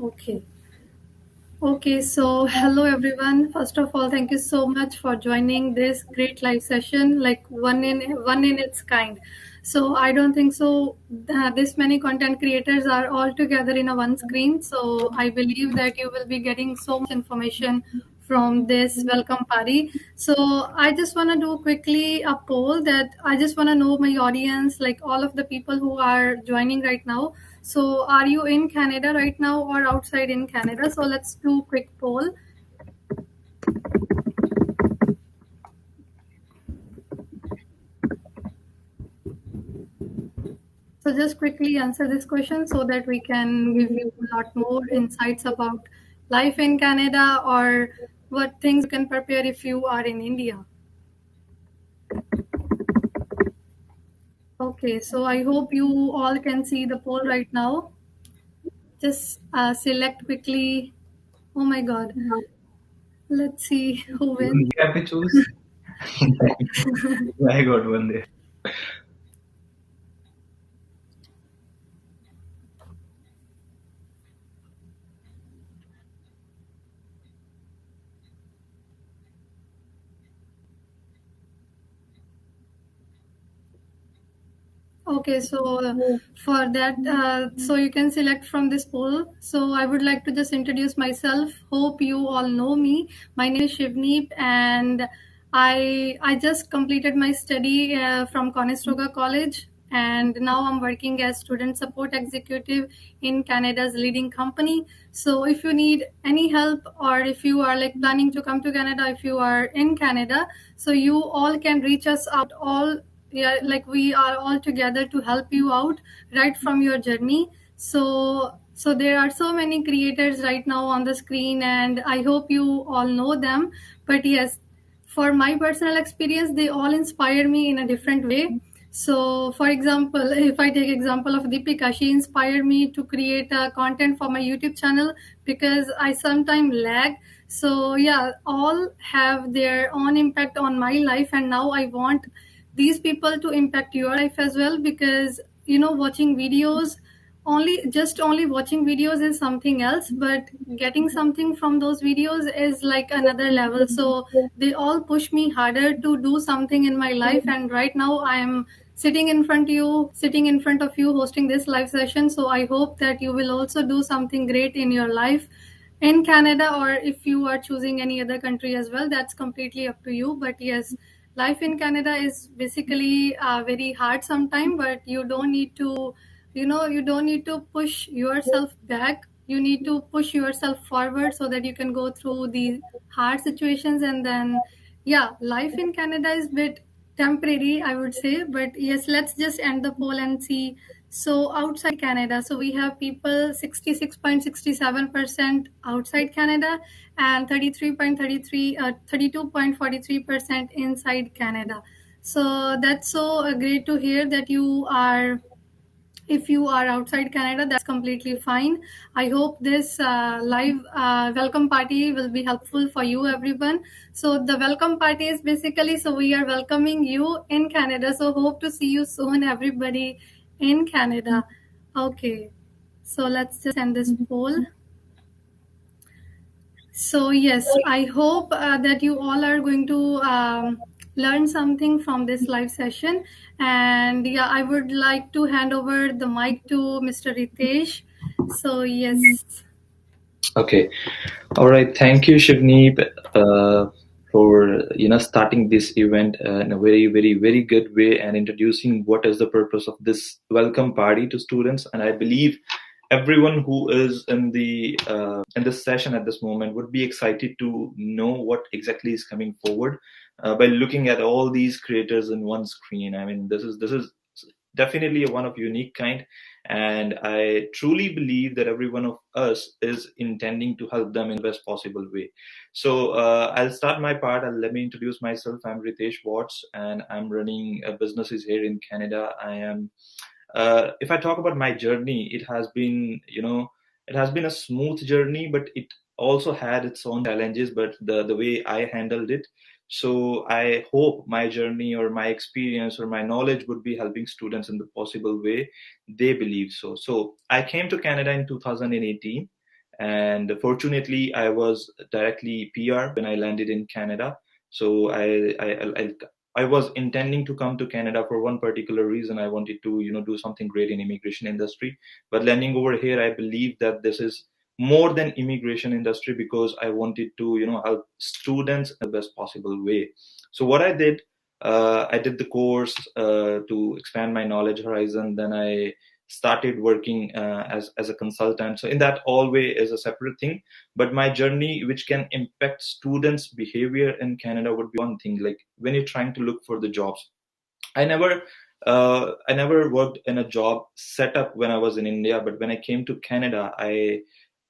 Okay. Okay, so hello everyone. First of all, thank you so much for joining this great live session, like one in its kind. So I don't think so. This many content creators are all together in a one screen. So I believe that you will be getting so much information from this welcome party. So I just want to do quickly a poll that I just want to know my audience, like all of the people who are joining right now. So, are you in Canada right now or outside in Canada? So, let's do quick poll. So, just quickly answer this question so that we can give you a lot more insights about life in Canada or what things you can prepare if you are in India. Okay, so I hope you all can see the poll right now. Just select quickly. Oh my god, let's see who wins. We have to choose. I got one there. Okay, so for that, so you can select from this poll. So I would like to just introduce myself. Hope you all know me. My name is Shivneep, and I just completed my study from Conestoga College, and now I'm working as student support executive in Canada's leading company. So if you need any help, or if you are like planning to come to Canada, if you are in Canada, so you all can reach us out all, yeah, like we are all together to help you out right from your journey. So there are so many creators right now on the screen, and I hope you all know them. But yes, for my personal experience, they all inspire me in a different way. So for example, if I take example of Deepika, she inspired me to create content for my YouTube channel because I sometimes lag. So yeah, all have their own impact on my life, and now I want these people to impact your life as well, because watching videos, only watching videos is something else, but getting something from those videos is like another level. So they all push me harder to do something in my life, and right now I am sitting in front of you hosting this live session. So I hope that you will also do something great in your life in Canada, or if you are choosing any other country as well, that's completely up to you. But yes, life in Canada is basically very hard sometimes, but you don't need to push yourself back. You need to push yourself forward so that you can go through the hard situations. And then, yeah, life in Canada is bit temporary, I would say. But yes, let's just end the poll and see. So outside Canada, so we have people 66.67% outside Canada and 32.43% inside Canada. So that's so great to hear that you are, if you are outside Canada, that's completely fine. I hope this live welcome party will be helpful for you, everyone. So the welcome party is basically, so we are welcoming you in Canada. So hope to see you soon, everybody in Canada. Okay, so let's just end this poll. So, yes, I hope that you all are going to learn something from this live session. And yeah, I would like to hand over the mic to Mr. Ritesh. So, yes. Okay. All right. Thank you, Shivneep, for starting this event in a very, very, very good way and introducing what is the purpose of this welcome party to students. And I believe everyone who is in this session at this moment would be excited to know what exactly is coming forward by looking at all these creators in one screen. I mean, this is definitely one of unique kind, and I truly believe that every one of us is intending to help them in the best possible way. So I'll start my part, and let me introduce myself. I'm Ritesh Watts, and I'm running businesses here in Canada. I am if I talk about my journey, it has been a smooth journey, but it also had its own challenges. But the way I handled it, so I hope my journey or my experience or my knowledge would be helping students in the possible way they believe so. So I came to Canada in 2018, And fortunately, I was directly PR when I landed in Canada. So I was intending to come to Canada for one particular reason. I wanted to, do something great in immigration industry. But landing over here, I believe that this is more than immigration industry, because I wanted to, help students in the best possible way. So what I did the course to expand my knowledge horizon. Then I started working as a consultant. So in that all way is a separate thing. But my journey, which can impact students' behavior in Canada, would be one thing. Like when you're trying to look for the jobs, I never I never worked in a job setup when I was in India. But when I came to Canada, I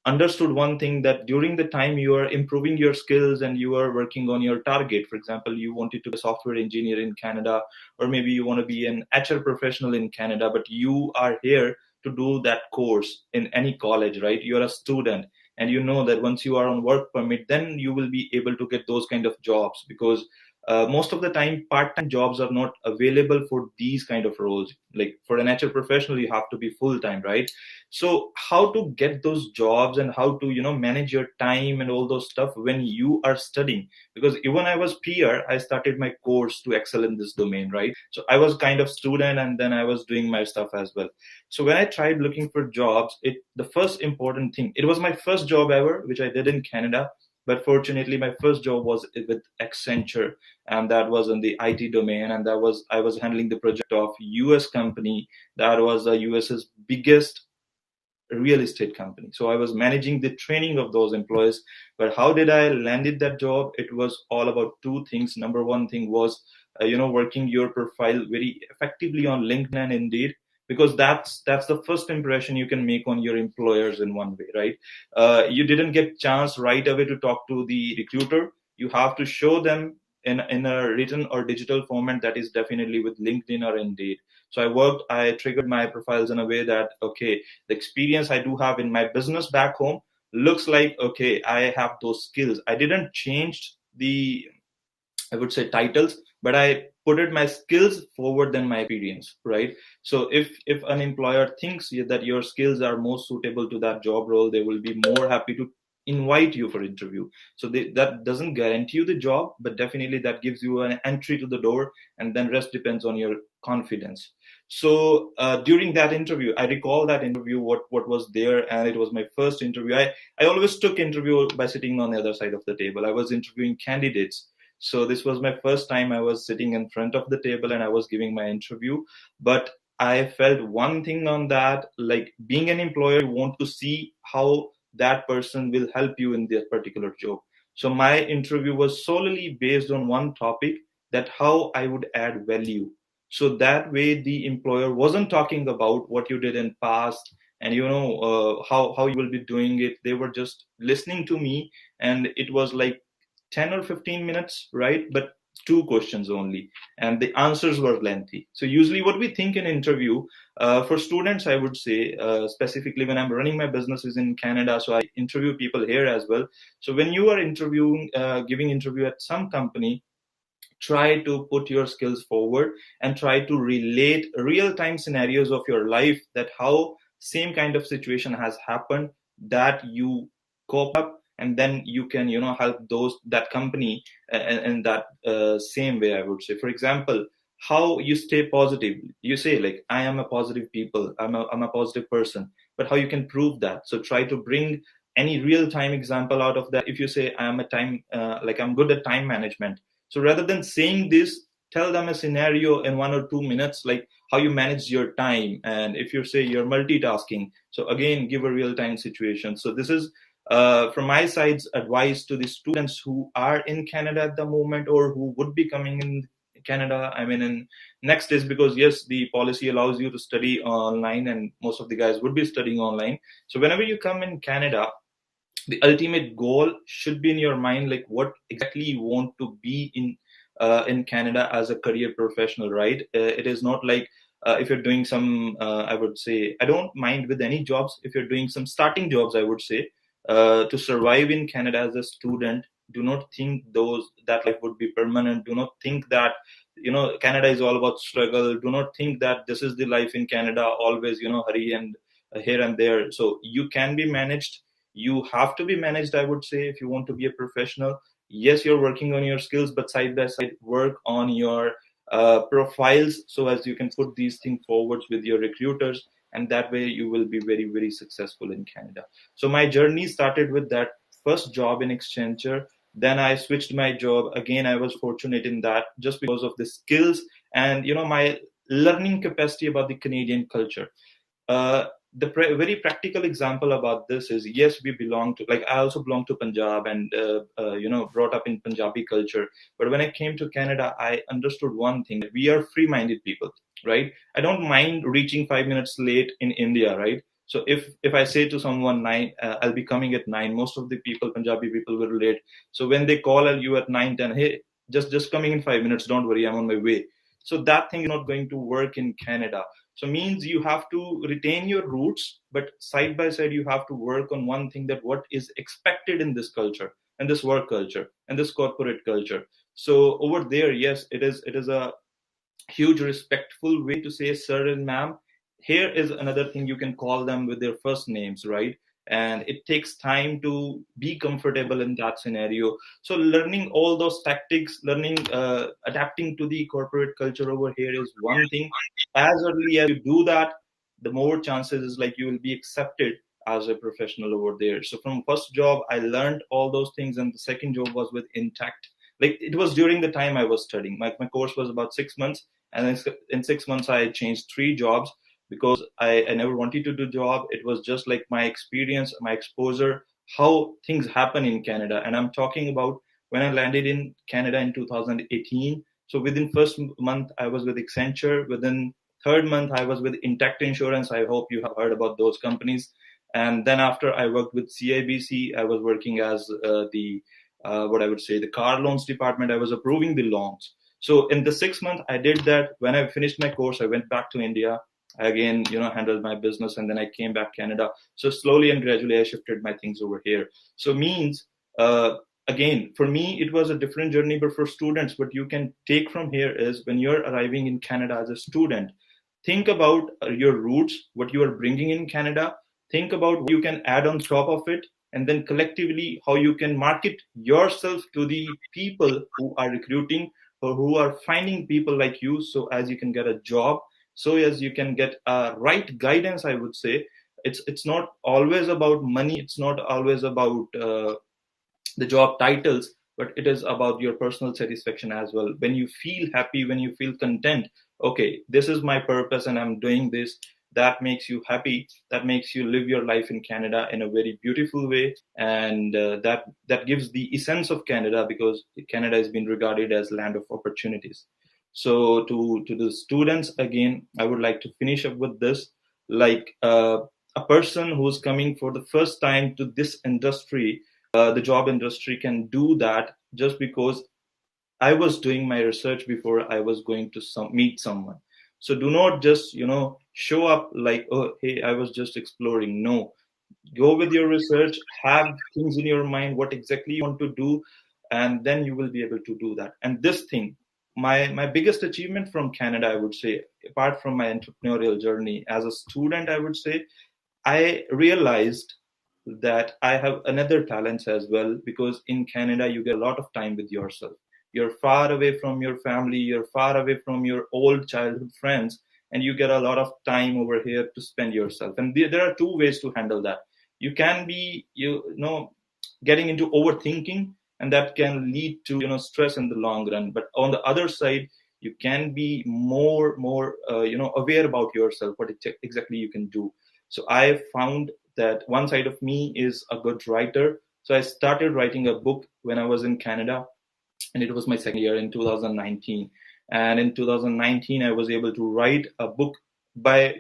understood one thing, that during the time you are improving your skills and you are working on your target. For example, you wanted to be a software engineer in Canada, or maybe you want to be an HR professional in Canada, but you are here to do that course in any college, right? You're a student, and you know that once you are on work permit, then you will be able to get those kind of jobs, because most of the time part-time jobs are not available for these kind of roles. Like for an HR professional, you have to be full-time, right? So how to get those jobs, and how to manage your time and all those stuff when you are studying? Because even I was peer, I started my course to excel in this domain, right? So I was kind of student, and then I was doing my stuff as well. So when I tried looking for jobs, the first important thing, it was my first job ever which I did in Canada. But fortunately, my first job was with Accenture, and that was in the IT domain, and that was I was handling the project of US company. That was the US's biggest real estate company. So I was managing the training of those employees. But how did I landed that job? It was all about two things. Number one thing was, working your profile very effectively on LinkedIn and Indeed, because that's the first impression you can make on your employers in one way, right? You didn't get chance right away to talk to the recruiter. You have to show them in a written or digital format, that is definitely with LinkedIn or Indeed. So I triggered my profiles in a way that, okay, the experience I do have in my business back home looks like, okay, I have those skills. I didn't change the, I would say, titles, but I put it my skills forward than my experience, right? So if an employer thinks that your skills are most suitable to that job role, they will be more happy to invite you for interview. So that doesn't guarantee you the job, but definitely that gives you an entry to the door, and then rest depends on your confidence. So during that interview, I recall that interview, what was there, and it was my first interview. I always took interview by sitting on the other side of the table. I was interviewing candidates. So this was my first time I was sitting in front of the table and I was giving my interview. But I felt one thing on that, like being an employer, you want to see how that person will help you in their particular job. So my interview was solely based on one topic, that how I would add value. So that way the employer wasn't talking about what you did in past, and how you will be doing it. They were just listening to me, and it was like 10 or 15 minutes, right? But two questions only, and the answers were lengthy. So usually what we think in interview, for students, I would say, specifically when I'm running my businesses in Canada, so I interview people here as well. So when you are interviewing, giving interview at some company, try to put your skills forward and try to relate real time scenarios of your life, that how same kind of situation has happened, that you cope up, and then you can help those that company in that same way, I would say. For example, how you stay positive. You say like, I am a positive people, I'm a positive person, but how you can prove that? So try to bring any real time example out of that. If you say I am a time like I'm good at time management, so rather than saying this, tell them a scenario in 1 or 2 minutes, like how you manage your time. And if you say you're multitasking, so again, give a real time situation. So this is from my side's advice to the students who are in Canada at the moment, or who would be coming in Canada. I mean, in next is, because yes, the policy allows you to study online, and most of the guys would be studying online. So whenever you come in Canada, the ultimate goal should be in your mind, like what exactly you want to be in Canada as a career professional, right? It is not like if you're doing some I would say, I don't mind with any jobs. If you're doing some starting jobs, I would say, to survive in Canada as a student, do not think those that life would be permanent. Do not think that Canada is all about struggle. Do not think that this is the life in Canada, always hurry and here and there. So you can be managed. You have to be managed, I would say, if you want to be a professional. Yes, you're working on your skills, but side by side, work on your profiles so as you can put these things forwards with your recruiters, and that way you will be very, very successful in Canada. So my journey started with that first job in Accenture. Then I switched my job. Again, I was fortunate in that just because of the skills and my learning capacity about the Canadian culture. The very practical example about this is, yes, we belong to, like, I also belong to Punjab, and brought up in Punjabi culture. But when I came to Canada, I understood one thing, that we are free minded people, right? I don't mind reaching 5 minutes late in India, right? So if I say to someone 9, I'll be coming at 9, most of the people, Punjabi people, will relate. So when they call you at 9:10, hey, just coming in 5 minutes, don't worry, I'm on my way. So that thing is not going to work in Canada. So means you have to retain your roots, but side by side you have to work on one thing, that what is expected in this culture and this work culture and this corporate culture. So over there, yes, it is a huge respectful way to say sir and ma'am. Here is another thing, you can call them with their first names, right? And it takes time to be comfortable in that scenario. So learning all those tactics, learning, adapting to the corporate culture over here is one thing. As early as you do that, the more chances is like you will be accepted as a professional over there. So from first job, I learned all those things, and the second job was with Intact. Like, it was during the time I was studying. My course was about 6 months, and in 6 months I changed three jobs because I never wanted to do job. It was just like my experience, my exposure, how things happen in Canada. And I'm talking about when I landed in Canada in 2018. So within first month I was with Accenture. Within third month I was with Intact Insurance. I hope you have heard about those companies. And then after I worked with CIBC, I was working as the what I would say, the car loans department. I was approving the loans. So in the 6 month, I did that. When I finished my course, I went back to India. I again, handled my business, and then I came back Canada. So slowly and gradually, I shifted my things over here. So means, uh, again, for me, it was a different journey. But for students, what you can take from here is, when you're arriving in Canada as a student, think about your roots, what you are bringing in Canada. Think about what you can add on top of it, and then collectively how you can market yourself to the people who are recruiting or who are finding people like you, so as you can get a job, so as you can get a right guidance, I would say. It's not always about money, it's not always about the job titles, but it is about your personal satisfaction as well. When you feel happy, when you feel content, okay, this is my purpose and I'm doing this, that makes you happy, that makes you live your life in Canada in a very beautiful way. And that gives the essence of Canada, because Canada has been regarded as land of opportunities. So to the students, again, I would like to finish up with this, like, a person who's coming for the first time to this industry, the job industry, can do that just because I was doing my research before I was going to meet someone. So do not just, show up like, oh, hey, I was just exploring. No, go with your research, have things in your mind, what exactly you want to do, and then you will be able to do that. And this thing, my biggest achievement from Canada, I would say, apart from my entrepreneurial journey as a student, I would say, I realized that I have another talents as well, because in Canada you get a lot of time with yourself. You're far away from your family, you're far away from your old childhood friends, and you get a lot of time over here to spend yourself. And there are two ways to handle that. You can be, getting into overthinking, and that can lead to, stress in the long run. But on the other side, you can be more aware about yourself, what exactly you can do. So I found that one side of me is a good writer. So I started writing a book when I was in Canada, and it was my second year in 2019. And in 2019, I was able to write a book by,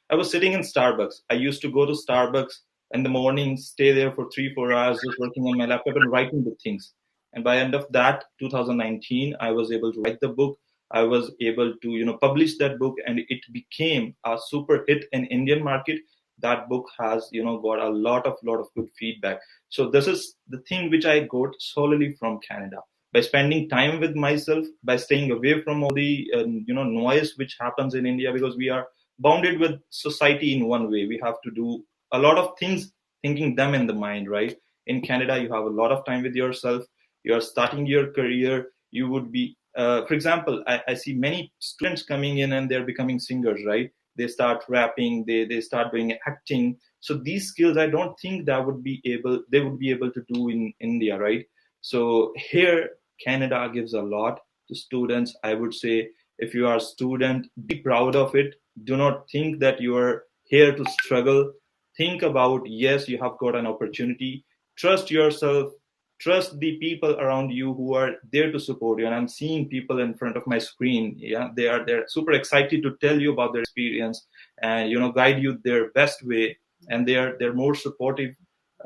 I was sitting in Starbucks. I used to go to Starbucks in the morning, stay there for 3 4 hours, just working on my laptop and writing the things. And by end of that 2019, I was able to write the book. I was able to, publish that book, and it became a super hit in Indian market. That book has, got a lot of good feedback. So this is the thing which I got solely from Canada, by spending time with myself, by staying away from all the noise which happens in India, because we are bounded with society in one way. We have to do a lot of things thinking them in the mind, right? In Canada, you have a lot of time with yourself. You're starting your career. You would be, for example, I see many students coming in and they're becoming singers, right? They start rapping, they start doing acting. So these skills, I don't think they would be able to do in India, right? So here, Canada gives a lot to students. I would say, if you are a student, be proud of it. Do not think that you are here to struggle. Think about, yes, you have got an opportunity. Trust yourself. Trust the people around you who are there to support you. And I'm seeing people in front of my screen. Yeah, they're super excited to tell you about their experience and guide you their best way. And they're more supportive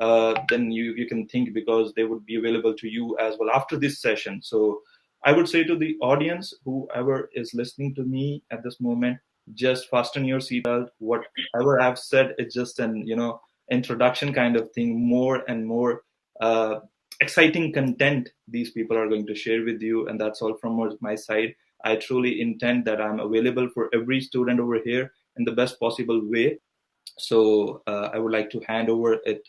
than you can think, because they would be available to you as well after this session. So I would say to the audience, whoever is listening to me at this moment, just fasten your seatbelt. Whatever I've said is just an introduction kind of thing. More and more exciting content these people are going to share with you, and that's all from my side. I truly intend that I'm available for every student over here in the best possible way. So I would like to hand over it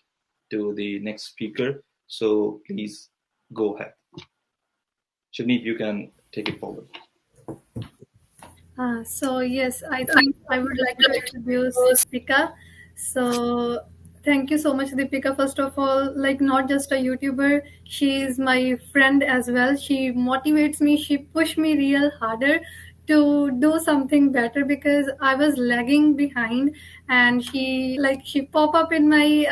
to the next speaker. So please go ahead. Shanif, you can take it forward. So yes, I think I would like to introduce Deepika. So thank you so much, Deepika. First of all, like not just a YouTuber, she is my friend as well. She motivates me. She pushed me real harder to do something better because I was lagging behind. And she pop up in my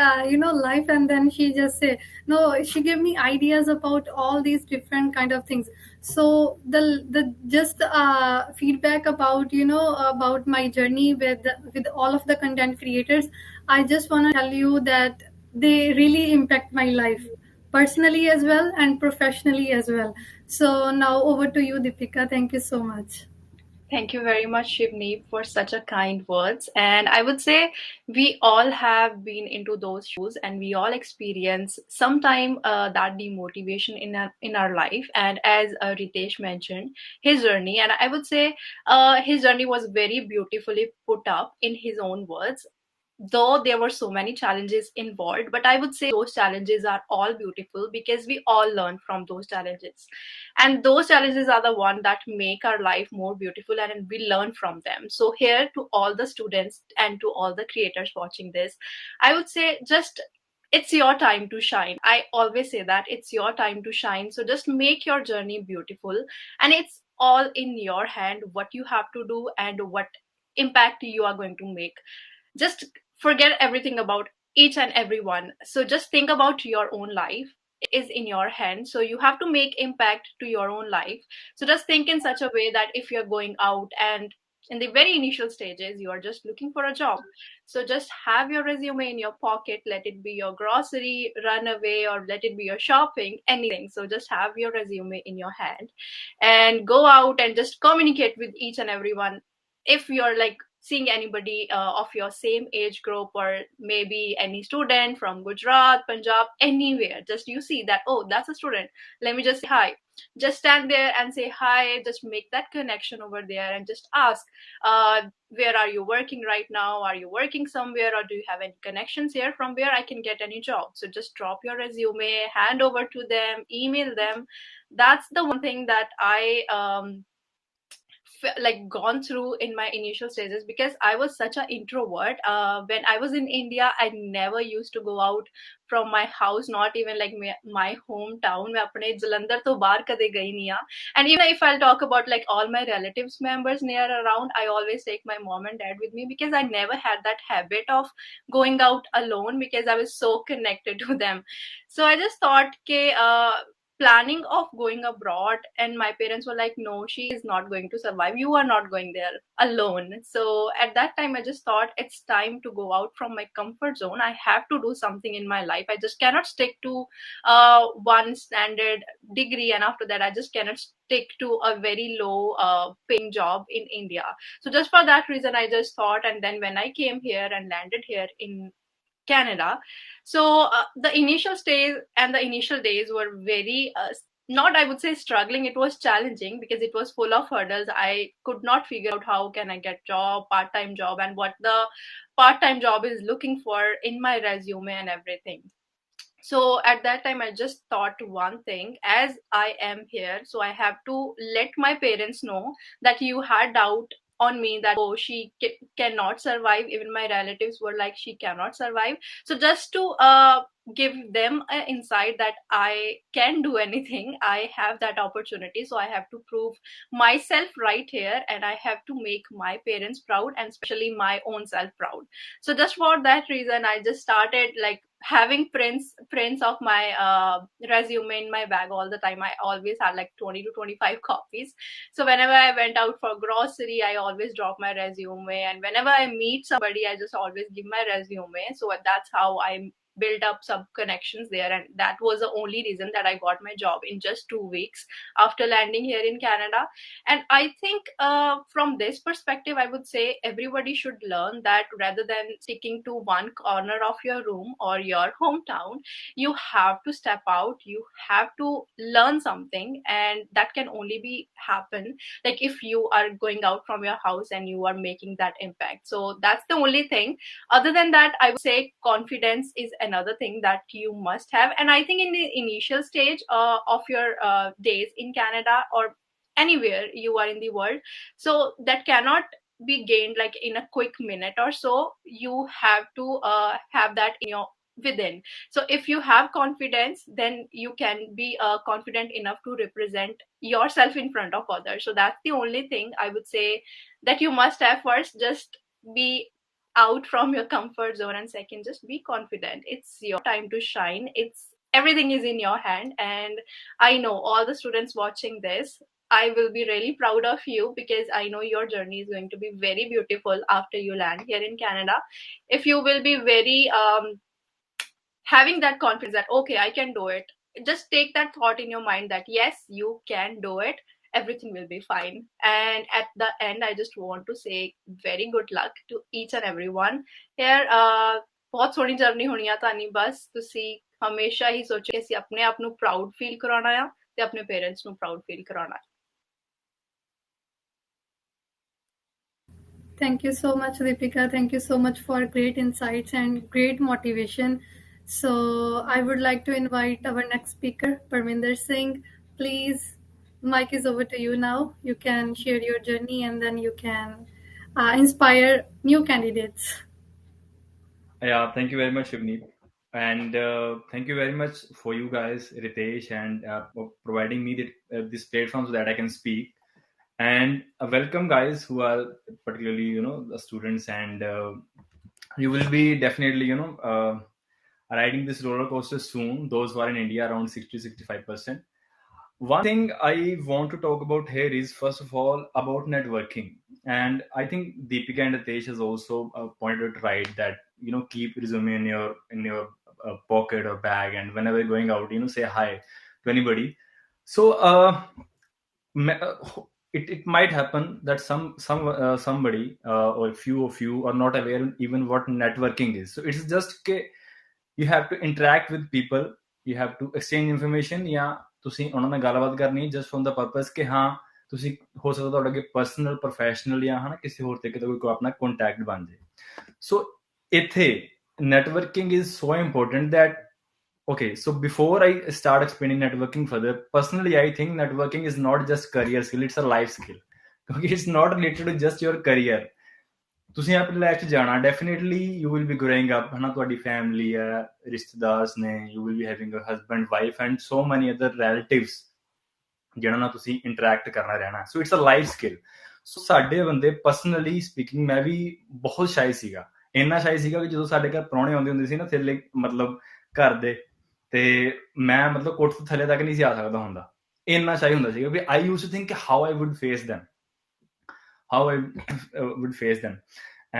life, and then she just say no. She gave me ideas about all these different kind of things. So the just feedback about about my journey with all of the content creators, I just want to tell you that they really impact my life personally as well and professionally as well. So now over to you, Deepika. Thank you so much. Thank you very much, Shivneep, for such a kind words. And I would say we all have been into those shoes, and we all experience sometime that demotivation in our life. And as Ritesh mentioned, his journey, and I would say his journey was very beautifully put up in his own words, though there were so many challenges involved. But I would say those challenges are all beautiful because we all learn from those challenges, and those challenges are the one that make our life more beautiful, and we learn from them. So here, to all the students and to all the creators watching this, I would say, just it's your time to shine. I always say that it's your time to shine, so just make your journey beautiful, and it's all in your hand what you have to do and what impact you are going to make. Just forget everything about each and every one. So just think about your own life is in your hands, so you have to make impact to your own life. So just think in such a way that if you're going out and in the very initial stages you are just looking for a job, so just have your resume in your pocket, let it be your grocery runaway or let it be your shopping, anything. So just have your resume in your hand and go out and just communicate with each and everyone. If you're like seeing anybody of your same age group, or maybe any student from Gujarat, Punjab, anywhere, just you see that, oh, that's a student, let me just say hi. Just stand there and say hi, just make that connection over there and just ask, where are you working right now? Are you working somewhere, or do you have any connections here from where I can get any job? So just drop your resume, hand over to them, email them. That's the one thing that I like gone through in my initial stages, because I was such an introvert. When I was in India, I never used to go out from my house, not even like my hometown. मैं अपने जलंधर तो बाहर कदे गई नहीं हाँ. And even if I'll talk about like all my relatives members near around, I always take my mom and dad with me, because I never had that habit of going out alone, because I was so connected to them. So I just thought ke planning of going abroad, and my parents were like, no, she is not going to survive, you are not going there alone. So at that time I just thought it's time to go out from my comfort zone. I have to do something in my life. I just cannot stick to one standard degree, and after that I just cannot stick to a very low paying job in India. So just for that reason I just thought, and then when I came here and landed here in Canada. So the initial stays and the initial days were very not, I would say, struggling. It was challenging because it was full of hurdles. I could not figure out how can I get job, part-time job, and what the part-time job is looking for in my resume and everything. So at that time I just thought one thing: as I am here, so I have to let my parents know that you had doubt on me, that oh, she cannot survive. Even my relatives were like, she cannot survive. So just to give them an insight that I can do anything, I have that opportunity, so I have to prove myself right here, and I have to make my parents proud, and especially my own self proud. So just for that reason, I just started like having prints of my resume in my bag all the time. I always had like 20 to 25 copies. So whenever I went out for grocery, I always drop my resume, and whenever I meet somebody, I just always give my resume. So that's how I build up some connections there, and that was the only reason that I got my job in just 2 weeks after landing here in Canada. And I think from this perspective, I would say everybody should learn that rather than sticking to one corner of your room or your hometown, you have to step out, you have to learn something, and that can only be happen like if you are going out from your house and you are making that impact. So that's the only thing. Other than that, I would say confidence is another thing that you must have. And I think in the initial stage of your days in Canada or anywhere you are in the world, so that cannot be gained like in a quick minute or so. You have to have that in your within. So if you have confidence, then you can be confident enough to represent yourself in front of others. So that's the only thing I would say that you must have. First, just be out from your comfort zone, and second, just be confident. It's your time to shine. It's everything is in your hand. And I know all the students watching this, I will be really proud of you, because I know your journey is going to be very beautiful after you land here in Canada. If you will be very having that confidence that okay, I can do it, just take that thought in your mind that yes, you can do it, everything will be fine. And at the end, I just want to say very good luck to each and everyone here. ਬਹੁਤ ਸੋਹਣੀ journey ਹੋਣੀ ਆ ਤੁਹਾਡੀ, ਬਸ ਤੁਸੀਂ ਹਮੇਸ਼ਾ ਹੀ ਸੋਚੋ ਕਿ ਅਸੀਂ ਆਪਣੇ ਆਪ ਨੂੰ ਪ੍ਰਾਊਡ ਫੀਲ ਕਰਾਉਣਾ ਆ ਤੇ ਆਪਣੇ ਪੇਰੈਂਟਸ ਨੂੰ ਪ੍ਰਾਊਡ ਫੀਲ ਕਰਾਉਣਾ। Thank you so much, Deepika. Thank you so much for great insights and great motivation. So I would like to invite our next speaker, Parminder Singh. Please, mic is over to you now. You can share your journey and then you can inspire new candidates. Yeah, thank you very much, Shivneet. And thank you very much for you guys, Ritesh, and for providing me this platform so that I can speak. And welcome, guys, who are particularly, the students, and you will be definitely, riding this roller coaster soon. Those who are in India, around 60-65%. One thing I want to talk about here is, first of all, about networking. And I think Deepika and Ritesh has also pointed out right that keep resume in your pocket or bag, and whenever you're going out, say hi to anybody. So it might happen that somebody or a few of you are not aware even what networking is. So it's just you have to interact with people, you have to exchange information, ਜਾਂ ਤੁਸੀਂ ਉਹਨਾਂ ਨਾਲ ਗੱਲਬਾਤ ਕਰਨੀ just from the purpose ਕਿ ਹਾਂ ਤੁਸੀਂ ਹੋ ਸਕਦਾ ਤੁਹਾਡਾ ਅੱਗੇ ਪਰਸਨਲ ਪ੍ਰੋਫੈਸ਼ਨਲ ਜਾਂ ਹਨਾ ਕਿਸੇ ਹੋਰ ਤਰੀਕੇ ਦਾ ਕੋਈ ਆਪਣਾ ਕੰਟੈਕਟ ਬਣ ਜਾਏ। ਸੋ ਇੱਥੇ networking is so important that okay, so before I start explaining networking further, personally I think networking is not just career skill, it's a life skill, because it's not related to just your career। ਤੁਸੀਂ ਆਪਣੀ life 'ਚ ਜਾਣਾ, definitely you will be growing up, ਹਨਾ ਤੁਹਾਡੀ family ਹੈ, ਰਿਸ਼ਤੇਦਾਰ ਨੇ, you will be having a husband, wife and so many other relatives ਜਿਹਨਾਂ ਨਾਲ ਤੁਸੀਂ ਇੰਟਰੈਕਟ ਕਰਨਾ ਰਹਿਣਾ। So it's a life skill. So ਸਾਡੇ ਬੰਦੇ, ਪਰਸਨਲੀ ਸਪੀਕਿੰਗ, ਮੈਂ ਵੀ ਬਹੁਤ ਸ਼ਾਈ ਸੀਗਾ। ਇੰਨਾ ਸ਼ਾਈ ਸੀਗਾ ਕਿ ਜਦੋਂ ਸਾਡੇ ਘਰ ਪ੍ਰਾਹੁਣੇ ਆਉਂਦੇ ਹੁੰਦੇ ਸੀ ਨਾ ਥੱਲੇ, ਮਤਲਬ ਘਰ ਦੇ, ਤੇ ਮੈਂ ਮਤਲਬ ਕੋਠੇ ਤੋਂ ਥੱਲੇ ਤੱਕ ਨਹੀਂ ਸੀ ਆ ਸਕਦਾ ਹੁੰਦਾ, ਇੰਨਾ ਸ਼ਾਈ ਹੁੰਦਾ ਸੀਗਾ। ਵੀ I used to think how I would face them, how I would face them.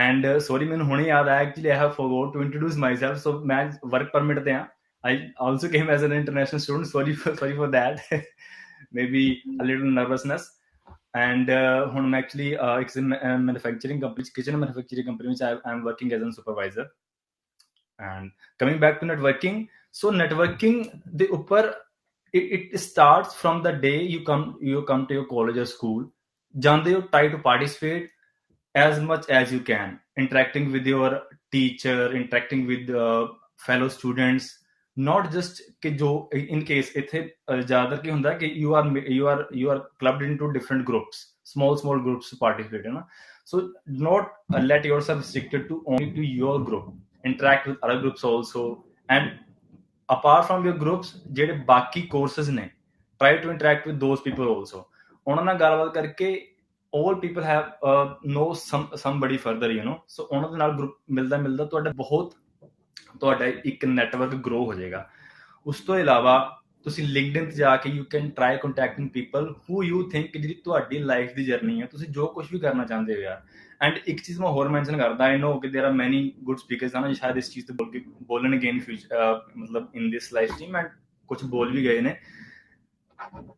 And sorry, ਮੈਨੂੰ ਹੁਣੇ ਯਾਦ ਆਇਆ, actually I have forgot to introduce myself. So ਮੈਂ work permit ਤੇ ਹਾਂ, I also came as an international student. Sorry for that. Maybe a little nervousness. And ਹੁਣ ਮੈਂ actually ਇੱਕ manufacturing company, kitchen manufacturing company ਵਿੱਚ I'm working as a supervisor. And coming back to networking, so networking ਦੇ ਉੱਪਰ it starts from the day you come to your college or school. Jande you try to participate as much as you can, interacting with your teacher, interacting with fellow students, not just ਕਿ ਜੋ in case ਇੱਥੇ ਜ਼ਿਆਦਾਤਰ ਕੀ ਹੁੰਦਾ ਕਿ you are clubbed into different groups, small groups to participate, है ना. So not let yourself restricted to only to your group, interact with other groups also, and apart from your groups ਜਿਹੜੇ ਬਾਕੀ courses ਨੇ, try to interact with those people also. ਉਹਨਾਂ ਨਾਲ ਗੱਲਬਾਤ ਕਰਕੇ all people have know somebody further, you know. So ਉਹਨਾਂ ਦੇ ਨਾਲ ਗਰੁੱਪ ਮਿਲਦਾ ਤੁਹਾਡਾ ਇੱਕ ਨੈਟਵਰਕ ਗਰੋ ਹੋ ਜਾਏਗਾ. ਉਸ ਤੋਂ ਇਲਾਵਾ ਤੁਸੀਂ ਲਿੰਕਡਇਨ ਤੇ ਜਾ ਕੇ you can try contacting people who you think ਜਿਹੜੀ ਤੁਹਾਡੀ ਲਾਈਫ ਦੀ ਜਰਨੀ ਹੈ, ਤੁਸੀਂ ਜੋ ਕੁਝ ਵੀ ਕਰਨਾ ਚਾਹੁੰਦੇ ਹੋ ਯਾਰ. ਐਂਡ ਇੱਕ ਚੀਜ਼ ਮੈਂ ਹੋਰ ਮੈਂਸ਼ਨ ਕਰਦਾ, ਆਈ ਨੋ ਕਿ ਦੇਰ ਆਰ ਮੈਨੀ ਗੁੱਡ ਸਪੀਕਰਸ ਹਨ ਸ਼ਾਇਦ ਇਸ ਚੀਜ਼ ਤੇ ਬੋਲਣਗੇ ਇਨ ਫਿਊਚਰ, ਮਤਲਬ ਇਨ ਦਿਸ ਲਾਈਫ ਸਟ੍ਰੀਮ, ਐਂਡ ਕੁਝ ਬੋਲ ਵੀ ਗਏ ਨੇ.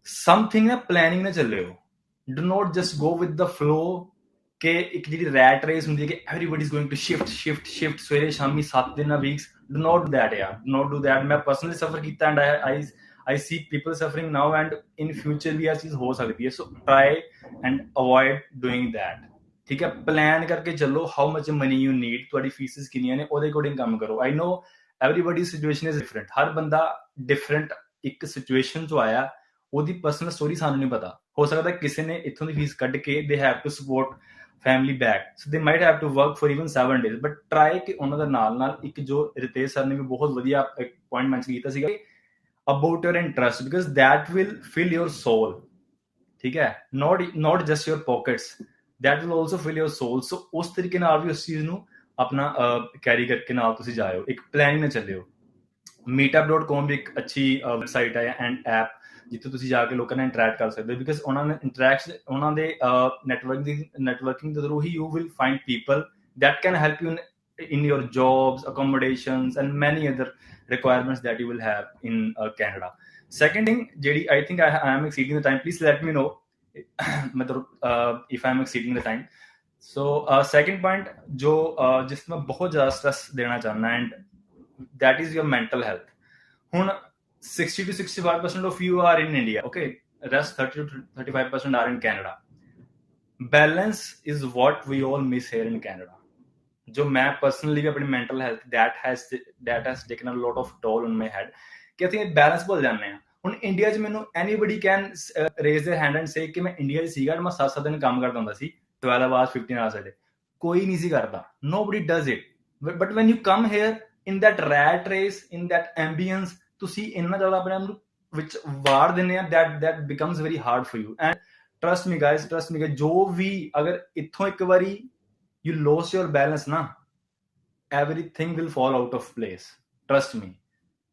ਸਮਥਿੰਗ ਨਾ ਪਲੈਨਿੰਗ ਨਾ ਚੱਲਿਓ. Do not just go with the flow ਕਿ ਇੱਕ ਜਿਹੜੀ ਰੈਟ ਰੇਸ ਹੁੰਦੀ ਹੈ ਕਿ everybody is going to shift ਸਵੇਰੇ ਸ਼ਾਮੀ 7 ਦਿਨ weeks. do not do that ਯਾਰ, do not do that. ਮੈਂ personally suffer ਕੀਤਾ and I see people suffering now, and in future ਵੀ ਇਹ ਚੀਜ਼ ਹੋ ਸਕਦੀ ਹੈ. so try and avoid doing that. ਠੀਕ ਹੈ, ਪਲਾਨ ਕਰਕੇ ਚੱਲੋ. how much money you need, ਤੁਹਾਡੀ ਫੀਸਿਸ ਕਿੰਨੀਆਂ ਨੇ, ਉਹਦੇ ਅਕੋਰਡਿੰਗ ਕੰਮ ਕਰੋ. I know everybody's situation is different, ਹਰ ਬੰਦਾ different ਇੱਕ ਸਿਚੁਏਸ਼ਨ 'ਚੋਂ ਆਇਆ, ਉਹਦੀ ਪਰਸਨਲ ਸਟੋਰੀ ਸਾਨੂੰ ਨਹੀਂ ਪਤਾ. ਹੋ ਸਕਦਾ ਕਿਸੇ ਨੇ ਇੱਥੋਂ ਦੀ ਫੀਸ ਕੱਢ ਕੇ they have to support family back, so they might have to work for even 7 days, but try ਕਿ ਉਹਨਾਂ ਦੇ ਨਾਲ ਇੱਕ ਜੋ ਰਿਤੇਸ਼ ਸਰ ਨੇ ਵੀ ਬਹੁਤ ਵਧੀਆ ਪੁਆਇੰਟ ਮੈਂਸ਼ਨ ਕੀਤਾ ਸੀਗਾ, about your interest, because that will fill your soul. ਠੀਕ ਹੈ, not just your pockets, that will also fill your soul. so ਉਸ ਤਰੀਕੇ ਨਾਲ ਵੀ ਉਸ ਚੀਜ਼ ਨੂੰ ਆਪਣਾ ਕੈਰੀ ਕਰਕੇ ਨਾਲ ਤੁਸੀਂ ਜਾਇਓ, ਇੱਕ ਪਲਾਨਿੰਗ ਨਾਲ ਚੱਲਿਓ. meetup.com ਵੀ ਇੱਕ ਅੱਛੀ ਵੈਬਸਾਈਟ ਹੈ ਐਂਡ ਐਪ ਜਿੱਥੇ ਤੁਸੀਂ ਜਾ ਕੇ ਲੋਕਾਂ ਨਾਲ ਇੰਟਰੈਕਟ ਕਰ ਸਕਦੇ ਹੋ, ਬਿਕਾਜ਼ ਉਹਨਾਂ ਦੇ ਨੈਟਵਰਕਿੰਗ ਦੇ through he you will find people that can help you in your jobs, accommodations, and many other requirements that you will have in Canada. Second thing, JD, I think I am exceeding the time. Please let me know if I am exceeding the time. So second point जो जिसमें बहुत ज़्यादा stress देना चाहना, and that is your mental health. ਹੁਣ 60 to 65% of you are in India, okay? Rest 30 to 35% are in Canada. Balance is what we all miss here in Canada. जो मैं personally भी अपनी mental health that has taken a lot of toll on my head कि ਅਸੀਂ balance ਭੁੱਲ ਜਾਂਦੇ ਹਾਂ. ਹੁਣ ਇੰਡੀਆ 'ਚ ਮੈਨੂੰ anybody can raise their hand and say ਕਿ ਮੈਂ ਇੰਡੀਆ 'ਚ ਸੀਗਾ, ਮੈਂ 7 ਦਿਨ ਕੰਮ ਕਰਦਾ ਹੁੰਦਾ ਸੀ, 12 hours 15 hours a day. ਕੋਈ ਨਹੀਂ ਸੀ ਕਰਦਾ. Nobody does it. But when you come here in that rat race, in that ambience, ਤੁਸੀਂ ਇੰਨਾ ਜ਼ਿਆਦਾ ਆਪਣੇ ਆਪ ਨੂੰ ਵਿੱਚ ਵਾੜ ਦਿੰਦੇ ਆ, that becomes very hard for you. And trust me guys, ਜੋ ਵੀ ਅਗਰ ਇੱਥੋਂ ਇੱਕ ਵਾਰੀ you lose your balance ਨਾ, everything will fall out of place. Trust me.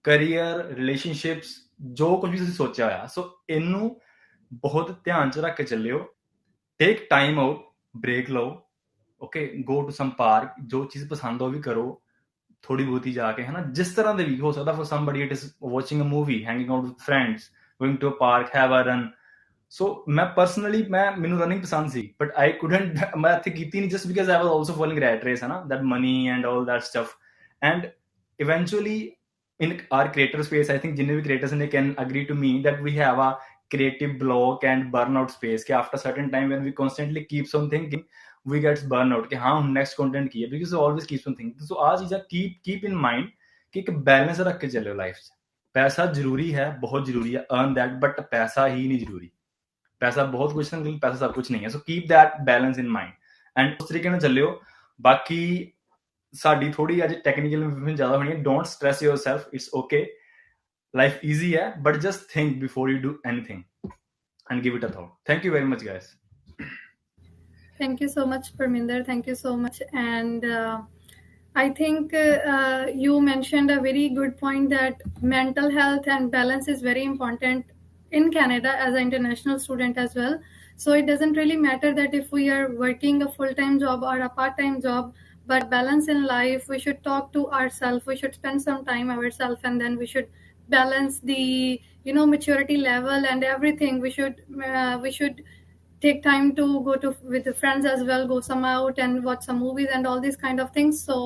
career, relationships, ਜੋ ਕੁਝ ਵੀ ਤੁਸੀਂ ਸੋਚਿਆ ਹੋਇਆ, ਸੋ ਇਹਨੂੰ ਬਹੁਤ ਧਿਆਨ 'ਚ ਰੱਖ ਕੇ ਚੱਲਿਓ. ਟੇਕ ਟਾਈਮ ਆਊਟ, ਬ੍ਰੇਕ ਲਓ, okay, go to some park, ਜੋ ਚੀਜ਼ ਪਸੰਦ ਹੋ ਵੀ ਕਰੋ ਥੋੜੀ ਬਹੁਤੀ ਜਾ ਕੇ, ਹੈ ਨਾ. ਜਿਸ ਤਰ੍ਹਾਂ ਦੇ ਵੀ ਹੋ ਸਕਦਾ. For somebody it is watching a movie, hanging out with friends, going to a park, have a run. ਸੋ ਮੈਂ ਪਰਸਨਲੀ ਮੈਨੂੰ ਰਨਿੰਗ ਪਸੰਦ ਸੀ, ਬਟ ਆਈ ਕੁਡਨਟ, ਮੈਂ ਇੱਥੇ ਕੀਤੀ ਨਹੀਂ just because I was also following rat race, ਹੈ ਨਾ, that money and all that stuff. And eventually in our creator space, I think जिन्हें भी creators ने can agree to me that we have a creative block and burnout space कि after certain time when we constantly keeps on thinking we get burnout कि हाँ next content की है, because we always keeps on thinking. so आज चीज़ा keep in mind कि एक balance रख के चलो life से. पैसा जरूरी है, बहुत जरूरी है, earn that, but पैसा ही नहीं जरूरी. पैसा बहुत कुछ है लेकिन पैसा सब कुछ नहीं है. so keep that balance in mind and उस तरीके ਨਾਲ ਚੱਲਿਓ. बाकी ਸਾਡੀ ਥੋੜੀ ਅੱਜ ਟੈਕਨੀਕਲ ਇਨਫੋਰਮੇਸ਼ਨ ਜ਼ਿਆਦਾ ਹੋਣੀ ਹੈ. Don't stress yourself, it's okay, life easy ਹੈ, but just think before you do anything and give it a thought. Thank you very much guys. Thank you so much Parminder, thank you so much. And I think you mentioned a very good point that mental health and balance is very important in Canada as an international student as well. So it doesn't really matter that if we are working a full-time job or a part-time job, but balance in life, we should talk to ourselves, we should spend some time ourselves, and then we should balance the maturity level and everything. We should take time to go to with the friends as well, go some out and watch some movies and all these kind of things. So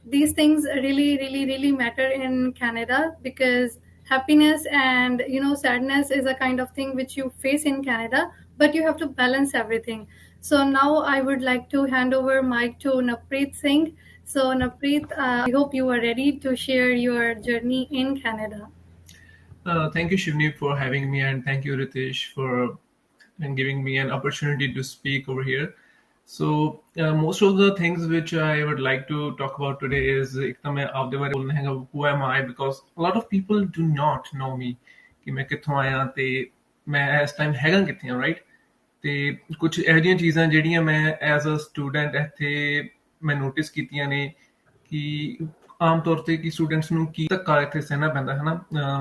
these things really matter in Canada, because happiness and sadness is a kind of thing which you face in Canada, but you have to balance everything. So now I would like to hand over mic to Napreet Singh. So Napreet, I hope you are ready to share your journey in Canada. Thank you, Shivni, for having me, and thank you, Ritesh, for and giving me an opportunity to speak over here. So, most of the things which I would like to talk about today is एक तो मैं आपके बारे में बोलना है who am I, because a lot of people do not know me कि मैं कित्थों आया ते मैं इस टाइम हैगा कित्थे हां, right? ਤੇ ਕੁਝ ਇਹੋ ਜਿਹੀਆਂ ਚੀਜ਼ਾਂ ਜਿਹੜੀਆਂ ਮੈਂ ਐਜ਼ ਅ ਸਟੂਡੈਂਟ ਇੱਥੇ ਮੈਂ ਨੋਟਿਸ ਕੀਤੀਆਂ ਨੇ ਕਿ ਆਮ ਤੌਰ ਤੇ ਕਿ ਸਟੂਡੈਂਟਸ ਨੂੰ ਕੀ ਧੱਕਾ ਇੱਥੇ ਸਹਿਣਾ ਪੈਂਦਾ ਹੈ ਨਾ,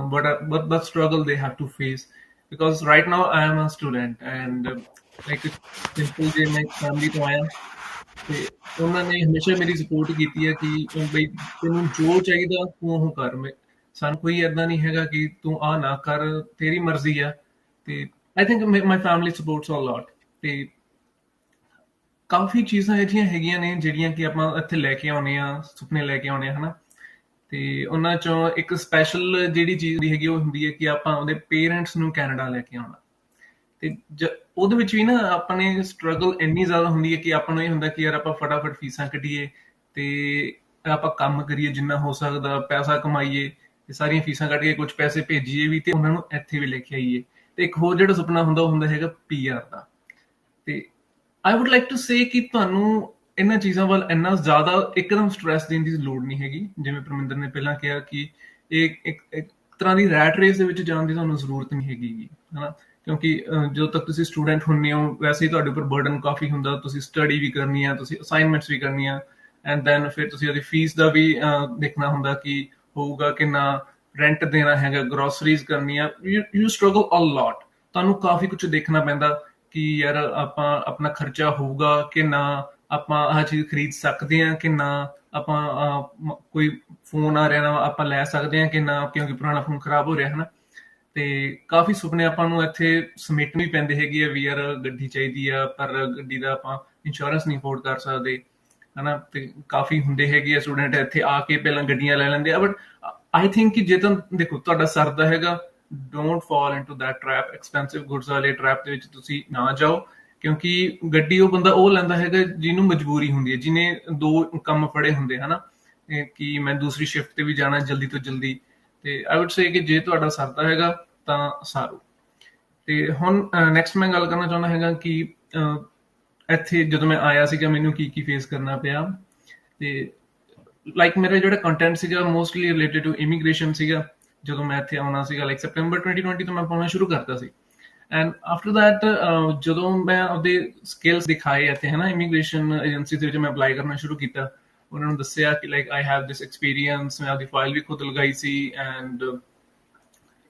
but the struggle they have to face because right now I am a student and like simple ਜੇ ਮੈਂ ਫੈਮਿਲੀ ਤੋਂ ਆਇਆ ਤੇ ਉਹਨਾਂ ਨੇ ਹਮੇਸ਼ਾ ਮੇਰੀ ਸਪੋਰਟ ਕੀਤੀ ਹੈ ਕਿ ਬਈ ਤੈਨੂੰ ਜੋ ਚਾਹੀਦਾ ਤੂੰ ਉਹ ਕਰ। ਸਾਨੂੰ ਕੋਈ ਏਦਾਂ ਨਹੀਂ ਹੈਗਾ ਕਿ ਤੂੰ ਆ ਨਾ ਕਰ, ਤੇਰੀ ਮਰਜ਼ੀ ਆ। ਤੇ I think my family supports a lot. ਤੇ ਕਾਫੀ ਚੀਜ਼ਾਂ ਇਹੋ ਜਿਹੀਆਂ ਹੈਗੀਆਂ ਨੇ ਜਿਹੜੀਆਂ ਕਿ ਆਪਾਂ ਇੱਥੇ ਲੈ ਕੇ ਆਉਂਦੇ ਆ, ਸੁਪਨੇ ਲੈ ਕੇ ਆਉਂਦੇ ਆ, ਹਨਾ। ਤੇ ਉਹਨਾਂ ਚੋਂ ਇੱਕ ਸਪੈਸ਼ਲ ਜਿਹੜੀ ਚੀਜ਼ ਦੀ ਹੈਗੀ ਉਹ ਹੁੰਦੀ ਹੈ ਕਿ ਆਪਾਂ ਉਹਦੇ ਪੇਰੈਂਟਸ ਨੂੰ ਕੈਨੇਡਾ ਲੈ ਕੇ ਆਉਣਾ। ਤੇ ਉਹਦੇ ਵਿੱਚ ਵੀ ਨਾ ਆਪਣੇ ਸਟਰਗਲ ਇੰਨੀ ਜ਼ਿਆਦਾ ਹੁੰਦੀ ਹੈ ਕਿ ਆਪਾਂ ਨੂੰ ਇਹ ਹੁੰਦਾ ਕਿ ਯਾਰ ਆਪਾਂ ਫਟਾਫਟ ਫੀਸਾਂ ਕੱਢੀਏ ਤੇ ਆਪਾਂ ਕੰਮ ਕਰੀਏ, ਜਿੰਨਾ ਹੋ ਸਕਦਾ ਪੈਸਾ ਕਮਾਈਏ ਤੇ ਸਾਰੀਆਂ ਫੀਸਾਂ ਕੱਢ ਕੇ ਕੁਝ ਪੈਸੇ ਭੇਜੀਏ ਵੀ ਤੇ ਉਹਨਾਂ ਨੂੰ ਇੱਥੇ ਵੀ ਲੈ ਕੇ ਆਈਏ। ਤੇ ਇੱਕ ਹੋਰ ਜਿਹੜਾ ਸੁਪਨਾ ਹੁੰਦਾ ਉਹ ਹੁੰਦਾ ਹੈਗਾ PR ਦਾ। ਤੇ I would like to say ਕਿ ਤੁਹਾਨੂੰ ਇਹਨਾਂ ਚੀਜ਼ਾਂ ਵੱਲ ਇੰਨਾ ਜ਼ਿਆਦਾ ਇੱਕਦਮ ਸਟ੍ਰੈਸ ਦੇਣ ਦੀ ਲੋੜ ਨਹੀਂ ਹੈਗੀ। ਜਿਵੇਂ ਪਰਮਿੰਦਰ ਨੇ ਪਹਿਲਾਂ ਕਿਹਾ ਕਿ ਇਹ ਇੱਕ ਤਰ੍ਹਾਂ ਦੀ ਰੈਟ ਰੇਸ ਦੇ ਵਿੱਚ ਜਾਣ ਦੀ ਤੁਹਾਨੂੰ ਜ਼ਰੂਰਤ ਨਹੀਂ ਹੈਗੀ, ਹਨਾ। ਕਿਉਂਕਿ ਜਦੋਂ ਤੱਕ ਤੁਸੀਂ ਸਟੂਡੈਂਟ ਹੁੰਦੇ ਹੋ ਵੈਸੇ ਹੀ ਤੁਹਾਡੇ ਉੱਪਰ ਬਰਡਨ ਕਾਫੀ ਹੁੰਦਾ, ਤੁਸੀਂ ਸਟੱਡੀ ਵੀ ਕਰਨੀ ਆ, ਤੁਸੀਂ ਅਸਾਈਨਮੈਂਟਸ ਵੀ ਕਰਨੀਆਂ, ਐਂਡ ਦੈਨ ਫਿਰ ਤੁਸੀਂ ਉਹਦੀ ਫੀਸ ਦਾ ਵੀ ਦੇਖਣਾ ਹੁੰਦਾ ਕਿ ਹੋਊਗਾ ਕਿੰਨਾ, ਰੈਂਟ ਦੇਣਾ ਹੈਗਾ, ਗਰੋਸਰੀਜ਼ ਕਰਨੀਆਂ, ਯੂ ਸਟਰਗਲ ਅ ਲੋਟ। ਤੁਹਾਨੂੰ ਕਾਫੀ ਕੁਝ ਦੇਖਣਾ ਪੈਂਦਾ ਕਿ ਯਾਰ ਆਪਾਂ ਆਪਣਾ ਖਰਚਾ ਹੋਊਗਾ ਕਿ ਨਾ, ਆਪਾਂ ਆਹ ਚੀਜ਼ ਖਰੀਦ ਸਕਦੇ ਹਾਂ ਕਿ ਨਾ, ਆਪਾਂ ਕੋਈ ਫੋਨ ਆ ਰਿਹਾ ਨਾ ਆਪਾਂ ਲੈ ਸਕਦੇ ਹਾਂ ਕਿ ਨਾ, ਕਿਉਂਕਿ ਪੁਰਾਣਾ ਫੋਨ ਖਰਾਬ ਹੋ ਰਿਹਾ, ਹਨਾ। ਤੇ ਕਾਫੀ ਸੁਪਨੇ ਆਪਾਂ ਨੂੰ ਇੱਥੇ ਸਮੇਟਣੇ ਵੀ ਪੈਂਦੇ ਹੈਗੇ ਆ ਵੀ ਯਾਰ ਗੱਡੀ ਚਾਹੀਦੀ ਆ, ਪਰ ਗੱਡੀ ਦਾ ਆਪਾਂ ਇੰਸ਼ੋਰੈਂਸ ਨਹੀਂ ਅਫੋਰਡ ਕਰ ਸਕਦੇ, ਹਨਾ। ਤੇ ਕਾਫੀ ਹੁੰਦੇ ਹੈਗੇ ਆ ਸਟੂਡੈਂਟ ਇੱਥੇ ਆ ਕੇ ਪਹਿਲਾਂ ਗੱਡੀਆਂ ਲੈ ਲੈਂਦੇ ਆ। ਬਟ ਆਈ ਥਿੰਕ ਕਿ ਜੇ ਤਾਂ ਦੇਖੋ ਤੁਹਾਡਾ ਸਰਦਾ ਹੈਗਾ, don't fall into that trap, expensive goods ਵਾਲੇ ਟ੍ਰੈਪ ਦੇ ਵਿੱਚ ਤੁਸੀਂ ਨਾ ਜਾਓ। ਕਿਉਂਕਿ ਗੱਡੀ ਉਹ ਬੰਦਾ ਉਹ ਲੈਂਦਾ ਹੈਗਾ ਜਿਹਨੂੰ ਮਜਬੂਰੀ ਹੁੰਦੀ ਹੈ, ਜਿਹਨੇ ਦੋ ਕੰਮ ਫੜੇ ਹੁੰਦੇ, ਹਨਾ, ਕਿ ਮੈਂ ਦੂਸਰੀ ਸ਼ਿਫਟ ਤੇ ਵੀ ਜਾਣਾ ਜਲਦੀ ਤੋਂ ਜਲਦੀ। ਤੇ ਆਈ ਵੁੱਡ ਸੇ ਕਿ ਜੇ ਤੁਹਾਡਾ ਸਰਦਾ ਹੈਗਾ ਤਾਂ ਸਾਰੂ। ਤੇ ਹੁਣ ਨੈਕਸਟ ਮੈਂ ਗੱਲ ਕਰਨਾ ਚਾਹੁੰਦਾ ਹੈਗਾ ਕਿ ਇੱਥੇ ਜਦੋਂ ਮੈਂ ਆਇਆ ਸੀਗਾ ਮੈਨੂੰ ਕੀ ਕੀ ਫੇਸ ਕਰਨਾ ਪਿਆ। ਤੇ ਲਾਈਕ ਮੇਰਾ ਜਿਹੜਾ ਕੰਟੈਂਟ ਸੀਗਾ ਮੋਸਟਲੀ ਰਿਲੇਟਡ ਟੂ ਇਮੀਗ੍ਰੇਸ਼ਨ ਸੀਗਾ। ਜਦੋਂ ਮੈਂ ਇੱਥੇ ਆਉਣਾ ਸੀਗਾ ਲਾਈਕ ਸੈਪਟੈਂਬਰ 2020 ਤੋਂ ਮੈਂ ਪਾਉਣਾ ਸ਼ੁਰੂ ਕਰਤਾ ਸੀ। ਐਂਡ ਆਫਟਰ ਦੈਟ ਜਦੋਂ ਮੈਂ ਆਪਦੇ ਸਕਿੱਲਸ ਦਿਖਾਏ ਇੱਥੇ, ਹਨਾ, ਇਮੀਗ੍ਰੇਸ਼ਨ ਏਜੰਸੀ ਦੇ ਵਿੱਚ ਮੈਂ ਅਪਲਾਈ ਕਰਨਾ ਸ਼ੁਰੂ ਕੀਤਾ। ਉਹਨਾਂ ਨੂੰ ਦੱਸਿਆ ਕਿ like I have this experience, ਮੈਂ ਆਪਦੀ ਫਾਈਲ ਵੀ ਖੁਦ ਲਗਾਈ ਸੀ, ਐਂਡ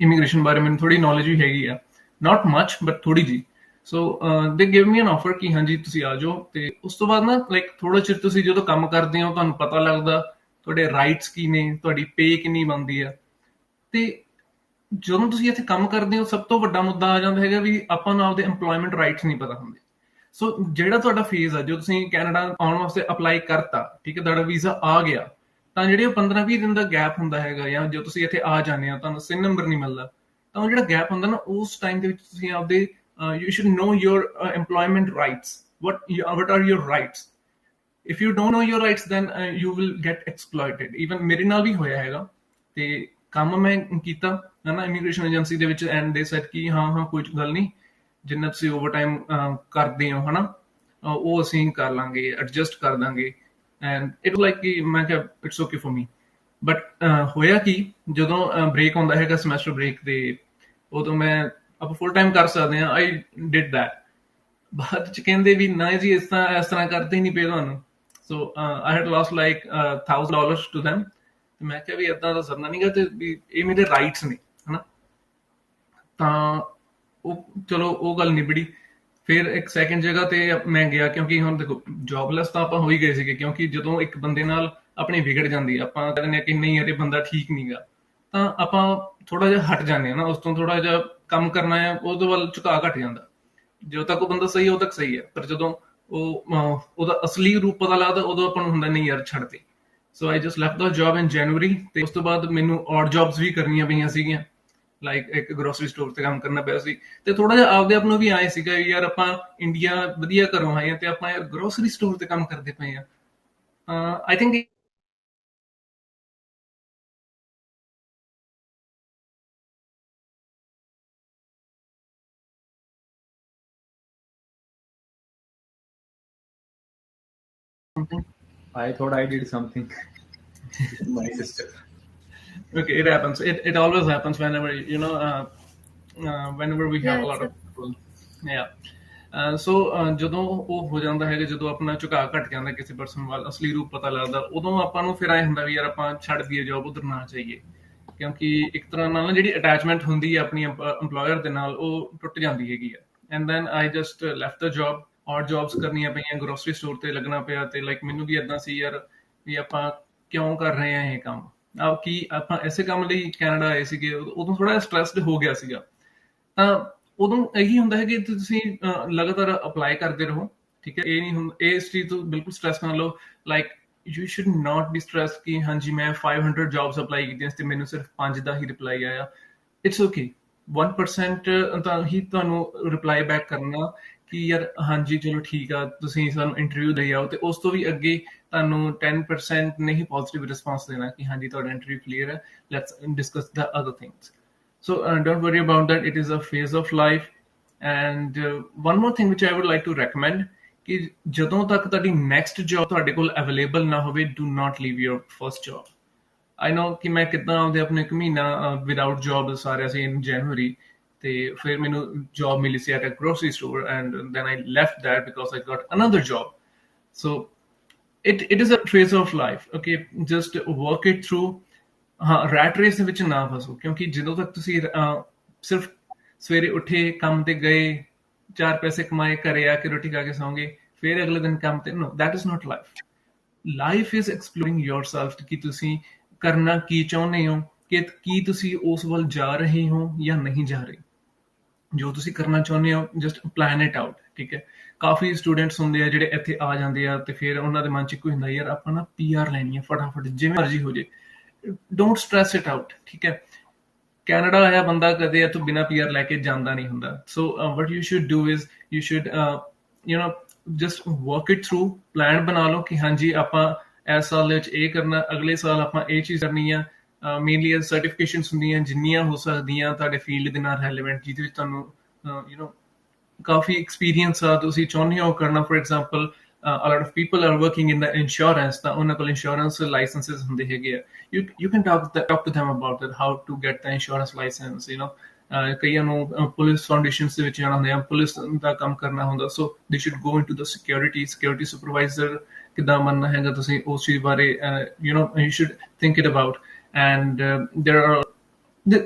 ਇਮੀਗ੍ਰੇਸ਼ਨ ਬਾਰੇ ਮੈਨੂੰ ਥੋੜੀ ਨੌਲੇਜ ਵੀ ਹੈਗੀ ਆ, ਨਾਟ ਮਚ ਬਟ ਥੋੜੀ ਜੀ। ਸੋ ਦੇ ਗਿਵ ਮੀ ਐਨ ਆਫਰ ਕਿ ਹਾਂਜੀ ਤੁਸੀਂ ਆ ਜਾਓ। ਤੇ ਉਸ ਤੋਂ ਬਾਅਦ ਨਾ ਲਾਈਕ ਥੋੜਾ ਚਿਰ ਤੁਸੀਂ ਜਦੋਂ ਕੰਮ ਕਰਦੇ ਹੋ ਤੁਹਾਨੂੰ ਪਤਾ ਲੱਗਦਾ ਤੁਹਾਡੇ ਰਾਈਟਸ ਕੀ ਨੇ, ਤੁਹਾਡੀ ਪੇ ਕਿੰਨੀ ਬਣਦੀ ਆ। ਤੇ ਜਦੋਂ ਤੁਸੀਂ ਇੱਥੇ ਕੰਮ ਕਰਦੇ ਹੋ ਸਭ ਤੋਂ ਵੱਡਾ ਮੁੱਦਾ ਆ ਜਾਂਦਾ ਹੈਗਾ ਵੀ ਆਪਾਂ ਨੂੰ ਆਪਦੇ ਇੰਪਲੋਇਮੈਂਟ ਰਾਈਟਸ ਨਹੀਂ ਪਤਾ ਹੁੰਦੇ। ਸੋ ਜਿਹੜਾ ਤੁਹਾਡਾ ਫੇਜ਼ ਆ, ਜੋ ਤੁਸੀਂ ਕੈਨੇਡਾ ਆਉਣ ਵਾਸਤੇ ਅਪਲਾਈ ਕਰਤਾ, ਠੀਕ ਹੈ, ਤੁਹਾਡਾ ਵੀਜ਼ਾ ਆ ਗਿਆ, ਤਾਂ ਜਿਹੜੇ ਉਹ 15-20 ਦਿਨ ਦਾ ਗੈਪ ਹੁੰਦਾ ਹੈਗਾ, ਜਾਂ ਜੋ ਤੁਸੀਂ ਇੱਥੇ ਆ ਜਾਂਦੇ ਹੋ ਤੁਹਾਨੂੰ ਸਿਨ ਨੰਬਰ ਨਹੀਂ ਮਿਲਦਾ, ਤਾਂ ਉਹ ਜਿਹੜਾ ਗੈਪ ਹੁੰਦਾ ਨਾ ਉਸ ਟਾਈਮ ਦੇ ਵਿੱਚ ਤੁਸੀਂ ਆਪਦੇ you should know your employment rights, what are your rights. If you don't know your rights then you will get exploited. Even ਮੇਰੇ ਨਾਲ ਵੀ ਹੋਇਆ ਹੈਗਾ। ਤੇ ਕੰਮ ਮੈਂ ਕੀਤਾ ਹੈ ਨਾ ਇਮੀਗ੍ਰੇਸ਼ਨ ਏਜੰਸੀ ਦੇ ਵਿੱਚ, ਐਂਡ ਦੇ ਸੈਡ ਕਿ ਹਾਂ ਕੋਈ ਗੱਲ ਨਹੀਂ, ਜਿੰਨਾ ਤੁਸੀਂ ਓਵਰ ਟਾਈਮ ਕਰਦੇ ਹੋ, ਹਨਾ, ਉਹ ਅਸੀਂ ਕਰ ਲਾਂਗੇ, ਐਡਜਸਟ ਕਰ ਦਾਂਗੇ। ਐਂਡ ਇਟ ਲਾਈਕ ਕਿ ਮੈਂ ਕਿਹਾ it's okay for me. But ਹੋਇਆ ਕਿ ਜਦੋਂ ਬ੍ਰੇਕ ਆਉਂਦਾ ਹੈਗਾ ਸਮੈਸਟਰ ਬ੍ਰੇਕ ਦੇ, ਉਦੋਂ ਮੈਂ ਆਪਾਂ ਫੁੱਲ ਟਾਈਮ ਕਰ ਸਕਦੇ ਹਾਂ। I did that. ਬਾਅਦ ਚ ਕਹਿੰਦੇ ਵੀ ਨਾ ਜੀ ਇਸ ਤਰ੍ਹਾਂ ਕਰਦੇ ਹੀ ਨਹੀਂ ਪਏ ਤੁਹਾਨੂੰ। So I had lost like $1,000 to them. ਤੇ ਮੈਂ ਕਿਹਾ ਵੀ ਏਦਾਂ ਦਾ ਸਰਨਾ ਨੀਗਾ, ਤੇ ਵੀ ਇਹ ਮੇਰੇ ਰਾਈਟਸ ਨੇ, ਹਨਾ। ਤਾਂ ਉਹ ਚਲੋ ਉਹ ਗੱਲ ਨਿਬੜੀ। ਫਿਰ ਇੱਕ ਸੈਕਿੰਡ ਜਗ੍ਹਾ ਤੇ ਮੈਂ ਗਿਆ, ਕਿਉਂਕਿ ਹੁਣ ਦੇਖੋ ਜੋਬਲੈਸ ਤਾਂ ਆਪਾਂ ਹੋ ਹੀ ਗਏ ਸੀਗੇ। ਕਿਉਂਕਿ ਜਦੋਂ ਇੱਕ ਬੰਦੇ ਨਾਲ ਆਪਣੀ ਵਿਗੜ ਜਾਂਦੀ, ਆਪਾਂ ਕਹਿੰਦੇ ਹਾਂ ਕਿ ਨਹੀਂ ਯਾਰ ਇਹ ਬੰਦਾ ਠੀਕ ਨੀਗਾ, ਤਾਂ ਆਪਾਂ ਥੋੜਾ ਜਿਹਾ ਹਟ ਜਾਂਦੇ ਹਾਂ ਨਾ ਉਸ ਤੋਂ। ਥੋੜਾ ਜਿਹਾ ਕੰਮ ਕਰਨਾ ਹੈ ਉਹਦੇ ਵੱਲ ਝੁਕਾਅ ਘੱਟ ਜਾਂਦਾ। ਜਦੋਂ ਤੱਕ ਉਹ ਬੰਦਾ ਸਹੀ ਹੈ ਉਦੋਂ ਤੱਕ ਸਹੀ ਹੈ, ਪਰ ਜਦੋਂ ਉਹਦਾ ਅਸਲੀ ਰੂਪ ਪਤਾ ਲੱਗਦਾ ਉਦੋਂ ਆਪਾਂ ਨੂੰ ਹੁੰਦਾ ਨਹੀਂ ਯਾਰ ਛੱਡ ਦੇ। So I just left the job in January ਤੇ ਉਸ ਤੋਂ ਬਾਅਦ ਮੈਨੂੰ ਔਡ ਜੌਬਸ ਵੀ ਕਰਨੀਆਂ ਪਈਆਂ ਸੀਗੀਆਂ ਲਾਈਕ ਇੱਕ ਗਰੋਸਰੀ ਸਟੋਰ ਤੇ ਕੰਮ ਕਰਨਾ ਪਿਆ ਸੀ ਤੇ ਥੋੜਾ ਜਿਹਾ ਆਪਦੇ ਆਪ ਨੂੰ ਵੀ ਆਏ ਸੀਗਾ ਯਾਰ ਆਪਾਂ ਇੰਡੀਆ ਵਧੀਆ ਘਰੋਂ ਆਏ ਆ ਤੇ ਆਪਾਂ ਯਾਰ ਗਰੋਸਰੀ ਸਟੋਰ ਤੇ ਕੰਮ ਕਰਦੇ ਪਏ ਆ I think I thought I did something with my sister. okay, it happens. It always happens whenever whenever we have Yeah, a it's lot of people. Yeah. ਸੋ ਜਦੋਂ ਉਹ ਹੋ ਜਾਂਦਾ ਹੈਗਾ ਜਦੋਂ ਆਪਣਾ ਝੁਕਾਅ ਘਟ ਜਾਂਦਾ ਕਿਸੇ ਪਰਸਨ ਵੱਲ ਅਸਲੀ ਰੂਪ ਪਤਾ ਲੱਗਦਾ ਉਦੋਂ ਆਪਾਂ ਨੂੰ ਫਿਰ ਐ ਹੁੰਦਾ ਵੀ ਯਾਰ ਆਪਾਂ ਛੱਡ ਦਈਏ ਜੋਬ ਉਧਰ ਨਾ ਚਾਹੀਏ ਕਿਉਂਕਿ ਇੱਕ ਤਰ੍ਹਾਂ ਨਾਲ ਨਾ ਜਿਹੜੀ ਅਟੈਚਮੈਂਟ ਹੁੰਦੀ ਹੈ ਆਪਣੀ EMPLOYER ਦੇ ਨਾਲ ਉਹ ਟੁੱਟ ਜਾਂਦੀ ਹੈਗੀ ਆ and then I just left the job or jobs ਕਰਨੀਆਂ ਪਈਆਂ ਗਰੋਸਰੀ ਸਟੋਰ ਤੇ ਲੱਗਣਾ ਪਿਆ ਤੇ ਲਾਈਕ ਮੈਨੂੰ ਵੀ ਏਦਾਂ ਸੀ ਯਾਰ ਵੀ ਆਪਾਂ ਕਿਉਂ ਕਰ ਰਹੇ ਆ ਇਹ ਕੰਮ ਕੀ ਆਪਾਂ ਐਸੇ ਕੰਮ ਲਈ ਕੈਨੇਡਾ ਆਏ ਸੀਗੇ ਉਦੋਂ ਥੋੜਾ ਸਟ੍ਰੈਸਡ ਹੋ ਗਿਆ ਸੀਗਾ ਤਾਂ ਉਦੋਂ ਇਹੀ ਹੁੰਦਾ ਹੈ ਕਿ ਤੁਸੀਂ ਲਗਾਤਾਰ ਅਪਲਾਈ ਕਰਦੇ ਰਹੋ ਠੀਕ ਹੈ ਇਹ ਨਹੀਂ ਹੁੰਦਾ ਇਸ ਚੀਜ਼ ਤੋਂ ਬਿਲਕੁਲ ਸਟ੍ਰੈਸ ਨਾ ਲਓ like you should not be stress ਕਿ ਹਾਂਜੀ ਮੈਂ 500 ਜੌਬਸ ਅਪਲਾਈ ਕੀਤੀਆਂ ਤੇ ਮੈਨੂੰ ਸਿਰਫ 5 ਦਾ ਹੀ ਰਿਪਲਾਈ ਆਇਆ ਇਟਸ ਓਕੇ 1% ਤਾਂ ਹੀ ਤੁਹਾਨੂੰ ਰਿਪਲਾਈ ਬੈਕ ਕਰਨਾ ਕਿ ਯਾਰ ਹਾਂਜੀ ਚਲੋ ਠੀਕ ਆ ਤੁਸੀਂ ਸਾਨੂੰ ਇੰਟਰਵਿਊ ਦੇ ਆਓ ਤੇ ਉਸ ਤੋਂ ਵੀ ਅੱਗੇ ਤੁਹਾਨੂੰ 10% ਨਹੀਂ ਪੋਜ਼ਿਟਿਵ ਰਿਸਪਾਂਸ ਦੇਣਾ ਕਿ ਹਾਂਜੀ ਤੁਹਾਡਾ ਇੰਟਰਵਿਊ ਕਲੀਅਰ ਹੈ let's discuss the other things so don't worry about that. It is a phase of life. And one more thing which I would like to recommend ਕਿ ਜਦੋਂ ਤੱਕ ਤੁਹਾਡੀ ਨੈਕਸਟ ਜੌਬ ਤੁਹਾਡੇ ਕੋਲ ਅਵੇਲੇਬਲ ਨਾ ਹੋਵੇ do not leave your first job I know ਕਿ ਮੈਂ ਕਿੱਦਾਂ ਆਪਦੇ ਆਪਣੇ ਇੱਕ ਮਹੀਨਾ ਵਿਦਆਊਟ ਜੌਬ ਸਾਰਿਆ ਸੀ ਇਨ ਜਨਵਰੀ ਤੇ ਫਿਰ ਮੈਨੂੰ ਜੌਬ ਮਿਲੀ ਸੀ at a grocery store and then I left that because I got another job so it is a phase of life okay just work it through ਹਾਂ ਰੈਟ ਰੇਸ ਦੇ ਵਿੱਚ ਨਾ ਫਸੋ ਕਿਉਂਕਿ ਜਦੋਂ ਤੱਕ ਤੁਸੀਂ ਸਿਰਫ ਸਵੇਰੇ ਉੱਠੇ ਕੰਮ ਤੇ ਗਏ 4 ਪੈਸੇ ਕਮਾਏ ਘਰੇ ਆ ਕੇ ਰੋਟੀ ਖਾ ਕੇ ਸੌਂਗੇ ਫਿਰ ਅਗਲੇ ਦਿਨ ਕੰਮ ਤੇ ਨੋ that is not life is exploring yourself ਕਿ ਤੁਸੀਂ ਕਰਨਾ ਕੀ ਚਾਹੁੰਦੇ ਹੋ ਕਿ ਕੀ ਤੁਸੀਂ ਉਸ ਵੱਲ ਜਾ ਰਹੇ ਹੋ ਜਾਂ ਨਹੀਂ ਜਾ ਰਹੇ ਜੋ ਤੁਸੀਂ ਕਰਨਾ ਚਾਹੁੰਦੇ ਹੋ ਜਸਟ ਪਲਾਨ ਇਟ ਆਊਟ ਠੀਕ ਹੈ ਕਾਫੀ ਸਟੂਡੈਂਟਸ ਹੁੰਦੇ ਆ ਜਿਹੜੇ ਇੱਥੇ ਆ ਜਾਂਦੇ ਆ ਤੇ ਫਿਰ ਉਹਨਾਂ ਦੇ ਮਨ ਚ ਕੋਈ ਹੁੰਦਾ ਯਾਰ ਆਪਾਂ ਨਾ PR ਲੈਣੀ ਹੈ ਫਟਾਫਟ ਜਿਵੇਂ ਮਰਜ਼ੀ ਹੋ ਜੇ ਡੋਂਟ ਸਟ੍ਰੈਸ ਇਟ ਆਊਟ ਠੀਕ ਹੈ ਕੈਨੇਡਾ ਆਇਆ ਬੰਦਾ ਕਦੇ ਇੱਥੋਂ ਬਿਨਾਂ PR ਲੈ ਕੇ ਜਾਂਦਾ ਨਹੀਂ ਹੁੰਦਾ so what you should do is you should just work it through plan ਬਣਾ ਲਓ ਕਿ ਹਾਂਜੀ ਆਪਾਂ ਇਸ ਸਾਲ ਦੇ ਵਿੱਚ ਇਹ ਕਰਨਾ ਅਗਲੇ ਸਾਲ ਆਪਾਂ ਇਹ ਚੀਜ਼ ਕਰਨੀ ਆ ਮੇਨਲੀ ਸਰਟੀਫਿਕੇਸ਼ਨਸ ਹੁੰਦੀਆਂ ਜਿੰਨੀਆਂ ਹੋ ਸਕਦੀਆਂ ਤੁਹਾਡੇ ਫੀਲਡ ਦੇ ਨਾਲ ਰੈਲੇਵੈਂਟ ਜਿਹਦੇ ਵਿੱਚ ਤੁਹਾਨੂੰ ਕਾਫੀ ਐਕਸਪੀਰੀਅੰਸ ਆ ਤੁਸੀਂ ਚਾਹੁੰਦੇ ਹੋ ਕਰਨਾ for example a lot of people are working in the insurance ਤਾਂ ਉਹਨਾਂ ਕੋਲ ਇੰਸ਼ੋਰੈਂਸ ਲਾਇਸੈਂਸਸ ਹੁੰਦੇ ਹੈਗੇ ਆ you can talk to them about that how to get the insurance license ਕਈਆਂ ਨੂੰ ਪੁਲਿਸ ਫਾਊਂਡੇਸ਼ਨਸ ਦੇ ਵਿੱਚ ਜਾਣਾ ਹੁੰਦਾ ਪੁਲਿਸ ਦਾ ਕੰਮ ਕਰਨਾ ਹੁੰਦਾ ਸੋ ਦੇ should go into the security supervisor ਕਿੱਦਾਂ ਬਣਨਾ ਹੈਗਾ ਤੁਸੀਂ ਉਸ ਚੀਜ਼ ਬਾਰੇ you should think it about and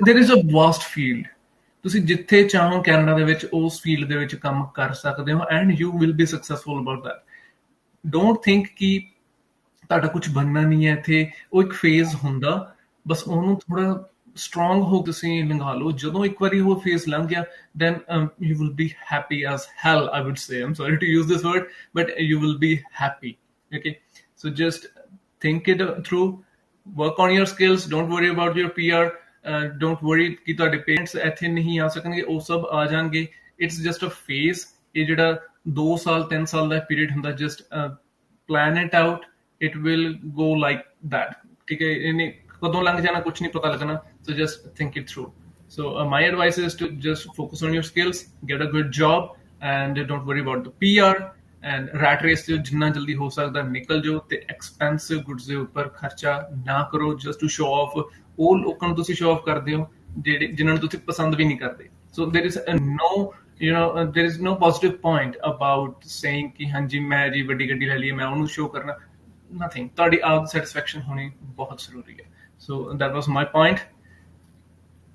there is a vast field ਤੁਸੀਂ ਜਿੱਥੇ ਚਾਹੋ ਕੈਨੇਡਾ ਦੇ ਵਿੱਚ ਉਸ ਫੀਲਡ ਦੇ ਵਿੱਚ ਕੰਮ ਕਰ ਸਕਦੇ ਹੋ and you will B successful about that don't think ਕਿ ਤੁਹਾਡਾ ਕੁਝ ਬਣਨਾ ਨਹੀਂ ਹੈ ਇੱਥੇ ਉਹ ਇੱਕ ਫੇਜ਼ ਹੁੰਦਾ ਬਸ ਉਹਨੂੰ ਥੋੜਾ ਸਟਰੋਂਗ ਹੋ ਤੁਸੀਂ ਲੰਘਾ ਲਓ ਜਦੋਂ ਇੱਕ ਵਾਰੀ ਉਹ ਫੇਜ਼ ਲੰਘ ਗਿਆ then you will be happy as hell I would say I'm sorry to use this word but you will be happy okay so just think it through work on your skills don't worry about your PR don't worry ਕਿ ਤੁਹਾਡੇ parents ਇੱਥੇ ਨਹੀਂ ਆ ਸਕਣਗੇ ਉਹ ਸਭ ਆ ਜਾਣਗੇ ਇਟਸ ਜਸਟ ਅ ਫੇਜ਼ ਇਹ ਜਿਹੜਾ 2 ਸਾਲ 3 ਸਾਲ ਦਾ ਪੀਰੀਅਡ ਹੁੰਦਾ just plan it out it will go like that ਠੀਕ ਹੈ ਇਹਨੇ ਕਦੋਂ ਲੰਘ ਜਾਣਾ ਕੁਝ ਨਹੀਂ ਪਤਾ ਲੱਗਣਾ so just think it through so my advice is to just focus on your skills get a good job and don't worry about the PR and rat race ਤੇ ਜਿੰਨਾ ਜਲਦੀ ਹੋ ਸਕਦਾ ਨਿਕਲ ਜਾਓ ਤੇ ਐਕਸਪੈਂਸਿਵ ਗੁੱਡਸ ਦੇ ਉੱਪਰ ਖਰਚਾ ਨਾ ਕਰੋ ਜਸਟ ਟੂ ਸ਼ੋ ਆਫ ਉਹ ਲੋਕਾਂ ਨੂੰ ਤੁਸੀਂ ਸ਼ੋ ਆਫ ਕਰਦੇ ਹੋ ਜਿਹੜੇ ਜਿਨ੍ਹਾਂ ਨੂੰ ਤੁਸੀਂ ਪਸੰਦ ਵੀ ਨਹੀਂ ਕਰਦੇ so there is there is no positive point about saying ਕਿ ਹਾਂਜੀ ਮੈਂ ਜੀ ਵੱਡੀ ਗੱਡੀ ਲੈ ਲਈ ਮੈਂ ਉਹਨੂੰ ਸ਼ੋ ਕਰਨਾ nothing ਤੁਹਾਡੀ ਆਪ ਸੈਟੀਸਫੈਕਸ਼ਨ ਹੋਣੀ ਬਹੁਤ ਜ਼ਰੂਰੀ ਹੈ so that was my point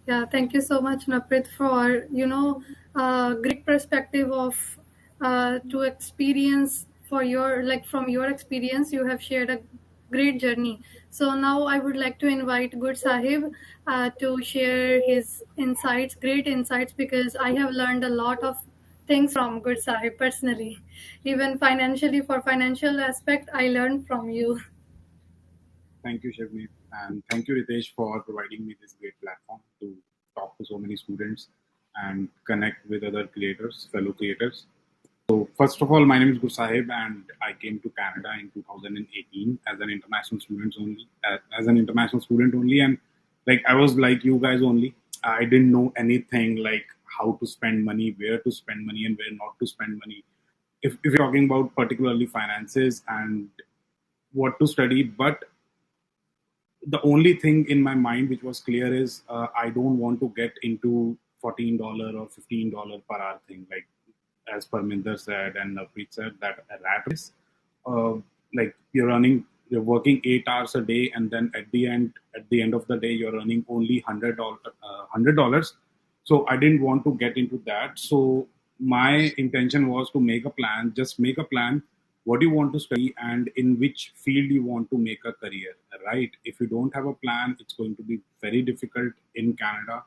Yeah, thank you so much, Naprit, for great perspective of to experience for your from your experience. You have shared a great journey. So now I would like to invite Good Sahib to share his insights, great insights, because I have learned a lot of things from Good Sahib personally. Even financially, for financial aspect, I learned from you. Thank you, Shivneet, and thank you, Ritesh, for providing me this great platform to talk to so many students and connect with other creators, fellow creators. So, first of all, my name is Gursahib, and I came to Canada in 2018 as an international student only. And like I was like you guys only. I didn't know anything like how to spend money, where to spend money, and where not to spend money. If you're talking about particularly finances and what to study, but the only thing in my mind which was clear is I don't want to get into $14 or $15 per hour thing. Like as Parminder said and Preet said, that a rat race, uh, like you're working 8 hours a day, and then at the end of the day, you're earning only $100. So I didn't want to get into that. So my intention was to make a plan, just make a plan what you want to study and in which field you want to make a career, right? If you don't have a plan, it's going to be very difficult in Canada.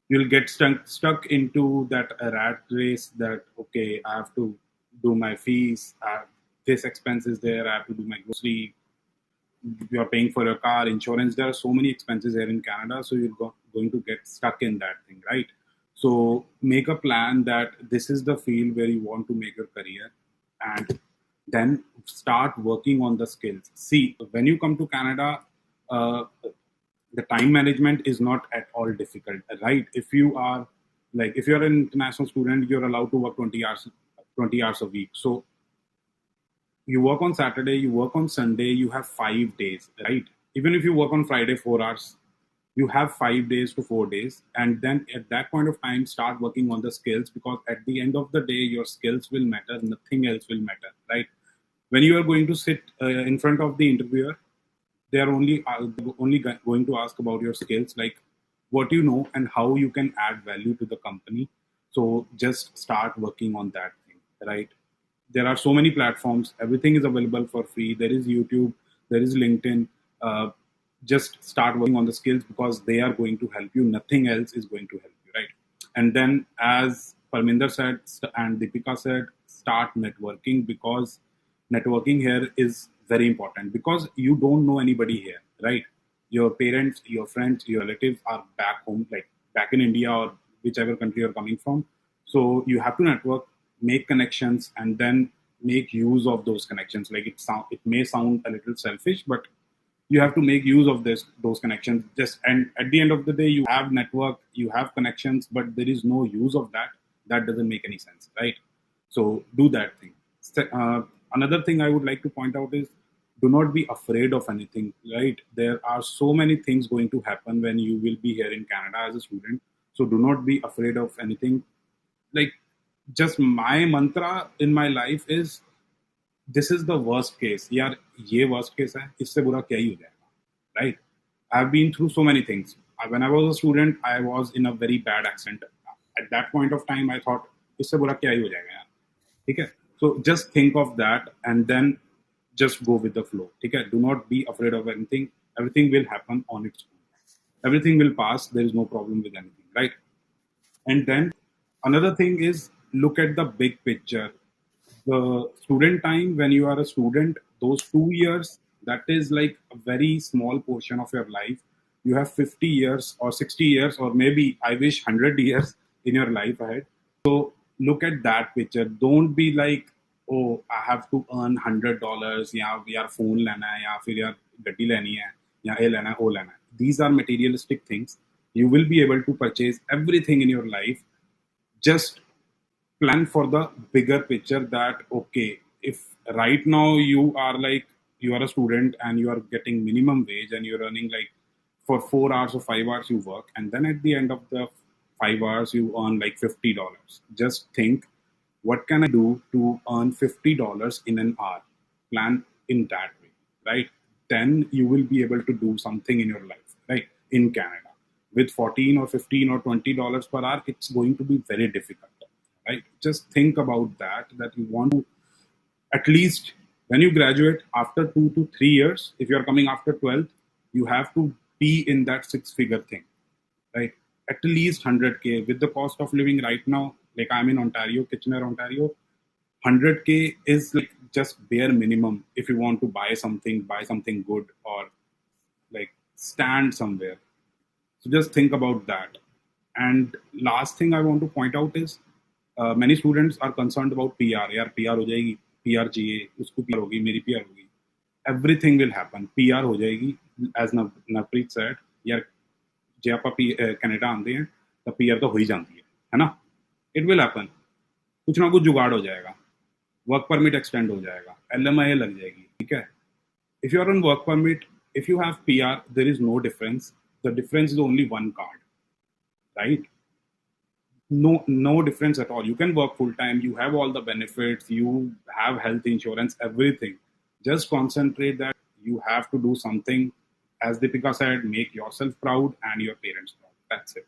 You'll get stuck into that rat race that, okay, I have to do my fees, this expense is there, I have to do my grocery, you're paying for your car insurance. There are so many expenses here in Canada, so going to get stuck in that thing, right? So make a plan that this is the field where you want to make your career, and then start working on the skills. See, when you come to Canada, uh, the time management is not at all difficult, right? If you're an international student, you're allowed to work 20 hours a week. So you work on Saturday, you work on Sunday, you have 5 days, right? Even if you work on Friday 4 hours, you have 5 days to 4 days. And then at that point of time, start working on the skills, because at the end of the day, your skills will matter, nothing else will matter, right? When you are going to sit in front of the interviewer, they are going to ask about your skills, like what you know and how you can add value to the company. So just start working on that thing, right? There are so many platforms, everything is available for free. There is YouTube, there is LinkedIn. uh, just start working on the skills, because they are going to help you, nothing else is going to help you, right? And then, as Parminder said and Deepika said, start networking, because networking here is very important, because you don't know anybody here, right? Your parents, your friends, your relatives are back home, like back in India or whichever country you're coming from. So you have to network, make connections, and then make use of those connections. Like it may sound a little selfish, but you have to make use of those connections. Just, and at the end of the day, you have network, you have connections, but there is no use of that. That doesn't make any sense, right? So do that thing. Another thing I would like to point out is, do not be afraid of anything, right? There are so many things going to happen when you will be here in Canada as a student. So do not be afraid of anything. Like, just my mantra in my life is, this is the worst case यार, ये worst case है, इससे बुरा क्या ही हो जाएगा, right? I have been through so many things. When I was a student, I was in a very bad accident. At that point of time I thought, इससे बुरा क्या ही हो जाएगा यार, ठीक है? So just think of that and then just go with the flow, ठीक है? Do not be afraid of anything. Everything will happen on its own. Everything will pass. There is no problem with anything, right? And then another thing is, look at the big picture. The student time, when you are a student, those 2 years, that is like a very small portion of your life. You have 50 years or 60 years, or maybe I wish 100 years in your life ahead. So look at that picture. Don't be like, oh, I have to earn $100, या यार phone लेना है, या फिर यार गड्डी लेनी है, या ये लेना है, वो लेना है. These are materialistic things. You will be able to purchase everything in your life. Just plan for the bigger picture, that okay, if right now you are a student and you are getting minimum wage and you're earning like, for 4 hours or 5 hours you work, and then at the end of the 5 hours you earn like $50. Just think, what can I do to earn $50 in an hour? Plan in that way, right? Then you will be able to do something in your life, right? In Canada, with 14 or 15 or $20 per hour, it's going to be very difficult, right? Just think about that you want to, at least when you graduate after 2 to 3 years, if you're coming after 12th, you have to be in that six-figure thing, right? At least 100K. With the cost of living right now, like I'm in Ontario, Kitchener, Ontario, 100K is like just bare minimum if you want to buy something good, or stand somewhere. So just think about that. And last thing I want to point out is many students are concerned about PR. यार PR हो जाएगी, PR चाहिए, उसको PR होगी, मेरी PR होगी. Everything will happen. PR हो जाएगी, as Navpreet said. यार जे ਆਪਾਂ ਕੈਨੇਡਾ ਆਉਂਦੇ हैं ਤਾਂ PR ਤਾਂ हो ही जाती है ना? It will happen. कुछ ना कुछ जुगाड़ हो जाएगा, वर्क परमिट एक्सटेंड हो जाएगा, LMIA लग जाएगी, ठीक है. If you are on work permit, if you have PR, there is no difference. The difference is only one card, right? No difference at all. You can work full time. You have all the benefits. You have health insurance, everything. Just concentrate that you have to do something. As Deepika said, make yourself proud and your parents proud. That's it.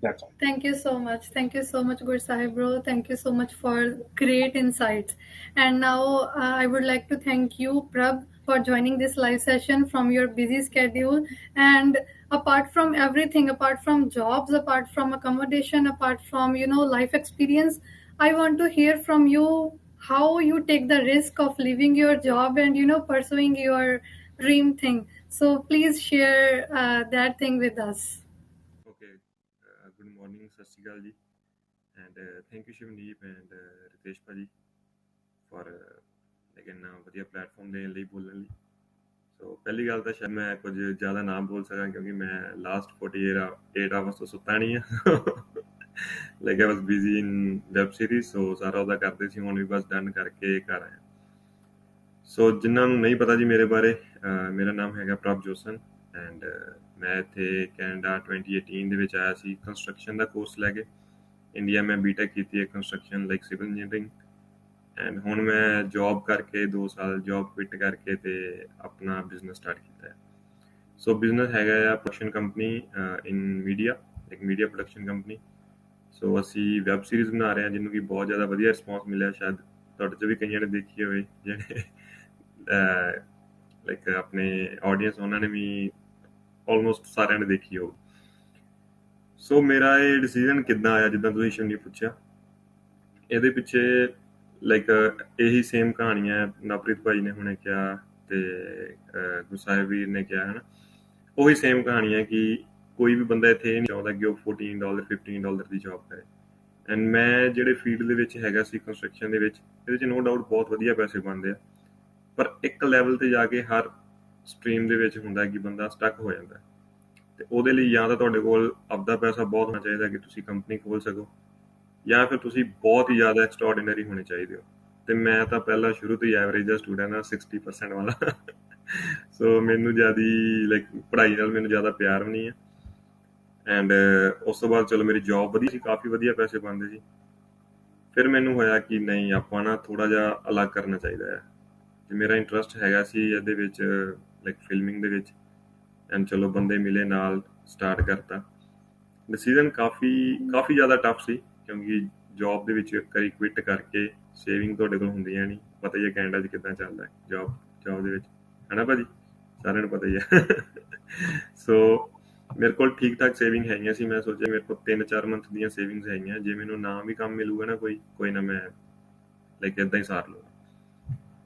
That's all. Thank you so much. Thank you so much, Gur Sahib bro. Thank you so much for great insights. And now I would like to thank you, Prab, for joining this live session from your busy schedule. And apart from everything, apart from jobs, apart from accommodation, apart from life experience, I want to hear from you how you take the risk of leaving your job and pursuing your dream thing. So please share that thing with us. Okay, good morning, ਸਤਿ ਸ਼੍ਰੀ ਅਕਾਲ ਜੀ, and thank you Shivneep and Ritesh ਭਾਜੀ for ਲੇਕਿਨ ਵਧੀਆ platform ਦੇਣ ਲਈ ਬੋਲਣ ਲਈ. ਸੋ ਪਹਿਲੀ ਗੱਲ ਤਾਂ ਸ਼ਾਇਦ ਮੈਂ ਕੁਝ ਜ਼ਿਆਦਾ ਨਾ ਬੋਲ ਸਕਾਂ ਕਿਉਂਕਿ ਮੈਂ ਲਾਸਟ 48 ਆਵਰਸ ਤੋਂ ਸੁੱਤਾ ਨਹੀਂ ਆ. Like I was busy in web series, so ਸਾਰਾ ਉਹਦਾ ਕਰਦੇ ਸੀ, ਹੁਣ ਵੀ ਬਸ ਡਨ ਕਰਕੇ ਘਰ ਆਇਆ. ਸੋ ਜਿਨ੍ਹਾਂ ਨੂੰ ਨਹੀਂ ਪਤਾ ਜੀ ਮੇਰੇ ਬਾਰੇ, ਮੇਰਾ ਨਾਮ ਹੈਗਾ ਪ੍ਰਭ ਜੋਸਨ ਐਂਡ ਮੈਂ ਇੱਥੇ ਕੈਨੇਡਾ 2018 ਦੇ ਵਿੱਚ ਆਇਆ ਸੀ ਕੰਸਟਰਕਸ਼ਨ ਦਾ ਕੋਰਸ ਲੈ ਕੇ. ਇੰਡੀਆ ਮੈਂ ਬੀਟੈਕ ਕੀਤੀ ਹੈ construction like civil engineering, and ਹੁਣ ਮੈਂ ਜੋਬ ਕਰਕੇ 2 ਸਾਲ ਜੋਬ ਕੁਇਟ ਕਰਕੇ ਤੇ ਆਪਣਾ ਬਿਜ਼ਨਸ ਸਟਾਰਟ ਕੀਤਾ ਹੈ. ਸੋ ਬਿਜ਼ਨਸ ਹੈਗਾ ਆ ਪ੍ਰੋਡਕਸ਼ਨ ਕੰਪਨੀ ਇਨ ਮੀਡੀਆ, ਇੱਕ ਮੀਡੀਆ ਪ੍ਰੋਡਕਸ਼ਨ ਕੰਪਨੀ. ਸੋ ਅਸੀਂ ਵੈਬ ਸੀਰੀਜ਼ ਬਣਾ ਰਹੇ ਹਾਂ ਜਿਹਨੂੰ ਕਿ ਬਹੁਤ ਜ਼ਿਆਦਾ ਵਧੀਆ ਰਿਸਪੌਂਸ ਮਿਲਿਆ. ਸ਼ਾਇਦ ਤੁਹਾਡੇ 'ਚ ਵੀ ਕਈਆਂ ਨੇ ਦੇਖੀ ਹੋਵੇ, ਜਿਹੜੇ ਲਾਈਕ ਆਪਣੇ ਆਡੀਅנס ਉਹਨਾਂ ਨੇ ਵੀ ਆਲਮੋਸਟ ਸਾਰਿਆਂ ਨੇ ਦੇਖੀ ਹੋਊ. ਸੋ ਮੇਰਾ ਇਹ ਡਿਸੀਜ਼ਨ ਕਿੱਦਾਂ ਆਇਆ, ਜਿੱਦਾਂ ਤੁਸੀਂ ਸ਼ਿਵਨੀ ਪੁੱਛਿਆ, ਇਹਦੇ ਪਿੱਛੇ ਲਾਈਕ ਇਹੀ ਸੇਮ ਕਹਾਣੀ ਹੈ. ਨਵਪ੍ਰੀਤ ਭਾਈ ਨੇ ਹੁਣੇ ਕਿਹਾ ਤੇ ਗੁਰਸਾਹਿਬ ਵੀਰ ਨੇ ਕਿਹਾ, ਹੈ ਨਾ, ਉਹੀ ਸੇਮ ਕਹਾਣੀ ਹੈ ਕਿ ਕੋਈ ਵੀ ਬੰਦਾ ਇੱਥੇ ਇਹ ਨਹੀਂ ਚਾਹੁੰਦਾ ਕਿ ਉਹ $14 $15 ਦੀ ਜੋਬ ਕਰੇ. ਐਂਡ ਮੈਂ ਜਿਹੜੇ ਫੀਲਡ ਦੇ ਵਿੱਚ ਹੈਗਾ ਸੀ ਕੰਸਟਰਕਸ਼ਨ ਦੇ ਵਿੱਚ, ਇਹਦੇ 'ਚ ਨੋ ਡਾਊਟ ਬਹੁਤ ਵਧੀਆ ਪੈਸੇ ਬਣਦੇ ਆ, ਪਰ ਇੱਕ ਲੈਵਲ 'ਤੇ ਜਾ ਕੇ ਹਰ ਸਟਰੀਮ ਦੇ ਵਿੱਚ ਹੁੰਦਾ ਕਿ ਬੰਦਾ ਸਟਕ ਹੋ ਜਾਂਦਾ. ਤੇ ਉਹਦੇ ਲਈ ਜਾਂ ਤਾਂ ਤੁਹਾਡੇ ਕੋਲ ਆਪਦਾ ਪੈਸਾ ਬਹੁਤ ਹੋਣਾ ਚਾਹੀਦਾ ਕਿ ਤੁਸੀਂ ਕੰਪਨੀ ਖੋਲ੍ਹ ਸਕੋ, ਜਾਂ ਫਿਰ ਤੁਸੀਂ ਬਹੁਤ ਹੀ ਜ਼ਿਆਦਾ ਐਕਸਟਰਾਆਰਡੀਨਰੀ ਹੋਣੇ ਚਾਹੀਦੇ ਹੋ. ਤੇ ਮੈਂ ਤਾਂ ਪਹਿਲਾਂ ਸ਼ੁਰੂ ਤੋਂ ਹੀ ਐਵਰੇਜ ਦਾ ਸਟੂਡੈਂਟ ਹਾਂ, 60% ਵਾਲਾ. ਸੋ ਮੈਨੂੰ ਜ਼ਿਆਦਾ ਲਾਈਕ ਪੜ੍ਹਾਈ ਨਾਲ ਮੈਨੂੰ ਜ਼ਿਆਦਾ ਪਿਆਰ ਵੀ ਨਹੀਂ ਹੈ. ਐਂਡ ਉਸ ਤੋਂ ਬਾਅਦ ਚਲੋ ਮੇਰੀ ਜੋਬ ਵਧੀਆ ਸੀ, ਕਾਫੀ ਵਧੀਆ ਪੈਸੇ ਬਣਦੇ ਸੀ. ਫਿਰ ਮੈਨੂੰ ਹੋਇਆ ਕਿ ਨਹੀਂ, ਆਪਾਂ ਨਾ ਥੋੜ੍ਹਾ ਜਿਹਾ ਅਲੱਗ ਕਰਨਾ ਚਾਹੀਦਾ ਹੈ. ਤੇ ਮੇਰਾ ਇੰਟਰਸਟ ਹੈਗਾ ਸੀ ਇਹਦੇ ਵਿੱਚ, ਲਾਈਕ ਫਿਲਮਿੰਗ ਦੇ ਵਿੱਚ. ਐਂਡ ਚਲੋ ਬੰਦੇ ਮਿਲੇ, ਨਾਲ ਸਟਾਰਟ ਕਰਤਾ. ਡਿਸੀਜ਼ਨ ਕਾਫੀ ਜ਼ਿਆਦਾ ਟਫ ਸੀ ਕਿਉਂਕਿ ਜੋਬ ਦੇ ਵਿੱਚ ਇੱਕ ਵਾਰੀ ਕੁਇਟ ਕਰਕੇ ਸੇਵਿੰਗ ਤੁਹਾਡੇ ਕੋਲ ਹੁੰਦੀਆਂ ਨਹੀਂ. ਪਤਾ ਹੀ ਹੈ ਕੈਨੇਡਾ 'ਚ ਕਿੱਦਾਂ ਚੱਲਦਾ ਜੋਬ ਦੇ ਵਿੱਚ, ਹੈ ਨਾ ਭਾਜੀ, ਸਾਰਿਆਂ ਨੂੰ ਪਤਾ ਹੀ ਹੈ. ਸੋ ਮੇਰੇ ਕੋਲ ਠੀਕ ਠਾਕ ਸੇਵਿੰਗ ਹੈਗੀਆਂ ਸੀ. ਮੈਂ ਸੋਚਿਆ ਮੇਰੇ ਕੋਲ 3-4 ਮੰਥ ਦੀਆਂ ਸੇਵਿੰਗਸ ਹੈਗੀਆਂ, ਜੇ ਮੈਨੂੰ ਨਾ ਵੀ ਕੰਮ ਮਿਲੂਗਾ ਨਾ ਕੋਈ ਨਾ, ਮੈਂ ਲਾਈਕ ਇੱਦਾਂ ਹੀ ਸਾਰ ਲਊਗਾ.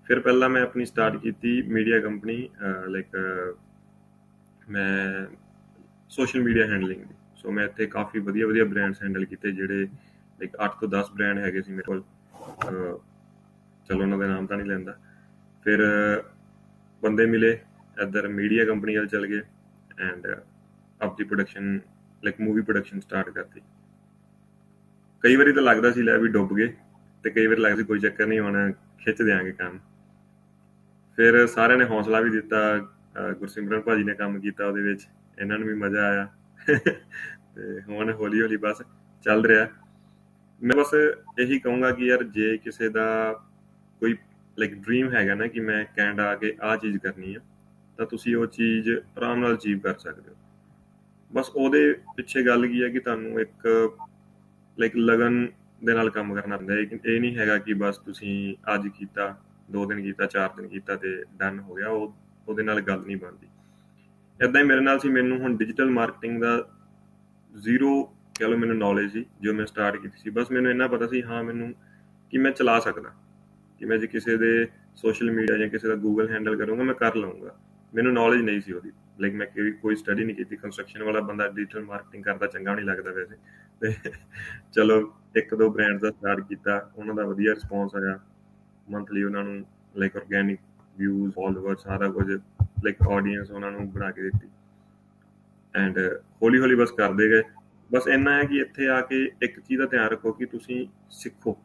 ਫਿਰ ਪਹਿਲਾਂ ਮੈਂ ਆਪਣੀ ਸਟਾਰਟ ਕੀਤੀ ਮੀਡੀਆ ਕੰਪਨੀ, ਲਾਈਕ ਮੈਂ ਸੋਸ਼ਲ ਮੀਡੀਆ ਹੈਂਡਲਿੰਗ ਦੀ. ਸੋ ਮੈਂ ਇੱਥੇ ਕਾਫੀ ਵਧੀਆ ਬ੍ਰਾਂਡਸ ਹੈਂਡਲ ਕੀਤੇ, ਜਿਹੜੇ ਲਾਈਕ 8 ਤੋਂ 10 ਬ੍ਰਾਂਡ ਹੈਗੇ ਸੀ ਮੇਰੇ ਕੋਲ. ਚਲੋ ਉਹਨਾਂ ਦਾ ਨਾਮ ਤਾਂ ਨਹੀਂ ਲੈਂਦਾ. ਫਿਰ ਬੰਦੇ ਮਿਲੇ, ਇੱਧਰ ਮੀਡੀਆ ਕੰਪਨੀ ਵੱਲ ਚੱਲ ਗਏ ਐਂਡ ਆਪਦੀ production like movie production start ਕਰਤੀ. ਕਈ ਵਾਰੀ ਤਾਂ ਲੱਗਦਾ ਸੀ ਲੈ ਵੀ ਡੁੱਬ ਗਏ, ਤੇ ਕਈ ਵਾਰੀ ਲੱਗਦਾ ਸੀ ਕੋਈ ਚੱਕਰ ਨਹੀਂ, ਹੁਣ ਖਿੱਚ ਦਿਆਂਗੇ ਕੰਮ. ਫਿਰ ਸਾਰਿਆਂ ਨੇ ਹੌਸਲਾ ਵੀ ਦਿੱਤਾ. ਗੁਰਸਿਮਰਨ ਭਾਜੀ ਨੇ ਕੰਮ ਕੀਤਾ ਉਹਦੇ ਵਿੱਚ, ਇਹਨਾਂ ਨੂੰ ਵੀ ਮਜ਼ਾ ਆਇਆ. ਤੇ ਹੁਣ ਹੌਲੀ ਬਸ ਚੱਲ ਰਿਹਾ. ਮੈਂ ਬਸ ਇਹੀ ਕਹੂੰਗਾ ਕਿ ਯਾਰ ਜੇ ਕਿਸੇ ਦਾ ਕੋਈ ਲਾਈਕ ਡਰੀਮ ਹੈਗਾ ਨਾ ਕਿ ਮੈਂ ਕੈਨੇਡਾ ਆ ਕੇ ਆਹ ਚੀਜ਼ ਕਰਨੀ ਆ, ਤਾਂ ਤੁਸੀਂ ਉਹ ਚੀਜ਼ ਆਰਾਮ ਨਾਲ ਅਚੀਵ ਕਰ ਸਕਦੇ ਹੋ. ਬਸ ਉਹਦੇ ਪਿੱਛੇ ਗੱਲ ਕੀ ਹੈ ਕਿ ਤੁਹਾਨੂੰ ਇੱਕ ਲਾਈਕ ਲਗਨ ਦੇ ਨਾਲ ਕੰਮ ਕਰਨਾ ਪੈਂਦਾ ਹੈ. ਇਹ ਨਹੀਂ ਹੈਗਾ ਕਿ ਬਸ ਤੁਸੀਂ ਅੱਜ ਕੀਤਾ, 2 ਦਿਨ ਕੀਤਾ, 4 ਦਿਨ ਕੀਤਾ ਤੇ ਡਨ ਹੋ ਗਿਆ. ਉਹਦੇ ਨਾਲ ਗੱਲ ਨਹੀਂ ਬਣਦੀ. ਇੱਦਾਂ ਹੀ ਮੇਰੇ ਨਾਲ ਸੀ. ਮੈਨੂੰ ਹੁਣ ਡਿਜੀਟਲ ਮਾਰਕੀਟਿੰਗ ਦਾ ਜ਼ੀਰੋ ਕਹਿ ਲਓ ਮੈਨੂੰ ਨੌਲੇਜ ਸੀ ਜੋ ਮੈਂ ਸਟਾਰਟ ਕੀਤੀ ਸੀ. ਬਸ ਮੈਨੂੰ ਇੰਨਾ ਪਤਾ ਸੀ ਹਾਂ ਮੈਨੂੰ ਕਿ ਮੈਂ ਚਲਾ ਸਕਦਾ, ਕਿ ਮੈਂ ਜੇ ਕਿਸੇ ਦੇ ਸੋਸ਼ਲ ਮੀਡੀਆ ਜਾਂ ਕਿਸੇ ਦਾ ਗੂਗਲ ਹੈਂਡਲ ਕਰੂੰਗਾ ਮੈਂ ਕਰ ਲਵਾਂਗਾ. ਮੈਨੂੰ ਨੌਲੇਜ ਨਹੀਂ ਸੀ ਉਹਦੀ। ਲਾਈਕ ਮੈਂ ਕੋਈ ਸਟੱਡੀ ਨਹੀਂ ਕੀਤੀ। ਕੰਸਟਰਕਸ਼ਨ ਵਾਲਾ ਬੰਦਾ ਡਿਜੀਟਲ ਮਾਰਕੀਟਿੰਗ ਕਰਦਾ ਚੰਗਾ ਨਹੀਂ ਲੱਗਦਾ ਵੈਸੇ। ਤੇ ਚਲੋ 1-2 ਬ੍ਰਾਂਡ ਦਾ ਸਟਾਰਟ ਕੀਤਾ, ਉਹਨਾਂ ਦਾ ਵਧੀਆ ਰਿਸਪੌਂਸ ਆਇਆ। ਮੰਥਲੀ ਉਹਨਾਂ ਨੂੰ ਲਾਈਕ ਆਰਗੈਨਿਕ ਵਿਊਜ਼, ਫੋਲੋਵਰ, ਸਾਰਾ ਕੁਝ, ਲਾਈਕ ਆਡੀਅੰਸ ਉਹਨਾਂ ਨੂੰ ਬਣਾ ਕੇ ਦਿੱਤੀ। ਐਂਡ ਹੌਲੀ-ਹੌਲੀ ਬਸ ਕਰਦੇ ਗਏ। ਬਸ ਇੰਨਾ ਹੈ ਕਿ ਇੱਥੇ ਆ ਕੇ ਇੱਕ ਚੀਜ਼ ਦਾ ਧਿਆਨ ਰੱਖੋ ਕਿ ਤੁਸੀਂ ਸਿੱਖੋ।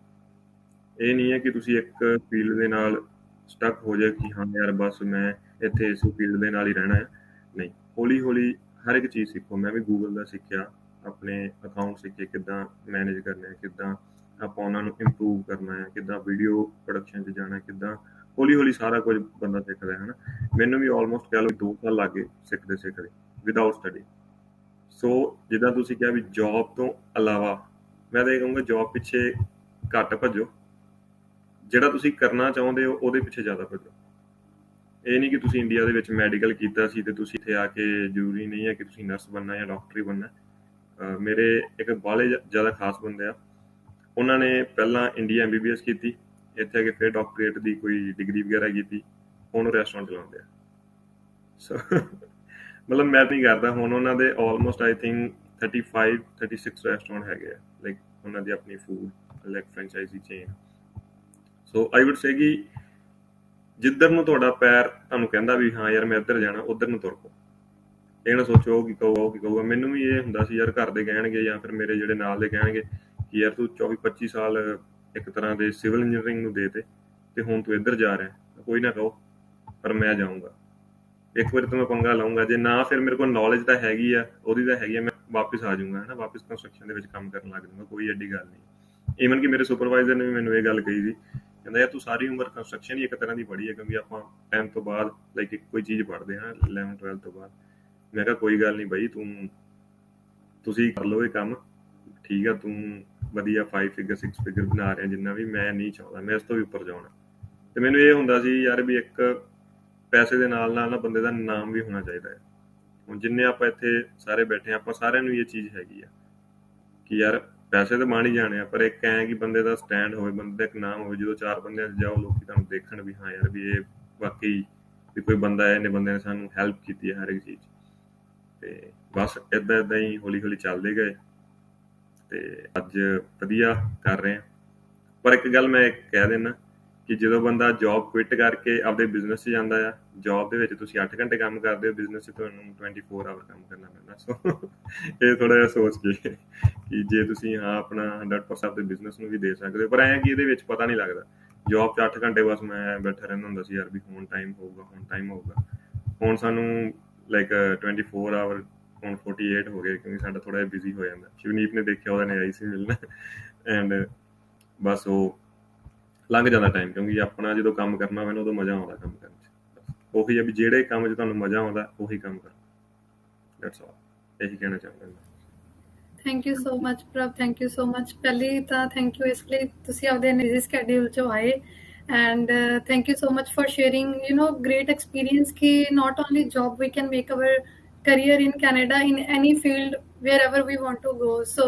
ਇਹ ਨਹੀਂ ਹੈ ਕਿ ਤੁਸੀਂ ਇੱਕ ਫੀਲਡ ਦੇ ਨਾਲ ਸਟਕ ਹੋ ਜਾਏ ਕਿ ਹਾਂ ਯਾਰ ਬਸ ਮੈਂ ਇੱਥੇ ਇਸੇ ਫੀਲਡ ਦੇ ਨਾਲ ਹੀ ਰਹਿਣਾ ਹੈ। ਨਹੀਂ, ਹੌਲੀ-ਹੌਲੀ ਹਰ ਇੱਕ ਚੀਜ਼ ਸਿੱਖੋ। ਮੈਂ ਵੀ ਗੂਗਲ ਦਾ ਸਿੱਖਿਆ, ਆਪਣੇ ਅਕਾਊਂਟ ਸਿੱਖੇ ਕਿੱਦਾਂ ਮੈਨੇਜ ਕਰਨੇ, ਕਿੱਦਾਂ ਆਪਾਂ ਉਹਨਾਂ ਨੂੰ ਇੰਪਰੂਵ ਕਰਨਾ ਹੈ, ਕਿੱਦਾਂ ਵੀਡੀਓ ਪ੍ਰੋਡਕਸ਼ਨ 'ਚ ਜਾਣਾ, ਕਿੱਦਾਂ ਹੌਲੀ-ਹੌਲੀ ਸਾਰਾ ਕੁਝ ਬੰਦਾ ਸਿੱਖਦਾ ਹੈ ਨਾ। ਮੈਨੂੰ ਵੀ ਆਲਮੋਸਟ ਕਹਿ ਲਓ 2 ਸਾਲ ਲੱਗ ਗਏ ਸਿੱਖਦੇ ਵਿਦਆਊਟ ਸਟੱਡੀ। ਸੋ ਜਿੱਦਾਂ ਤੁਸੀਂ ਕਿਹਾ ਵੀ ਜੌਬ ਤੋਂ ਇਲਾਵਾ, ਮੈਂ ਤਾਂ ਇਹ ਕਹੂੰਗਾ ਜੌਬ ਪਿੱਛੇ ਘੱਟ ਭੱਜੋ। ਜਿਹੜਾ ਤੁਸੀਂ ਕਰਨਾ ਚਾਹੁੰਦੇ ਹੋ ਉਹਦੇ ਪਿੱਛੇ ਜ਼ਿਆਦਾ ਭੱਜੋ। ਇਹ ਨਹੀਂ ਕਿ ਤੁਸੀਂ ਇੰਡੀਆ ਦੇ ਵਿੱਚ ਮੈਡੀਕਲ ਕੀਤਾ ਸੀ ਤੇ ਤੁਸੀਂ ਇੱਥੇ ਆ ਕੇ ਜ਼ਰੂਰੀ ਨਹੀਂ ਹੈ ਕਿ ਤੁਸੀਂ ਨਰਸ ਬਣਨਾ ਜਾਂ ਡਾਕਟਰ ਹੀ ਬਣਨਾ। ਮੇਰੇ ਇੱਕ ਬਾਹਲੇ ਜ਼ਿਆਦਾ ਖਾਸ ਬੰਦੇ ਆ, ਉਹਨਾਂ ਨੇ ਪਹਿਲਾਂ ਇੰਡੀਆ MBBS ਕੀਤੀ, ਇੱਥੇ ਆ ਕੇ ਫਿਰ ਡਾਕਟਰੇਟ ਦੀ ਕੋਈ ਡਿਗਰੀ ਵਗੈਰਾ ਕੀਤੀ, ਹੁਣ ਉਹ ਰੈਸਟੋਰੈਂਟ ਚਲਾਉਂਦੇ ਆ। ਸੋ ਮਤਲਬ ਮੈਂ ਨਹੀਂ ਕਰਦਾ। ਹੁਣ ਉਹਨਾਂ ਦੇ ਆਲਮੋਸਟ ਆਈ ਥਿੰਕ 35-36 ਰੈਸਟੋਰੈਂਟ ਹੈਗੇ ਆ, ਲਾਈਕ ਉਹਨਾਂ ਦੀ ਆਪਣੀ food like franchise chain. So I would say ਕਿ ਜਿੱਧਰ ਨੂੰ ਤੁਹਾਡਾ ਪੈਰ ਤੁਹਾਨੂੰ ਕਹਿੰਦਾ ਵੀ ਹਾਂ ਯਾਰ ਮੈਂ ਇੱਧਰ ਜਾਣਾ, ਉੱਧਰ ਨੂੰ ਤੁਰ ਪਓ। ਇਹ ਨਾ ਸੋਚੋ ਉਹ ਕੀ ਕਹੂਗਾ। ਮੈਨੂੰ ਵੀ ਇਹ ਹੁੰਦਾ ਸੀ ਯਾਰ, ਘਰ ਦੇ ਕਹਿਣਗੇ ਜਾਂ ਫਿਰ ਮੇਰੇ ਜਿਹੜੇ ਨਾਲ ਦੇ ਕਹਿਣਗੇ ਕਿ ਯਾਰ ਤੂੰ 24-25 ਸਾਲ ਇੱਕ ਤਰ੍ਹਾਂ ਦੇ ਸਿਵਲ ਇੰਜੀਨੀਅਰਿੰਗ ਨੂੰ ਦੇ ਤੇ ਹੁਣ ਤੂੰ ਇੱਧਰ ਜਾ ਰਿਹਾ। ਕੋਈ ਨਾ ਕਹੋ, ਪਰ ਮੈਂ ਜਾਊਂਗਾ। ਇੱਕ ਵਾਰੀ ਤਾਂ ਮੈਂ ਪੰਗਾ ਲਾਊਂਗਾ। ਜੇ ਨਾ ਫਿਰ ਮੇਰੇ ਕੋਲ ਨੌਲੇਜ ਤਾਂ ਹੈਗੀ ਆ, ਉਹਦੀ ਤਾਂ ਹੈਗੀ ਆ, ਮੈਂ ਵਾਪਿਸ ਆ ਜਾਊਂਗਾ, ਹੈ ਨਾ, ਵਾਪਿਸ ਕੰਸਟਰਕਸ਼ਨ ਦੇ ਵਿੱਚ ਕੰਮ ਕਰਨ ਲੱਗ ਜਾਊਂਗਾ। ਕੋਈ ਐਡੀ ਗੱਲ ਨਹੀਂ। ਈਵਨ ਕਿ ਮੇਰੇ ਸੁਪਰਵਾਈਜ਼ਰ ਨੇ ਵੀ ਮੈਨੂੰ ਇਹ ਗੱਲ ਕਹੀ ਸੀ, ਕਹਿੰਦਾ ਯਾਰ ਤੂੰ ਸਾਰੀ ਉਮਰ ਕੰਸਟਰਕਸ਼ਨ ਹੀ ਇੱਕ ਤਰ੍ਹਾਂ ਦੀ ਪੜ੍ਹੀ ਹੈ, ਕਿਉਂਕਿ ਆਪਾਂ 10th ਤੋਂ ਬਾਅਦ ਲਾਈਕ ਕੋਈ ਚੀਜ਼ ਪੜ੍ਹਦੇ ਹਾਂ 11th-12th ਤੋਂ ਬਾਅਦ। ਮੈਂ ਕਿਹਾ ਕੋਈ ਗੱਲ ਨਹੀਂ ਬਾਈ, ਤੁਸੀਂ ਕਰ ਲਓ ਇਹ ਕੰਮ, ਠੀਕ ਆ, ਤੂੰ ਵਧੀਆ 5 ਫਿਗਰ 6 ਫਿਗਰ ਬਣਾ ਰਿਹਾ, ਜਿੰਨਾ ਵੀ। ਮੈਂ ਨਹੀਂ ਚਾਹੁੰਦਾ, ਮੈਂ ਇਸ ਤੋਂ ਵੀ ਉੱਪਰ ਜਾਣਾ। ਤੇ ਮੈਨੂੰ ਇਹ ਹੁੰਦਾ ਸੀ ਯਾਰ ਵੀ ਇੱਕ ਪੈਸੇ ਦੇ ਨਾਲ ਨਾਲ ਨਾ ਬੰਦੇ ਦਾ ਨਾਮ ਵੀ ਹੋਣਾ ਚਾਹੀਦਾ ਹੈ। ਹੁਣ ਜਿੰਨੇ ਆਪਾਂ ਇੱਥੇ ਸਾਰੇ ਬੈਠੇ ਆਪਾਂ ਸਾਰਿਆਂ ਨੂੰ ਇਹ ਚੀਜ਼ ਹੈਗੀ ਆ ਕਿ ਯਾਰ ਪੈਸੇ ਤਾਂ ਬਣ ਹੀ ਜਾਣੇ ਆ, ਪਰ ਇੱਕ ਐਂ ਕਿ ਬੰਦੇ ਦਾ ਸਟੈਂਡ ਹੋਵੇ, ਬੰਦੇ ਦਾ ਇੱਕ ਨਾਮ ਹੋਵੇ। ਜਦੋਂ 4 ਬੰਦਿਆਂ 'ਚ ਜਾਓ, ਲੋਕੀ ਤੁਹਾਨੂੰ ਦੇਖਣ ਵੀ ਹਾਂ ਯਾਰ ਵੀ ਇਹ ਵਾਕਈ ਵੀ ਕੋਈ ਬੰਦਾ ਹੈ, ਇਹਨੇ ਬੰਦੇ ਨੇ ਸਾਨੂੰ ਹੈਲਪ ਕੀਤੀ ਹੈ ਹਰ ਇੱਕ ਚੀਜ਼। ਤੇ ਬਸ ਏਦਾਂ ਹੀ ਹੌਲੀ ਚੱਲਦੇ ਗਏ ਤੇ ਅੱਜ ਵਧੀਆ ਕਰ ਰਹੇ ਹਾਂ। ਪਰ ਇੱਕ ਗੱਲ ਮੈਂ ਕਹਿ ਦਿੰਦਾ ਕਿ ਜਦੋਂ ਬੰਦਾ ਜੌਬ ਕੁਇਟ ਕਰਕੇ ਆਪਦੇ ਬਿਜ਼ਨਸ 'ਚ ਜਾਂਦਾ ਆ, ਜੌਬ ਦੇ ਵਿੱਚ ਤੁਸੀਂ 8 ਘੰਟੇ ਕੰਮ ਕਰਦੇ ਹੋ, ਬਿਜ਼ਨਸ 'ਚ ਤੁਹਾਨੂੰ 24 ਆਵਰ ਕੰਮ ਕਰਨਾ ਪੈਂਦਾ। ਸੋ ਇਹ ਥੋੜ੍ਹਾ ਜਿਹਾ ਸੋਚ ਕੇ ਕਿ ਜੇ ਤੁਸੀਂ ਹਾਂ ਆਪਣਾ 100% ਆਪਦੇ ਬਿਜ਼ਨਸ ਨੂੰ ਵੀ ਦੇ ਸਕਦੇ ਹੋ, ਪਰ ਐਂ ਕਿ ਇਹਦੇ ਵਿੱਚ ਪਤਾ ਨਹੀਂ ਲੱਗਦਾ। ਜੌਬ 'ਚ 8 ਘੰਟੇ ਬਸ ਮੈਂ ਬੈਠਾ ਰਹਿੰਦਾ ਹੁੰਦਾ ਸੀ ਯਾਰ ਵੀ ਹੁਣ ਟਾਈਮ ਹੋਊਗਾ। ਹੁਣ ਸਾਨੂੰ ਲਾਈਕ 24 ਆਵਰ, ਹੁਣ 48 ਹੋ ਗਏ, ਕਿਉਂਕਿ ਸਾਡਾ ਥੋੜ੍ਹਾ ਜਿਹਾ ਬਿਜ਼ੀ ਹੋ ਜਾਂਦਾ। ਸ਼ਿਵਨੀਪ ਨੇ ਦੇਖਿਆ, ਉਹਦਾ ਨੇ ਆਈ ਸੀ ਮਿਲਣਾ, ਐਂਡ ਬਸ ਉਹ ਲੰਘ ਜਾਂਦਾ ਟਾਈਮ, ਕਿਉਂਕਿ ਆਪਣਾ ਜਦੋਂ ਕੰਮ ਕਰਨਾ ਹੋਵੇ ਨਾ ਉਦੋਂ ਮਜ਼ਾ ਆਉਂਦਾ ਕੰਮ ਕਰਨ 'ਚ। ਉਹੀ ਆ ਵੀ ਜਿਹੜੇ ਕੰਮ 'ਚ ਤੁਹਾਨੂੰ ਮਜ਼ਾ ਆਉਂਦਾ ਉਹੀ ਕੰਮ ਕਰੋ। That's all. ਇਹੀ ਕਹਿਣਾ ਚਾਹੁੰਦਾ ਮੈਂ। ਥੈਂਕ ਯੂ ਸੋ ਮਚ ਪ੍ਰਭ, ਥੈਂਕ ਯੂ ਸੋ ਮਚ। ਪਹਿਲੀ ਤਾਂ ਥੈਂਕ ਯੂ ਇਸ ਲਈ ਤੁਸੀਂ ਆਪਦੇ ਬਿਜ਼ੀ ਸਕੈਡਿਊਲ 'ਚੋਂ ਆਏ, and thank you so much for sharing great experience ki not only job, we can make our career in Canada in any field wherever we want to go. So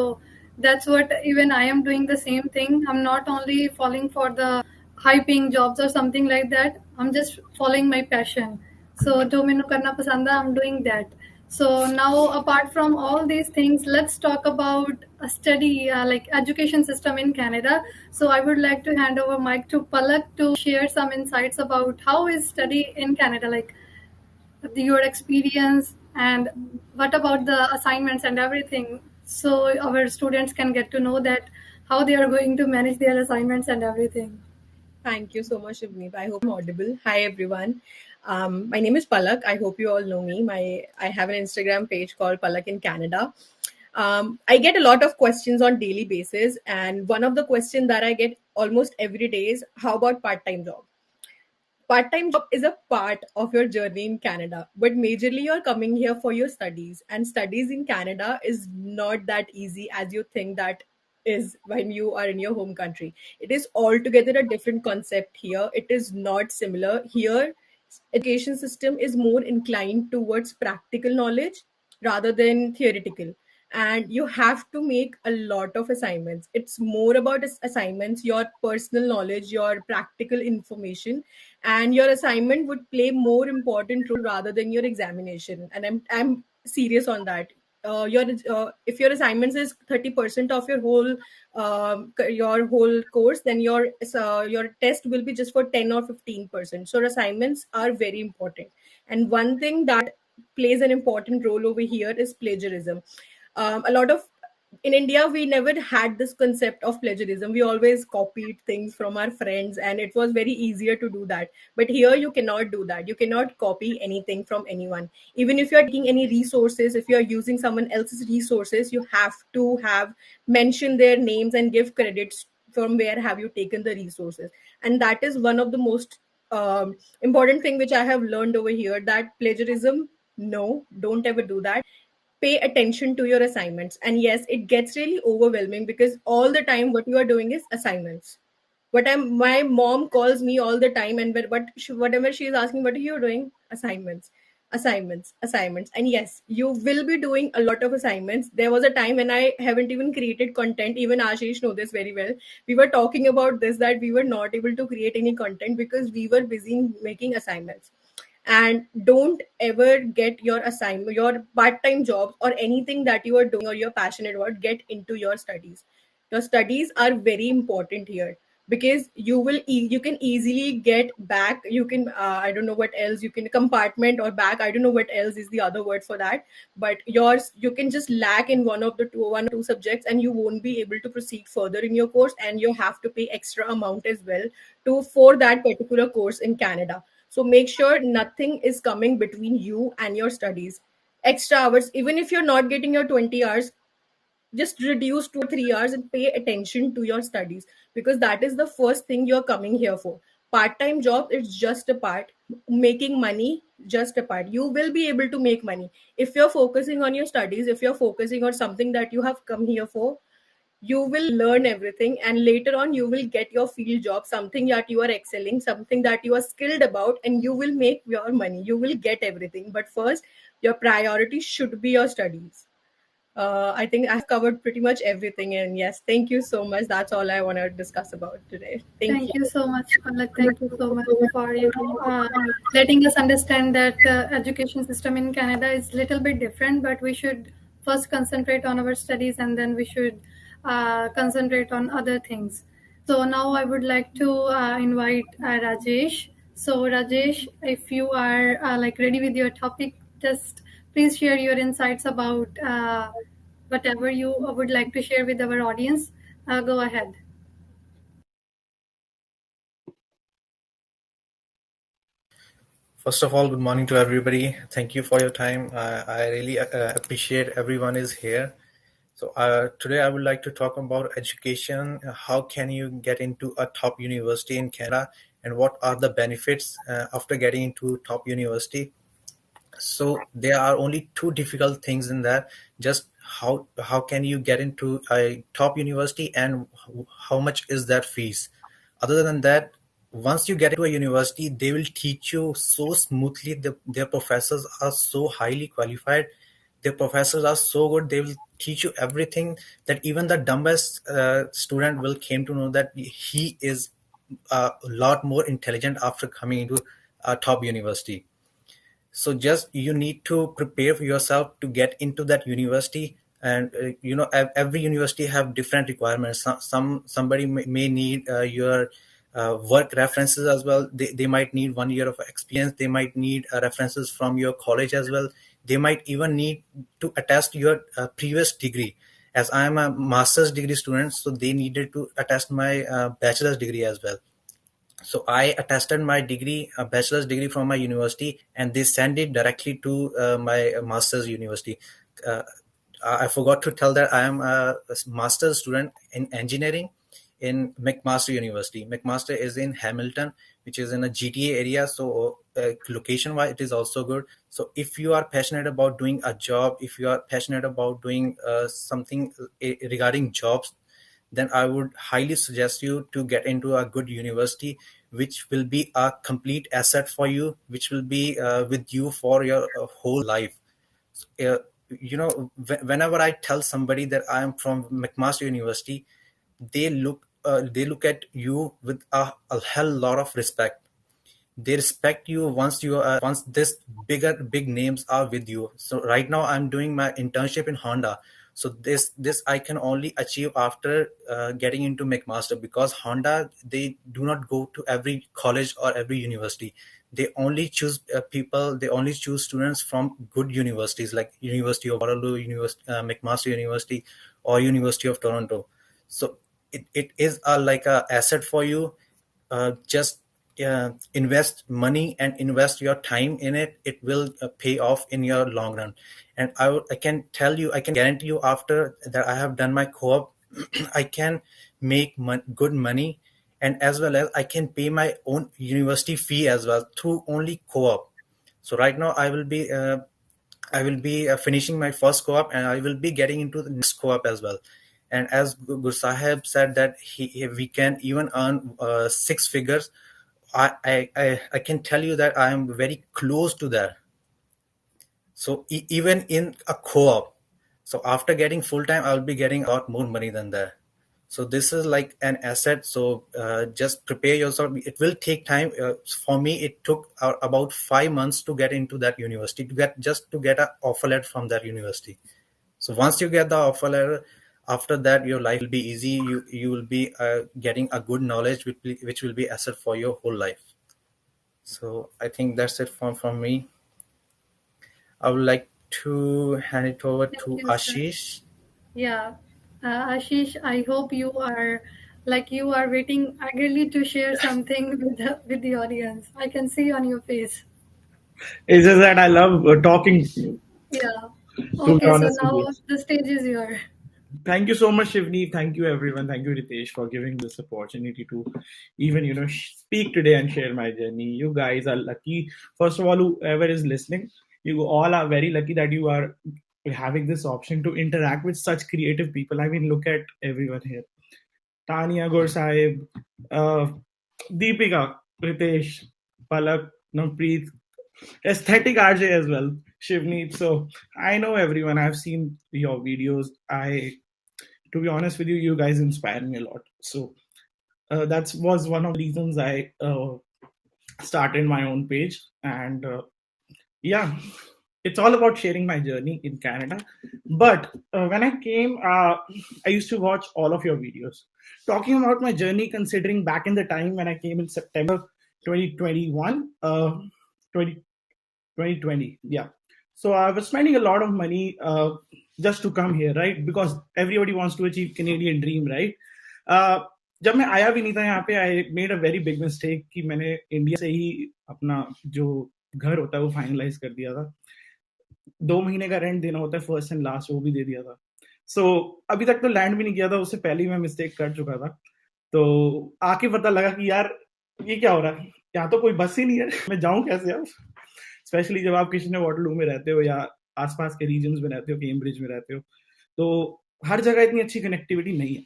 that's what even I am doing the same thing. I'm not only falling for the high paying jobs or something like that. I'm just following my passion. So jo mainu karna pasand hai, I'm doing that. So now apart from all these things, let's talk about a study like education system in Canada. So I would like to hand over mic to Palak to share some insights about how is study in Canada, like your experience and what about the assignments and everything, so our students can get to know that how they are going to manage their assignments and everything. Thank you so much, Shivneet. I hope I'm audible. Hi, everyone. My name is Palak. I hope you all know me. I have an Instagram page called Palak in Canada. I get a lot of questions on daily basis, and one of the questions that I get almost every day is, "How about part-time job?" Part-time job is a part of your journey in Canada, but majorly you're coming here for your studies, and studies in Canada is not that easy as you think that is when you are in your home country. It is altogether a different concept here. It is not similar. Here, education system is more inclined towards practical knowledge rather than theoretical. and you have to make a lot of assignments. It's more about assignments, your personal knowledge, your practical information, and your assignment would play more important role rather than your examination. And I'm serious on that. Your If your assignments is 30% of your whole course, then your test will be just for 10 or 15%. So assignments are very important. And one thing that plays an important role over here is plagiarism. A lot of In India, we never had this concept of plagiarism. We always copied things from our friends, and it was very easier to do that. But here, you cannot do that. You cannot copy anything from anyone. Even if you're taking any resources, if you're using someone else's resources, you have to have mentioned their names and give credits from where have you taken the resources. And that is one of the most important thing which I have learned over here, that plagiarism, no, don't ever do that. Pay attention to your assignments. And yes, it gets really overwhelming because all the time what you are doing is assignments. My mom calls me all the time, and whatever she is asking, what are you doing? Assignments, assignments, assignments. And yes, you will be doing a lot of assignments. There was a time when I haven't even created content. Even Ashish know this very well. We were talking about this, that we were not able to create any content because we were busy making assignments. And don't ever get your assignment, your part-time jobs, or anything that you are doing or you're passionate about, get into your studies. Your studies are very important here, because you can easily get back. You can I don't know what else, you can compartment or back, I don't know what else is the other word for that. But yours, you can just lack in one or two subjects, and you won't be able to proceed further in your course, and you have to pay extra amount as well to for that particular course in Canada. So make sure nothing is coming between you and your studies. Extra hours, even if you're not getting your 20 hours, just reduce 2 or 3 hours and pay attention to your studies, because that is the first thing you're coming here for. Part-time job is just a part. Making money, just a part. You will be able to make money if you're focusing on your studies, if you're focusing on something that you have come here for. You will learn everything, and later on you will get your field job, something that you are excelling, something that you are skilled about, and you will make your money, you will get everything. But first, your priority should be your studies. I think I've covered pretty much everything, and yes, thank you so much. That's all I want to discuss about today. Thank Thank you you. so much, Palak. Thank you so much for letting us understand that education system in Canada is little bit different, but we should first concentrate on our studies and then we should concentrate on other things. So now I would like to invite Rajesh. So Rajesh, if you are like ready with your topic, just please share your insights about whatever you would like to share with our audience. Go ahead. First of all, good morning to everybody. Thank you for your time. I really appreciate everyone is here. So today I would like to talk about education. How can you get into a top university in Canada, and what are the benefits after getting into top university? So there are only two difficult things in that. Just how can you get into a top university, and how much is that fees? Other than that, once you get into a university, they will teach you so smoothly. Their professors are so highly qualified. Their professors are so good. They will teach you everything that even the dumbest student will came to know that he is a lot more intelligent after coming into a top university. So just you need to prepare for yourself to get into that university. And every university have different requirements. Somebody may need your work references as well. They might need 1 year of experience. They might need references from your college as well. They might even need to attest your previous degree. As I am a master's degree student, so they needed to attest my bachelor's degree as well. So I attested my degree, a bachelor's degree from my university, and they sent it directly to my master's university. Uh, I forgot to tell that I am a master's student in engineering in McMaster University. McMaster is in Hamilton, which is in a GTA area. So location-wise, it is also good. So if you are passionate about doing a job, if you are passionate about doing something regarding jobs, then I would highly suggest you to get into a good university, which will be a complete asset for you, which will be with you for your whole life. whenever I tell somebody that I am from McMaster University, they look at you with a hell lot of respect. They respect you once this big names are with you. So right now I'm doing my internship in Honda. So this I can only achieve after getting into McMaster, because Honda, they do not go to every college or every university. They only choose they only choose students from good universities like University of Waterloo, McMaster University, or University of Toronto. So it is like a asset for you. Just invest money and invest your time in it. It will pay off in your long run. And I can tell you, I can guarantee you, after that I have done my co-op, I can make good money, and as well as I can pay my own university fee as well through only co-op. So right now I will be finishing my first co-op, and I will be getting into the next co-op as well. And as Gursaheb said that we can even earn six figures. I can tell you that I am very close to that. So even in a co-op, so after getting full time, I'll be getting a lot more money than that. So this is like an asset. So just prepare yourself. It will take time. For me, it took about 5 months to get into that university, to get an offer letter from that university. So once you get the offer letter, after that your life will be easy. You will be getting a good knowledge, which will be asset for your whole life. So I think that's it from me. I would like to hand it over Thank to you, sir. Ashish. Yeah. Ashish, I hope you are waiting eagerly to share something with the audience. I can see on your face. It's just that I love talking, Yeah. to be Okay, so honest with now you. the stage is yours. Thank you so much, Shivni. Thank you, everyone. Thank you, Ritesh, for giving this opportunity to even, speak today and share my journey. You guys are lucky. First of all, whoever is listening, you all are very lucky that you are having this option to interact with such creative people. I mean, look at everyone here. Tania Gaur Sahib, uh, Deepika, Ritesh, Palak, Nampreet, aesthetic RJ as well, Shivneet. So I know everyone. I've seen your videos. To be honest with you, you guys inspire me a lot. So that was one of the reasons I started my own page. And yeah, it's all about sharing my journey in Canada. But when I came, I used to watch all of your videos. Talking about my journey, considering back in the time when I came in September 2021, 20, 2020, yeah. So I was spending a lot of money just to come here, right? Because everybody wants to achieve Canadian dream, right? जब मैं आया भी नहीं था यहाँ पे, I made a very big mistake कि मैंने इंडिया से ही अपना जो घर होता है वो फाइनलाइज कर दिया था. 2 महीने का रेंट देना होता है, फर्स्ट एंड लास्ट, वो भी दे दिया था. सो अभी तक तो लैंड भी नहीं किया था, उससे पहले ही मैं मिस्टेक कर चुका था. तो आके पता लगा कि यार ये क्या हो रहा है, यहाँ तो कोई बस ही नहीं है, मैं जाऊं कैसे अब. स्पेशली जब आप किचनर वाटरलू में रहते हो या आसपास के रीजन में रहते हो, केम्ब्रिज में रहते हो, तो हर जगह इतनी अच्छी कनेक्टिविटी नहीं है.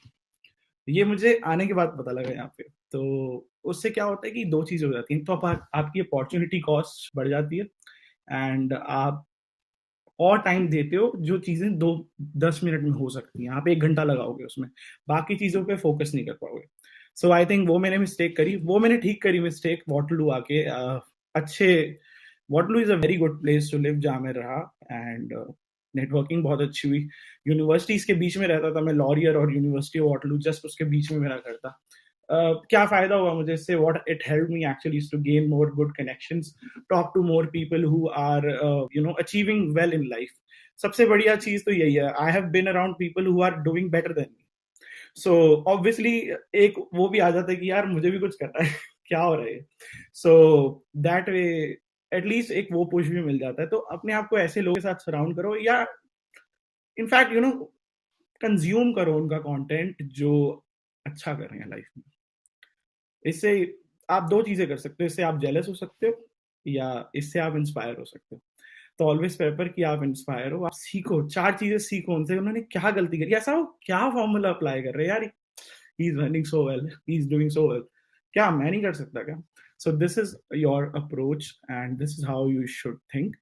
ये मुझे आने के बाद पता लगा यहाँ पे. तो उससे क्या होता है कि दो चीजें हो जाती हैं. तो आपकी अपॉर्चुनिटी कॉस्ट बढ़ जाती है, एंड आप और टाइम देते हो जो चीजें 2-10 मिनट में हो सकती हैं, आप 1 घंटा लगाओगे उसमें, बाकी चीजों पे फोकस नहीं कर पाओगे. सो आई थिंक वो मैंने मिस्टेक करी, वो मैंने ठीक करी मिस्टेक वाटरलू आके. अच्छे Waterloo is a very good place to live, जहाँ मैं रहा, एंड नेटवर्किंग बहुत अच्छी हुई. यूनिवर्सिटीज के बीच में रहता था मैं, लॉरियर और यूनिवर्सिटी ऑफ वाटरलू जस्ट उसके बीच में मेरा घर था. क्या फायदा हुआ मुझे इससे? What it help me actually is to gain more good connections, talk to more people who are achieving well in life. सबसे बढ़िया चीज तो यही है, I have been around people who are doing better than me. So obviously एक वो भी आ जाता है कि यार मुझे भी कुछ करना है, क्या हो रहा है. सो दैट वे एटलीस्ट एक वो पुश भी मिल जाता है. तो अपने आप को ऐसे लोगों के साथ सराउंड करो, या इनफैक्ट कंज्यूम करो उनका कंटेंट जो अच्छा कर रहे हैं लाइफ में. इससे आप दो चीजें कर सकते हो, इससे आप जेलस हो सकते हो या इससे आप इंस्पायर हो सकते हो. तो ऑलवेज प्रेफर कि आप इंस्पायर हो, आप सीखो, 4 चीजें सीखो उनसे. उन्होंने क्या गलती करी, ऐसा वो क्या फॉर्मूला अप्लाई कर रहे हैं यार, he is running so well, he is doing so well, क्या मैं नहीं कर सकता क्या? So this is your approach and this is how you should think.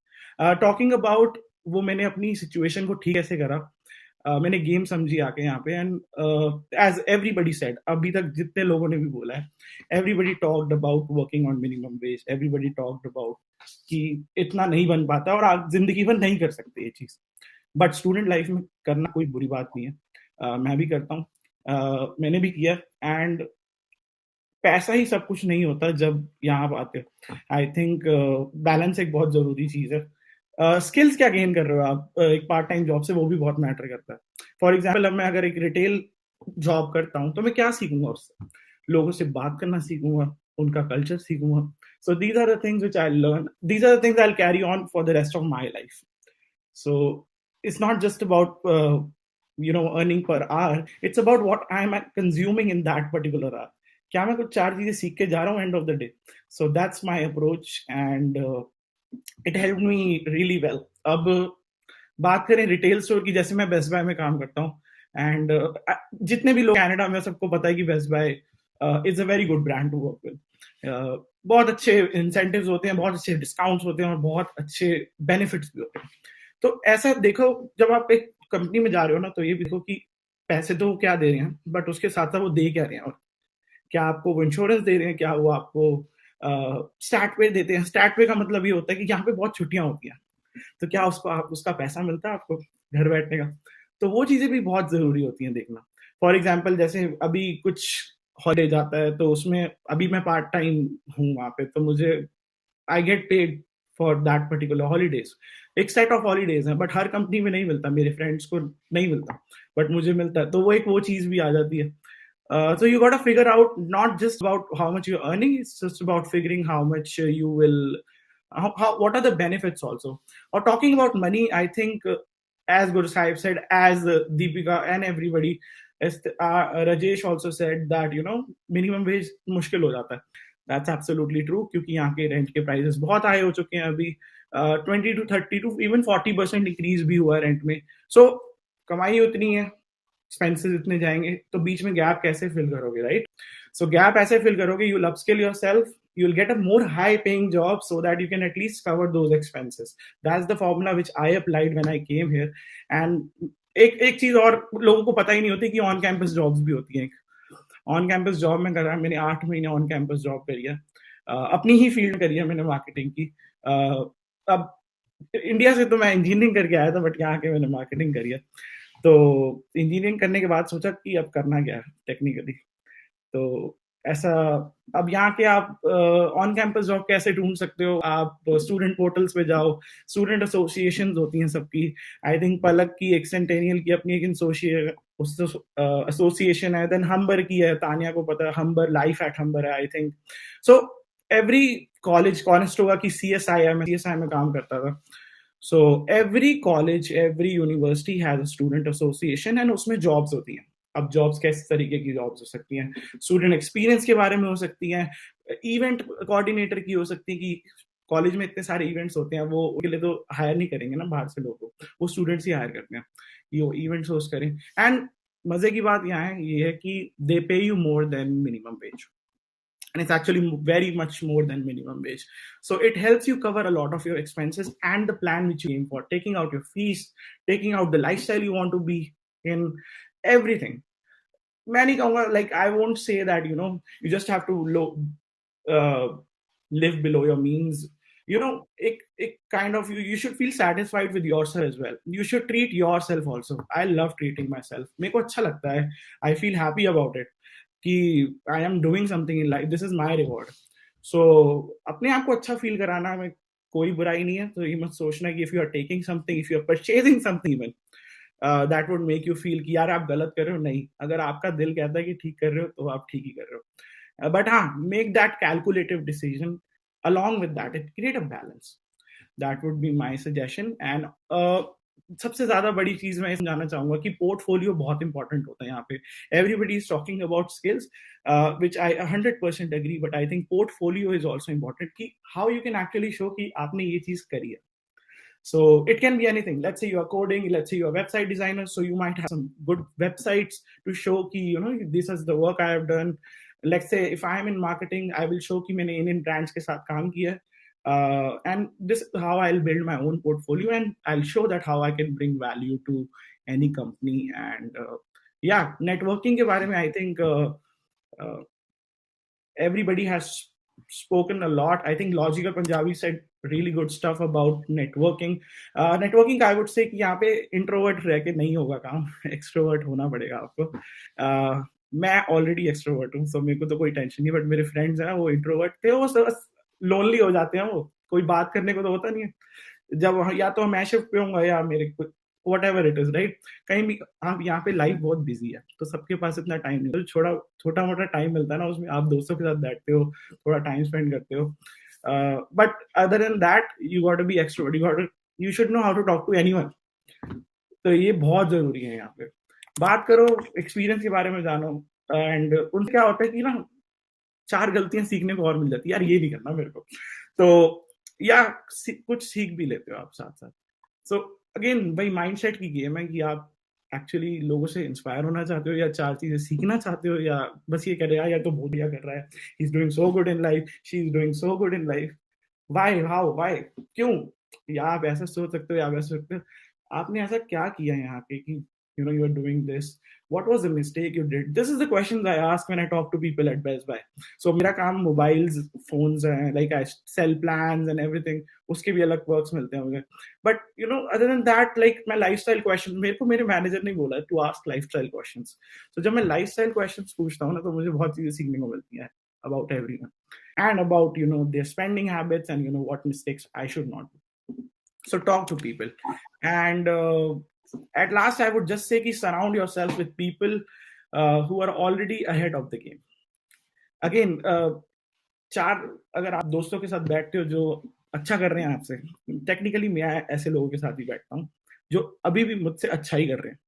Talking about वो मैंने अपनी सिचुएशन को ठीक ऐसे करा, मैंने गेम समझी आके यहाँ पे, एंड एज एवरीबडी सेड, अभी तक जितने लोगों ने भी बोला है, everybody talked about working on minimum wage, everybody talked about कि इतना नहीं बन पाता और आप जिंदगी भर नहीं कर सकते ये चीज, बट स्टूडेंट लाइफ में करना कोई बुरी बात नहीं है। मैं भी करता हूँ, मैंने भी किया, एंड पैसा ही सब कुछ नहीं होता जब यहाँ आप आते हो। आई थिंक बैलेंस एक बहुत जरूरी चीज है। स्किल्स क्या गेन कर रहे हो आप एक पार्ट टाइम जॉब से, वो भी बहुत मैटर करता है। फॉर एग्जाम्पल, अब मैं अगर एक रिटेल जॉब करता हूँ तो मैं क्या सीखूंगा उससे? लोगों से बात करना सीखूंगा, उनका कल्चर सीखूंगा। So these are the things which I learn, these are the things I will carry on for the rest of my life. So it's not just about earning per hour. It's about what I'm consuming in that particular hour. क्या मैं कुछ 4 चीजें सीख के जा रहा हूँ end of the day? So that's my approach and it help me really well. अब बात करें रिटेल स्टोर की, जैसे मैं बेस्ट बाय में काम करता हूँ, एंड जितने भी लोग कनाडा में, सबको पता है कि Best Buy is a very good brand to work with. बहुत अच्छे इंसेंटिव्स होते हैं, बहुत अच्छे डिस्काउंट्स होते हैं और बहुत अच्छे बेनिफिट्स भी होते हैं। तो ऐसा देखो, जब आप एक कंपनी में जा रहे हो ना, तो ये भी देखो कि पैसे तो वो क्या दे रहे हैं, बट उसके साथ साथ वो दे क्या रहे हैं, और क्या आपको वो इंश्योरेंस दे रहे हैं, क्या वो आपको स्टार्ट पे देते हैं। स्टार्ट पे का मतलब ये होता है कि यहाँ पे बहुत छुट्टियां होती हैं, तो क्या उसका पैसा मिलता है आपको घर बैठने का? तो वो चीजें भी बहुत जरूरी होती हैं देखना। फॉर एग्जाम्पल, जैसे अभी कुछ हॉलीडे जाता है, तो उसमें अभी मैं पार्ट टाइम हूँ वहां पे, तो मुझे I get paid for that particular holidays. एक सेट ऑफ हॉलीडेज है, बट हर कंपनी में नहीं मिलता, मेरे फ्रेंड्स को नहीं मिलता, बट मुझे मिलता है। तो वो चीज भी आ जाती है। So you got to figure out not just about how much you're earning, it's just about figuring how much you will, what are the benefits also. Or talking about money, I think, as Guru Sahib said, as Deepika and everybody, as Rajesh also said that, minimum wage मुश्किल हो जाता है. That's absolutely true, क्योंकि यहाँ के rent के prices बहुत high हो चुके हैं अभी। 20 to 30 to even 40% इंक्रीज भी हुआ है रेंट में। सो कमाई उतनी है, एक्सपेंसेस इतने जाएंगे, तो बीच में गैप कैसे फिल करोगे, राइट? सो गैप ऐसे फिल करोगे, you will upskill yourself, you will get a more high paying job so that you can at least cover those expenses. That's the formula which I applied when I came here. And एक चीज और लोगों को पता ही नहीं होती कि on campus jobs भी होती हैं। ऑन कैंपस जॉब में करा, मैंने 8 महीने ऑन कैंपस जॉब करी है, अपनी ही फील्ड करी है मैंने, मार्केटिंग की। अब इंडिया से तो मैं इंजीनियरिंग करके आया था, बट यहाँ के मैंने मार्केटिंग करी है। तो इंजीनियरिंग करने के बाद सोचा कि अब करना क्या है टेक्निकली, तो ऐसा अब यहाँ के आप ऑन कैंपस जॉब कैसे ढूंढ सकते हो? आप स्टूडेंट पोर्टल्स पे जाओ, स्टूडेंट एसोसिएशंस होती हैं सबकी। आई थिंक पलक की, एक सेंटेनियल की अपनी एक एसोसिएशन है, देन हम्बर की है, तानिया को पता है, हम्बर लाइफ एट हम्बर है I think. So every college, Conestoga की सीएसआई में काम करता था। So every college, every university has a student association and उसमें jobs होती हैं। अब जॉब्स किस तरीके की जॉब्स हो सकती हैं? स्टूडेंट एक्सपीरियंस के बारे में हो सकती हैं, इवेंट कोऑर्डिनेटर की हो सकती है कि कॉलेज में इतने सारे इवेंट्स होते हैं, वो उनके लिए तो हायर नहीं करेंगे ना बाहर से लोगों को, वो स्टूडेंट्स ही हायर करते हैं कि वो इवेंट्स होस्ट करें। एंड मजे की बात यहाँ है ये है कि दे पे you more than minimum wage, and it's actually very much more than minimum wage. So it helps you cover a lot of your expenses and the plan which you aim for, taking out your fees, taking out the lifestyle you want to be in, everything. Many like, I won't say that you just have to live below your means. It kind of, you should feel satisfied with yourself as well. You should treat yourself also. I love treating myself, मेरे को अच्छा लगता है, I feel happy about it कि I am doing something in life, this is my reward. So अपने आप को अच्छा फील कराना में कोई बुराई नहीं है। तो ये मत सोचना कि if you are taking something, if you are purchasing something even, that would make you feel कि यार आप गलत कर रहे हो। नहीं, अगर आपका दिल कहता है कि ठीक कर रहे हो तो आप ठीक ही कर रहे हो। बट हाँ, make that calculative decision, along with that it create a balance. That would be my suggestion. And सबसे ज्यादा बड़ी चीज मैं समझाना चाहूंगा कि पोर्टफोलियो बहुत इंपॉर्टेंट होता है यहाँ पे। Everybody is talking about skills, which I 100% agree, but I think portfolio is also important कि how you can actually show कि आपने ये चीज करी है। So it can be anything. Let's say you are coding, let's say you are website designer, so you might have some good websites to show ki, this is the work I have done. Let's say if I am in marketing, I will show कि मैंने इन brands के साथ काम किया है। And this is how I'll build my own portfolio, and I'll show that how I can bring value to any company. And yeah, networking के बारे में I think uh, everybody has spoken a lot. I think Logical Punjabi said really good stuff about networking. Networking I would say कि यहाँ पे introvert रह के नहीं होगा काम, extrovert होना पड़ेगा आपको. मैं ऑलरेडी एक्सट्रोवर्ट हूँ, सो मेरे को तो कोई टेंशन नहीं, बट मेरे फ्रेंड्स हैं वो इंट्रोवर्ट थे, वो लोनली हो जाते हैं, वो कोई बात करने को तो होता नहीं है जब या तो मैं शिफ्ट पे हूँ या मेरे what ever it is, right. कहीं भी आप यहाँ पे लाइफ बहुत बिजी है, तो सबके पास इतना टाइम नहीं, तो छोटा मोटा टाइम मिलता है ना, उसमें आप दोस्तों के साथ बैठते हो, थोड़ा टाइम स्पेंड करते हो. But other than that you got to be extrovert, you should know how to talk to anyone. तो ये बहुत जरूरी है. यहाँ पे बात करो, एक्सपीरियंस के बारे में जानो, एंड उनसे क्या होता है कि ना 4 गलतियां सीखने को और मिल जाती है, यार ये नहीं करना मेरे को, तो या कुछ सीख भी लेते हो आप साथ साथ. सो अगेन भाई माइंडसेट की गेम है कि आप एक्चुअली लोगों से इंस्पायर होना चाहते हो, या 4 चीजें सीखना चाहते हो, या बस ये कह रहे हैं यार तो बहुत बढ़िया कर रहा है, he is doing so good in life, she is doing so good in life, why, how, why, क्यों. या आप ऐसा सोच सकते हो, या वैसे सकते हो, आपने ऐसा क्या किया यहाँ पे कि you are doing this, what was the mistake you did. This is the questions I ask when I talk to people at Best Buy. So मेरा काम mobiles, phones है, like I sell plans and everything, उसके भी अलग perks मिलते हैं मुझे. But other than that, like my lifestyle question, मेरे को मेरे मैनेजर ने बोला to ask lifestyle questions. So जब मैं lifestyle questions पूछता हूँ ना, तो मुझे बहुत चीजें सीखने को मिलती हैं about everyone, and about their spending habits, and what mistakes I should not do. So talk to people, and at last I would just say कि surround yourself with people who are already ahead of the game. Again, अगर आप दोस्तों के साथ बैठते हो जो अच्छा कर रहे हैं आपसे, टेक्निकली मैं ऐसे लोगों के साथ ही बैठता हूँ जो अभी भी मुझसे अच्छा ही कर रहे हैं,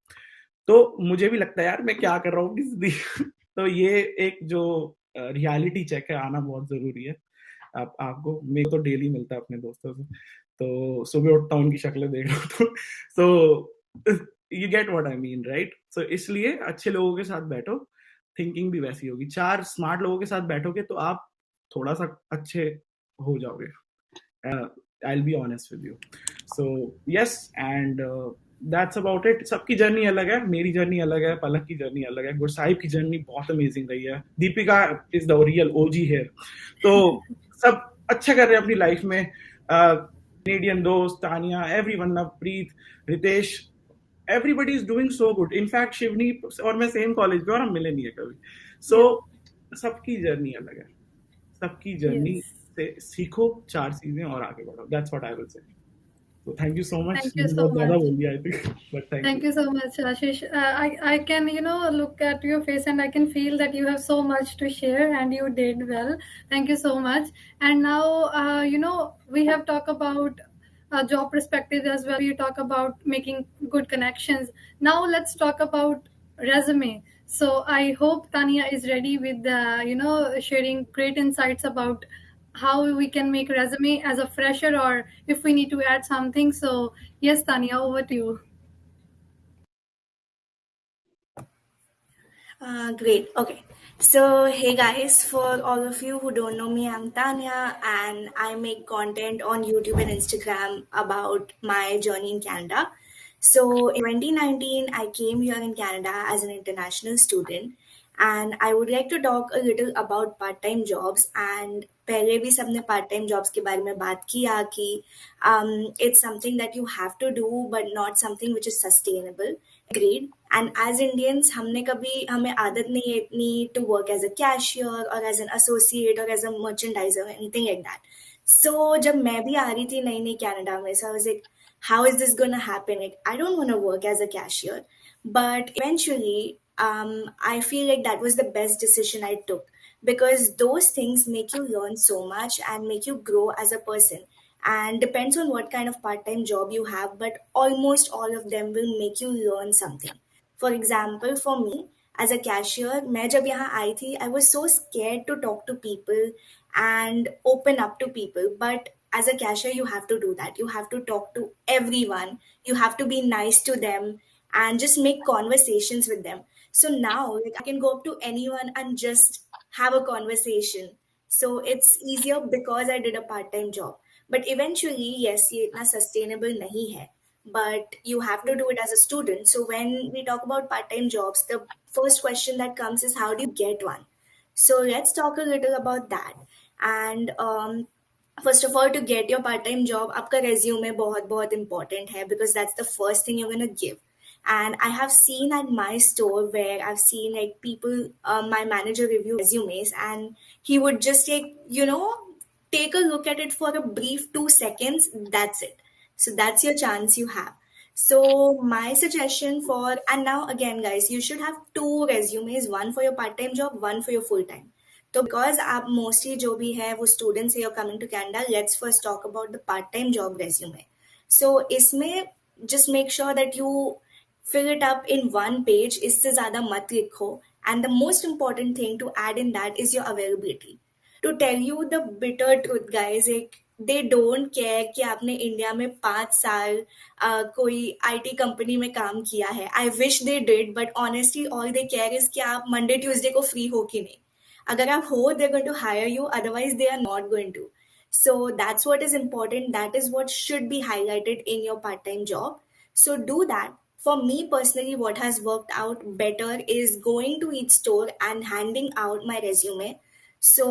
तो मुझे भी लगता है यार मैं क्या कर रहा हूँ. तो ये एक जो रियलिटी चेक है, आना बहुत जरूरी है. आपको, मेरे को तो डेली मिलता है अपने दोस्तों से, तो सुबह उठता हूँ उनकी शक्लें देख रहा हूँ, तो you get what I mean, right? So इसलिए अच्छे लोगों के साथ बैठो, थिंकिंग भी वैसी होगी. 4 स्मार्ट लोगों के साथ बैठोगे तो आप थोड़ा सा अच्छे हो जाओगे. I'll be honest with you. So yes, and that's about it. सबकी जर्नी अलग है, मेरी जर्नी अलग है, पलक की जर्नी अलग है, गुरसाहिब की जर्नी बहुत अमेजिंग रही है, दीपिका इज द रियल ओजी है. तो सब अच्छा कर रहे हैं अपनी लाइफ में. कैनेडियन दोस्त, Tania, everyone, Navpreet, Ritesh, everybody is doing so good. In fact, Shivani और मैं सेम कॉलेज पे, और हम मिले नहीं है कभी. So सबकी जर्नी अलग है, सबकी जर्नी से सीखो 4 चीजें और आगे बढ़ो. That's what I will say. So thank you so much. Thank you so बहुत ज़्यादा much. बोल दिया I think, but Thank you so much, Ashish. I can, look at your face and I can feel that you have so much to share, and you did well. Thank you so much. And now, we have talked about job perspective as well. We talk about making good connections. Now let's talk about resume. So I hope Tanya is ready with, sharing great insights about how we can make resume as a fresher, or if we need to add something. So yes, Tanya, over to you. Great. Okay. So, hey guys, for all of you who don't know me, I'm Tanya, and I make content on YouTube and Instagram about my journey in Canada. So, in 2019, I came here in Canada as an international student, and I would like to talk a little about part-time jobs. And पहले भी सबने part-time jobs के बारे में बात किया कि it's something that you have to do, but not something which is sustainable. Agreed. And as Indians, हमें आदत नहीं है इतनी to work as a cashier or as an associate or as a merchandiser, anything like that. So जब मैं भी आ रही थी नई नई कनाडा में, so I was like, how is this gonna happen? Like, I don't want to work as a cashier. But eventually, I feel like that was the best decision I took, because those things make you learn so much and make you grow as a person. And depends on what kind of part-time job you have, but almost all of them will make you learn something. For example, for me as a cashier, मैं जब यहाँ आई थी, I was so scared to talk to people and open up to people. But as a cashier, you have to do that. You have to talk to everyone. You have to be nice to them and just make conversations with them. So now, like, I can go up to anyone and just have a conversation. So it's easier because I did a part-time job. But eventually, yes, ये इतना sustainable नहीं है. But you have to do it as a student. So when we talk about part-time jobs, the first question that comes is how do you get one? So let's talk a little about that. And first of all, to get your part-time job, आपका resume बहुत बहुत important है because that's the first thing you're gonna give. And I have seen at my store where I've seen like people, my manager review resumes, and he would just take a look at it for a brief 2 seconds. That's it. So that's your chance you have. So my suggestion for, and now again, guys, you should have two resumes, one for your part-time job, one for your full-time. तो because आप mostly जो भी है वो students है coming to Canada, let's first talk about the part time job resume. So इसमें just make sure that you fill it up in one page, इससे ज़्यादा मत लिखो. And the most important thing to add in that is your availability. To tell you the bitter truth, guys, एक they don't care कि आपने India में 5 साल कोई IT कंपनी में काम किया है. I wish they did, but honestly all they care is कि आप मंडे ट्यूसडे को फ्री हो कि नहीं. अगर आप हो, they're going to hire you, otherwise they are not going to. So that's what is important. That is what should be highlighted in your part-time job. So do that. For me personally, what has worked out better is going to each store and handing out my resume. So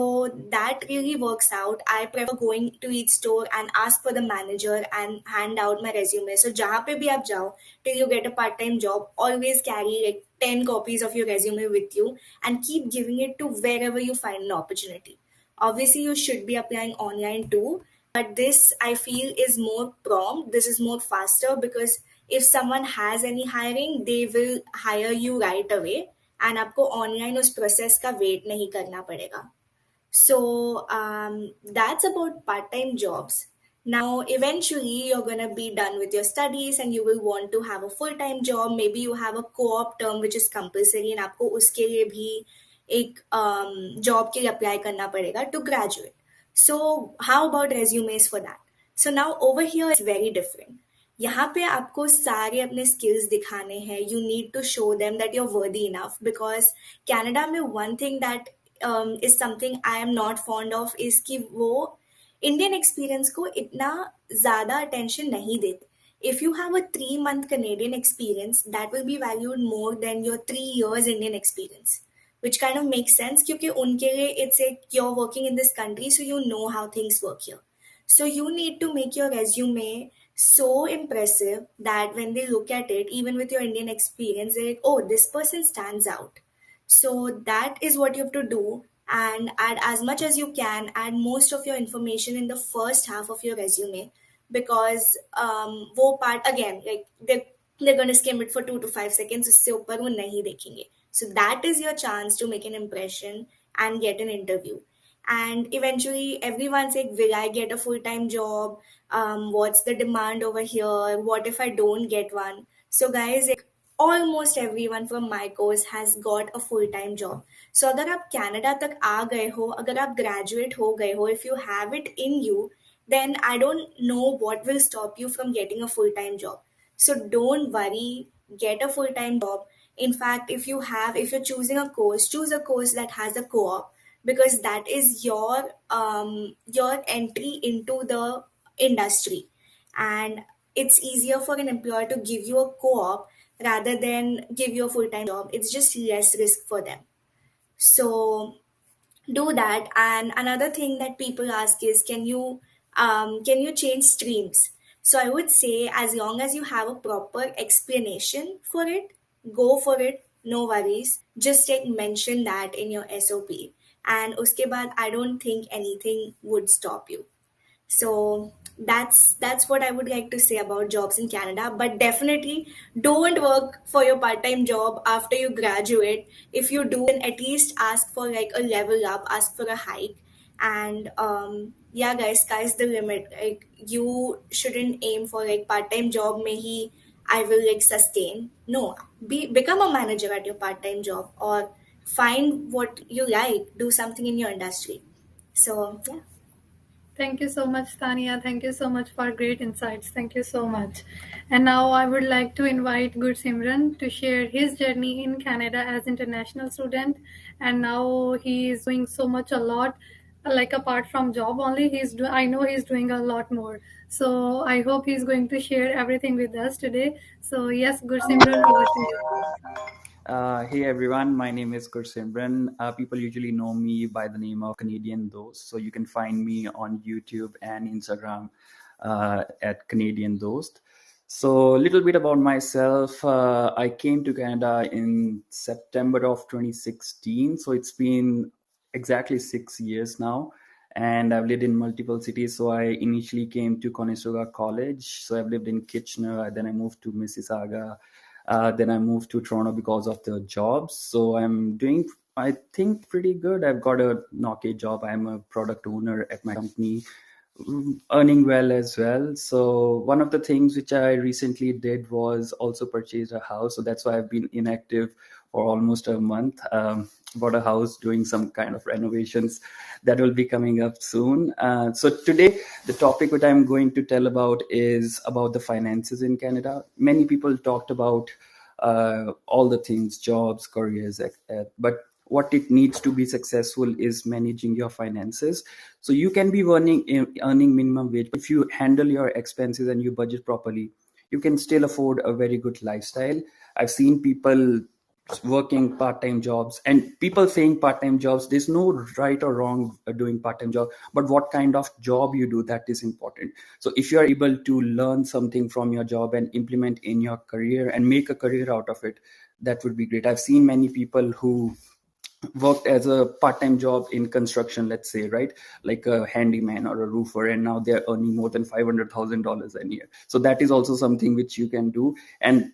that really works out. I prefer going to each store and ask for the manager and hand out my resume. So jahan pe bhi aap jao till you get a part-time job, always carry like 10 copies of your resume with you and keep giving it to wherever you find an opportunity. Obviously, you should be applying online too, but this I feel is more prompt. This is more faster because if someone has any hiring, they will hire you right away and आपको online उस process का wait नहीं करना पड़ेगा. So that's about part-time jobs. Now, eventually, you're gonna be done with your studies and you will want to have a full-time job. Maybe you have a co-op term which is compulsory and आपको उसके लिए भी एक job के लिए apply करना पड़ेगा to graduate. So how about resumes for that? So now over here it's very different. यहाँ पे आपको सारे अपने skills दिखाने हैं. You need to show them that you're worthy enough because Canada में one thing that is something I am not fond of is कि वो इंडियन एक्सपीरियंस को इतना ज़्यादा अटेंशन नहीं देते. If you have a 3 month Canadian experience, that will be valued more than your 3 years Indian experience, which kind of makes sense क्योंकि उनके लिए it's like you're working in this country, so you know how things work here. So you need to make your resume so impressive that when they look at it, even with your Indian experience, they're like, oh, this person stands out. So that is what you have to do, and add as much as you can, add most of your information in the first half of your resume because वो part again like they're going to skim it for 2 to 5 seconds, उससे ऊपर वो नहीं देखेंगे. So that is your chance to make an impression and get an interview. And eventually everyone's like, will I get a full-time job? What's the demand over here? What if I don't get one? So guys, like, almost everyone from my course has got a full-time job. So अगर आप Canada तक आ गए हो, अगर आप graduate हो गए हो, if you have it in you, then I don't know what will stop you from getting a full-time job. So don't worry, get a full-time job. In fact, if you're choosing a course, choose a course that has a co-op because that is your entry into the industry, and it's easier for an employer to give you a co-op rather than give you a full-time job. It's just less risk for them. So do that. And another thing that people ask is, can you change streams? So I would say as long as you have a proper explanation for it, go for it, no worries. Just like mention that in your SOP, and uske baad I don't think anything would stop you. So that's what I would like to say about jobs in Canada. But definitely don't work for your part-time job after you graduate. If you do, then at least ask for like a level up, ask for a hike. And yeah, guys, sky's the limit. Like you shouldn't aim for like part-time job may he I will like sustain. No, become a manager at your part-time job or find what you like, do something in your industry. So yeah. Thank you so much, Tania. Thank you so much for great insights. Thank you so much. And now I would like to invite Good Simran to share his journey in Canada as international student. And now he is doing so much a lot like apart from job only, I know he's doing a lot more. So I hope he's going to share everything with us today. So yes, Gursimran, over to you. Hey everyone, my name is Gursimran. People usually know me by the name of Canadian Dost. So you can find me on YouTube and Instagram at Canadian Dost. So a little bit about myself. I came to Canada in September of 2016. So it's been exactly 6 years now. And I've lived in multiple cities. So I initially came to Conestoga College. So I've lived in Kitchener. Then I moved to Mississauga. Then I moved to Toronto because of the jobs. So I'm doing, I think, pretty good. I've got a Nokia job. I'm a product owner at my company, earning well as well. So one of the things which I recently did was also purchase a house. So that's why I've been inactive for almost a month. Bought a house, doing some kind of renovations that will be coming up soon. So today, the topic that I'm going to tell about is about the finances in Canada. Many people talked about all the things, jobs, careers, but what it needs to be successful is managing your finances. So you can be earning minimum wage, but if you handle your expenses and you budget properly, you can still afford a very good lifestyle. I've seen people working part-time jobs, and people saying part-time jobs, there's no right or wrong doing part-time job, but what kind of job you do, that is important. So if you are able to learn something from your job and implement in your career and make a career out of it, that would be great. I've seen many people who worked as a part-time job in construction, let's say, right, like a handyman or a roofer, and now they're earning more than $500,000 a year. So that is also something which you can do. And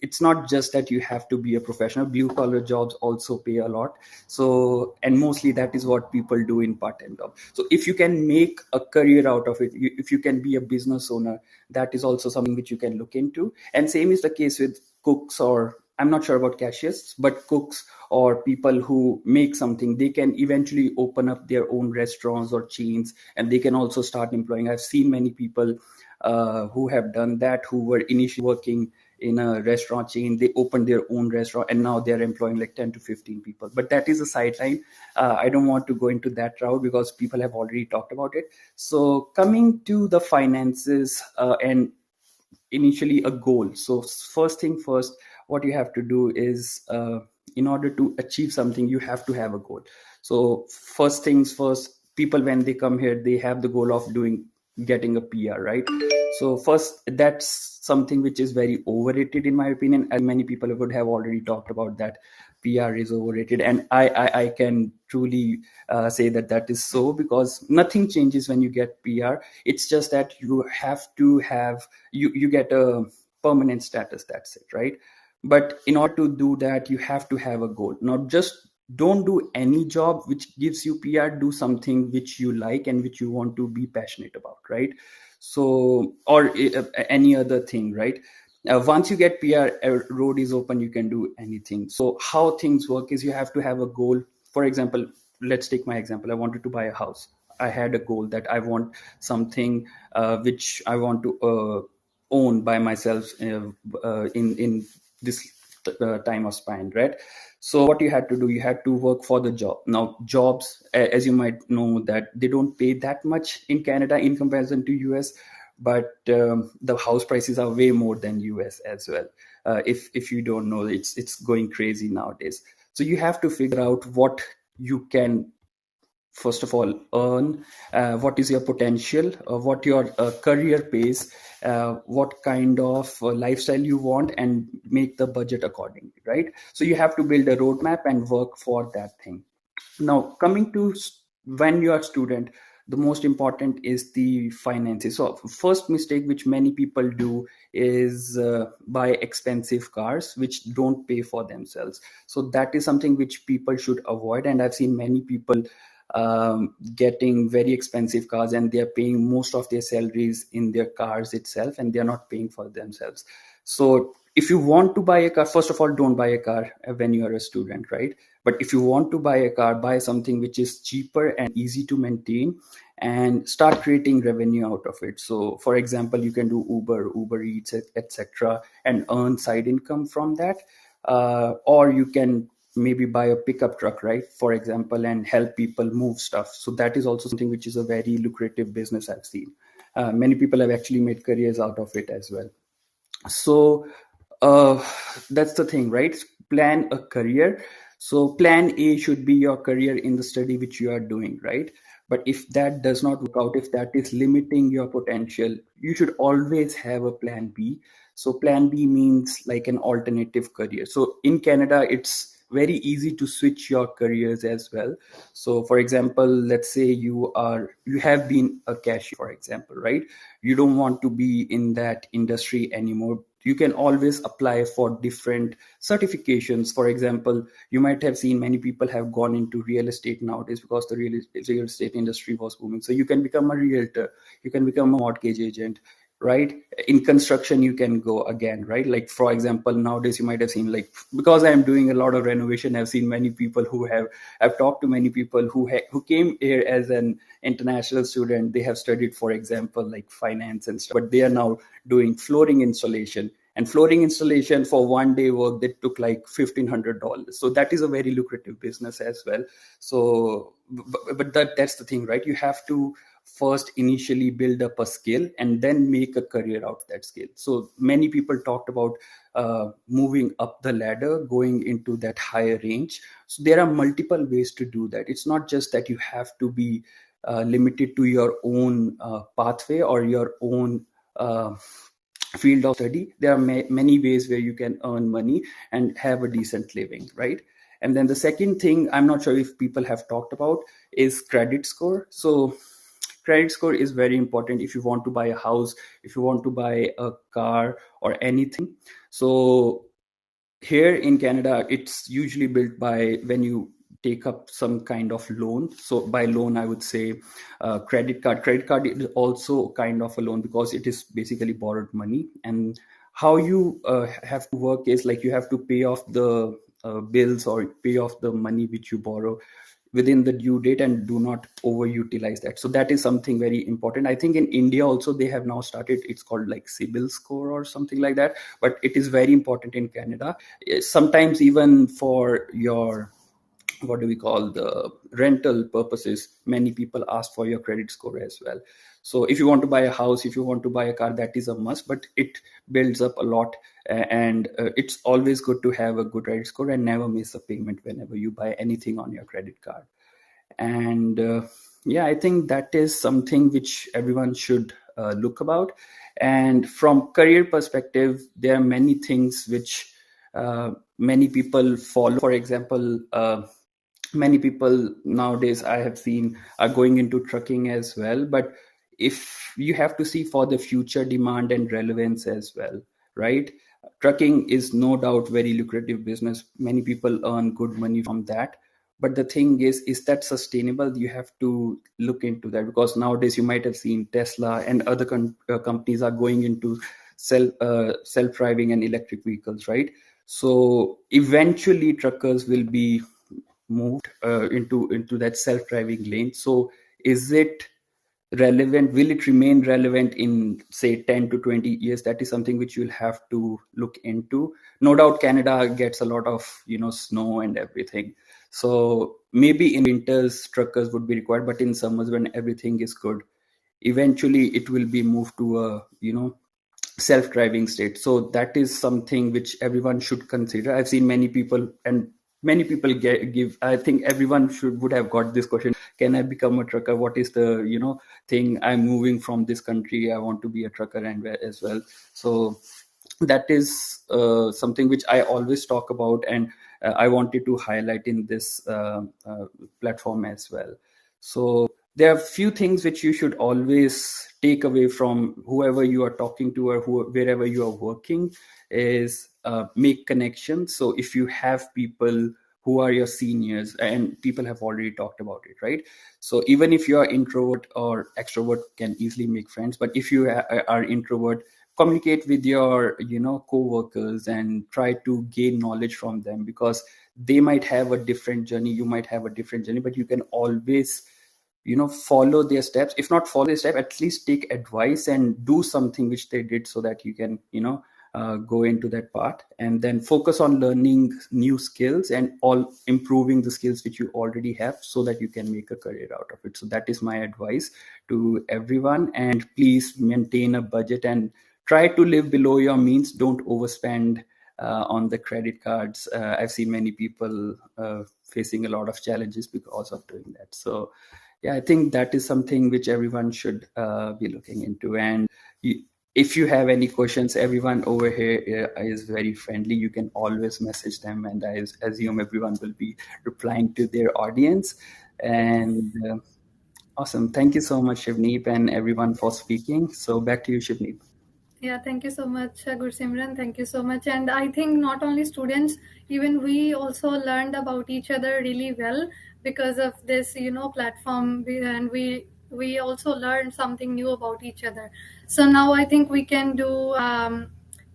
it's not just that you have to be a professional. Blue collar jobs also pay a lot. So, and mostly that is what people do in part-time job. So if you can make a career out of it, if you can be a business owner, that is also something which you can look into. And same is the case with cooks, or I'm not sure about cashiers, but cooks or people who make something, they can eventually open up their own restaurants or chains, and they can also start employing. I've seen many people who have done that, who were initially working in a restaurant chain. They opened their own restaurant, and now they're employing like 10 to 15 people. But that is a sideline. I don't want to go into that route because people have already talked about it. So coming to the finances and initially a goal. So first thing first, what you have to do is in order to achieve something, you have to have a goal. So first things first, people when they come here, they have the goal of getting a PR, right? So first, that's something which is very overrated in my opinion, as many people would have already talked about that. PR is overrated, and I can truly say that that is so, because nothing changes when you get PR. It's just that you have to have, you get a permanent status, that's it, right? But in order to do that, you have to have a goal. Not just, don't do any job which gives you PR. Do something which you like and which you want to be passionate about, right? So, or any other thing, right? Once you get PR, a road is open, you can do anything. So how things work is you have to have a goal. For example, let's take my example. I wanted to buy a house. I had a goal that I want something which I want to own by myself in this time of span, right? So what you had to do, you had to work for the job. Now jobs, as you might know, that they don't pay that much in Canada in comparison to US, but the house prices are way more than US as well. If you don't know, it's going crazy nowadays. So you have to figure out what you can first of all earn, what is your potential, what your career pays, what kind of lifestyle you want, and make the budget accordingly, right? So you have to build a roadmap and work for that thing. Now coming to when you are a student, the most important is the finances. So first mistake which many people do is buy expensive cars which don't pay for themselves. So that is something which people should avoid, and I've seen many people getting very expensive cars, and they're paying most of their salaries in their cars itself, and they're not paying for themselves. So if you want to buy a car, first of all, don't buy a car when you are a student, right? But if you want to buy a car, buy something which is cheaper and easy to maintain, and start creating revenue out of it. So for example, you can do Uber Eats, etc., and earn side income from that. Or you can maybe buy a pickup truck, right, for example, and help people move stuff. So that is also something which is a very lucrative business I've seen. Many people have actually made careers out of it as well. So that's the thing, right? Plan a career. So plan A should be your career in the study which you are doing, right? But if that does not work out, if that is limiting your potential, you should always have a plan B. So plan B means like an alternative career. So in Canada, it's very easy to switch your careers as well. So for example, let's say you have been a cashier, for example, right? You don't want to be in that industry anymore. You can always apply for different certifications. For example, you might have seen many people have gone into real estate nowadays because the real estate industry was booming. So you can become a realtor, you can become a mortgage agent, right? In construction, you can go again, right? Like for example, nowadays you might have seen, like, because I am doing a lot of renovation, I've seen many people I've talked to many people who came here as an international student. They have studied, for example, like finance and stuff, but they are now doing flooring installation. And flooring installation for one day work, that took like $1,500. So that is a very lucrative business as well. So, but that's the thing, right? You have to first initially build up a skill and then make a career out of that skill. So many people talked about moving up the ladder, going into that higher range. So there are multiple ways to do that. It's not just that you have to be limited to your own pathway or your own field of study. There are many ways where you can earn money and have a decent living, right? And then the second thing, I'm not sure if people have talked about, is credit score. So credit score is very important if you want to buy a house, if you want to buy a car or anything. So here in Canada, it's usually built by when you take up some kind of loan. So by loan, I would say credit card. Credit card is also kind of a loan because it is basically borrowed money. And how you have to work is like you have to pay off the bills or pay off the money which you borrow within the due date and do not overutilize that. So that is something very important. I think in India also they have now started, it's called like CIBIL score or something like that, but it is very important in Canada. Sometimes even for your, what do we call, the rental purposes, many people ask for your credit score as well. So if you want to buy a house, if you want to buy a car, that is a must, but it builds up a lot. And it's always good to have a good credit score and never miss a payment whenever you buy anything on your credit card. And yeah, I think that is something which everyone should look about. And from career perspective, there are many things which many people follow. For example, many people nowadays I have seen are going into trucking as well. But if you have to see for the future demand and relevance as well, right? Trucking is no doubt very lucrative business. Many people earn good money from that. But the thing is that sustainable? You have to look into that, because nowadays you might have seen Tesla and other companies are going into self-driving and electric vehicles, right? So eventually truckers will be moved into that self-driving lane. So is it relevant? Will it remain relevant in say 10 to 20 years? That is something which you'll have to look into. No doubt Canada gets a lot of snow and everything, so maybe in winters truckers would be required, but in summers when everything is good, eventually it will be moved to a self-driving state. So that is something which everyone should consider. I've seen many people, and many people give, I think everyone would have got this question: can I become a trucker? What is the thing? I'm moving from this country, I want to be a trucker and as well. So that is something which I always talk about, and I wanted to highlight in this platform as well. So there are few things which you should always take away from whoever you are talking to or wherever you are working is make connections. So if you have people who are your seniors, and people have already talked about it, right? So even if you are introvert or extrovert, can easily make friends. But if you are introvert, communicate with your co-workers and try to gain knowledge from them, because they might have a different journey, you might have a different journey, but you can always follow their steps. If not follow their step, at least take advice and do something which they did, so that you can go into that part, and then focus on learning new skills and all improving the skills which you already have, so that you can make a career out of it. So that is my advice to everyone. And please maintain a budget and try to live below your means. Don't overspend on the credit cards. I've seen many people facing a lot of challenges because of doing that. So yeah, I think that is something which everyone should be looking into. And if you have any questions, everyone over here is very friendly. You can always message them, and I assume everyone will be replying to their audience. And awesome. Thank you so much, Shivneep, and everyone for speaking. So back to you, Shivneep. Yeah, thank you so much, Gursimran. Thank you so much. And I think not only students, even we also learned about each other really well because of this, platform. And we also learned something new about each other. So now I think we can do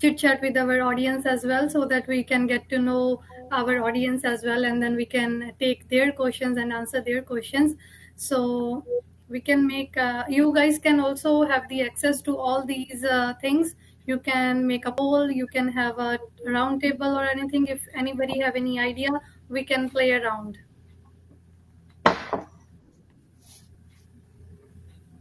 chit chat with our audience as well, so that we can get to know our audience as well, and then we can take their questions and answer their questions. So we can make you guys can also have the access to all these things. You can make a poll, you can have a round table or anything. If anybody have any idea, we can play around.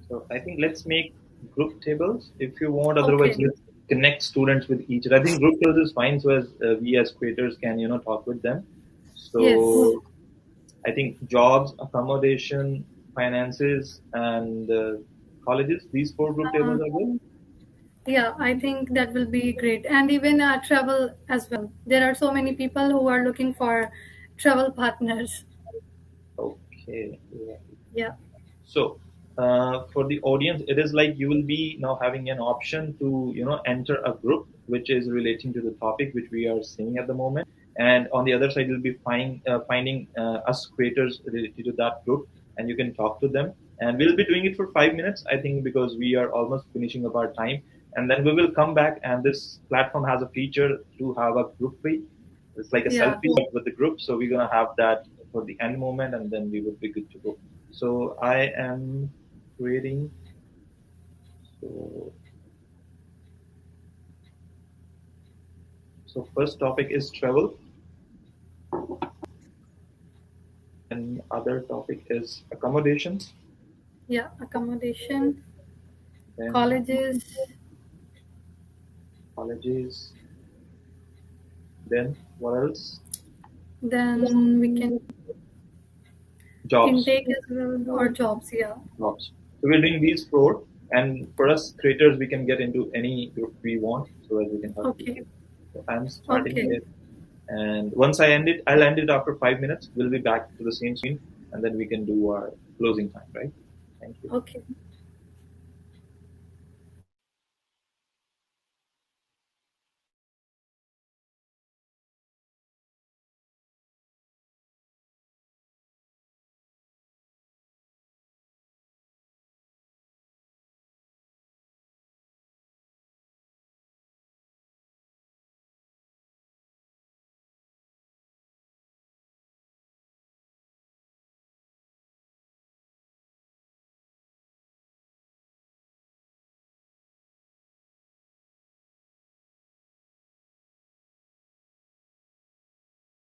So I think let's make group tables if you want. Otherwise, Okay. let's connect students with each other. I think group tables is fine, so as we as creators can talk with them. Yes. So I think jobs, accommodation, finances, and colleges. These 4 group tables are good. Yeah, I think that will be great. And even travel as well. There are so many people who are looking for travel partners. Okay. Yeah. Yeah. So for the audience, it is like you will be now having an option to enter a group which is relating to the topic which we are seeing at the moment, and on the other side you'll be finding us creators related to that group, and you can talk to them. And we'll be doing it for 5 minutes, I think, because we are almost finishing up our time. And then we will come back, and this platform has a feature to have a group feed. It's like a Yeah. selfie with the group. So we're gonna have that for the end moment, and then we will be good to go. So I am creating. So first topic is travel, and other topic is accommodations. Yeah, accommodation, Then colleges, colleges. Then what else? then we can Jobs. intake as well, or jobs. Yeah. Jobs. So we're doing these 4, and for us creators, we can get into any group we want, so that we can help Okay. people. So I'm starting Okay. it, and once I end it, I'll end it after 5 minutes. We'll be back to the same screen, and then we can do our closing time. Right? Thank you. Okay.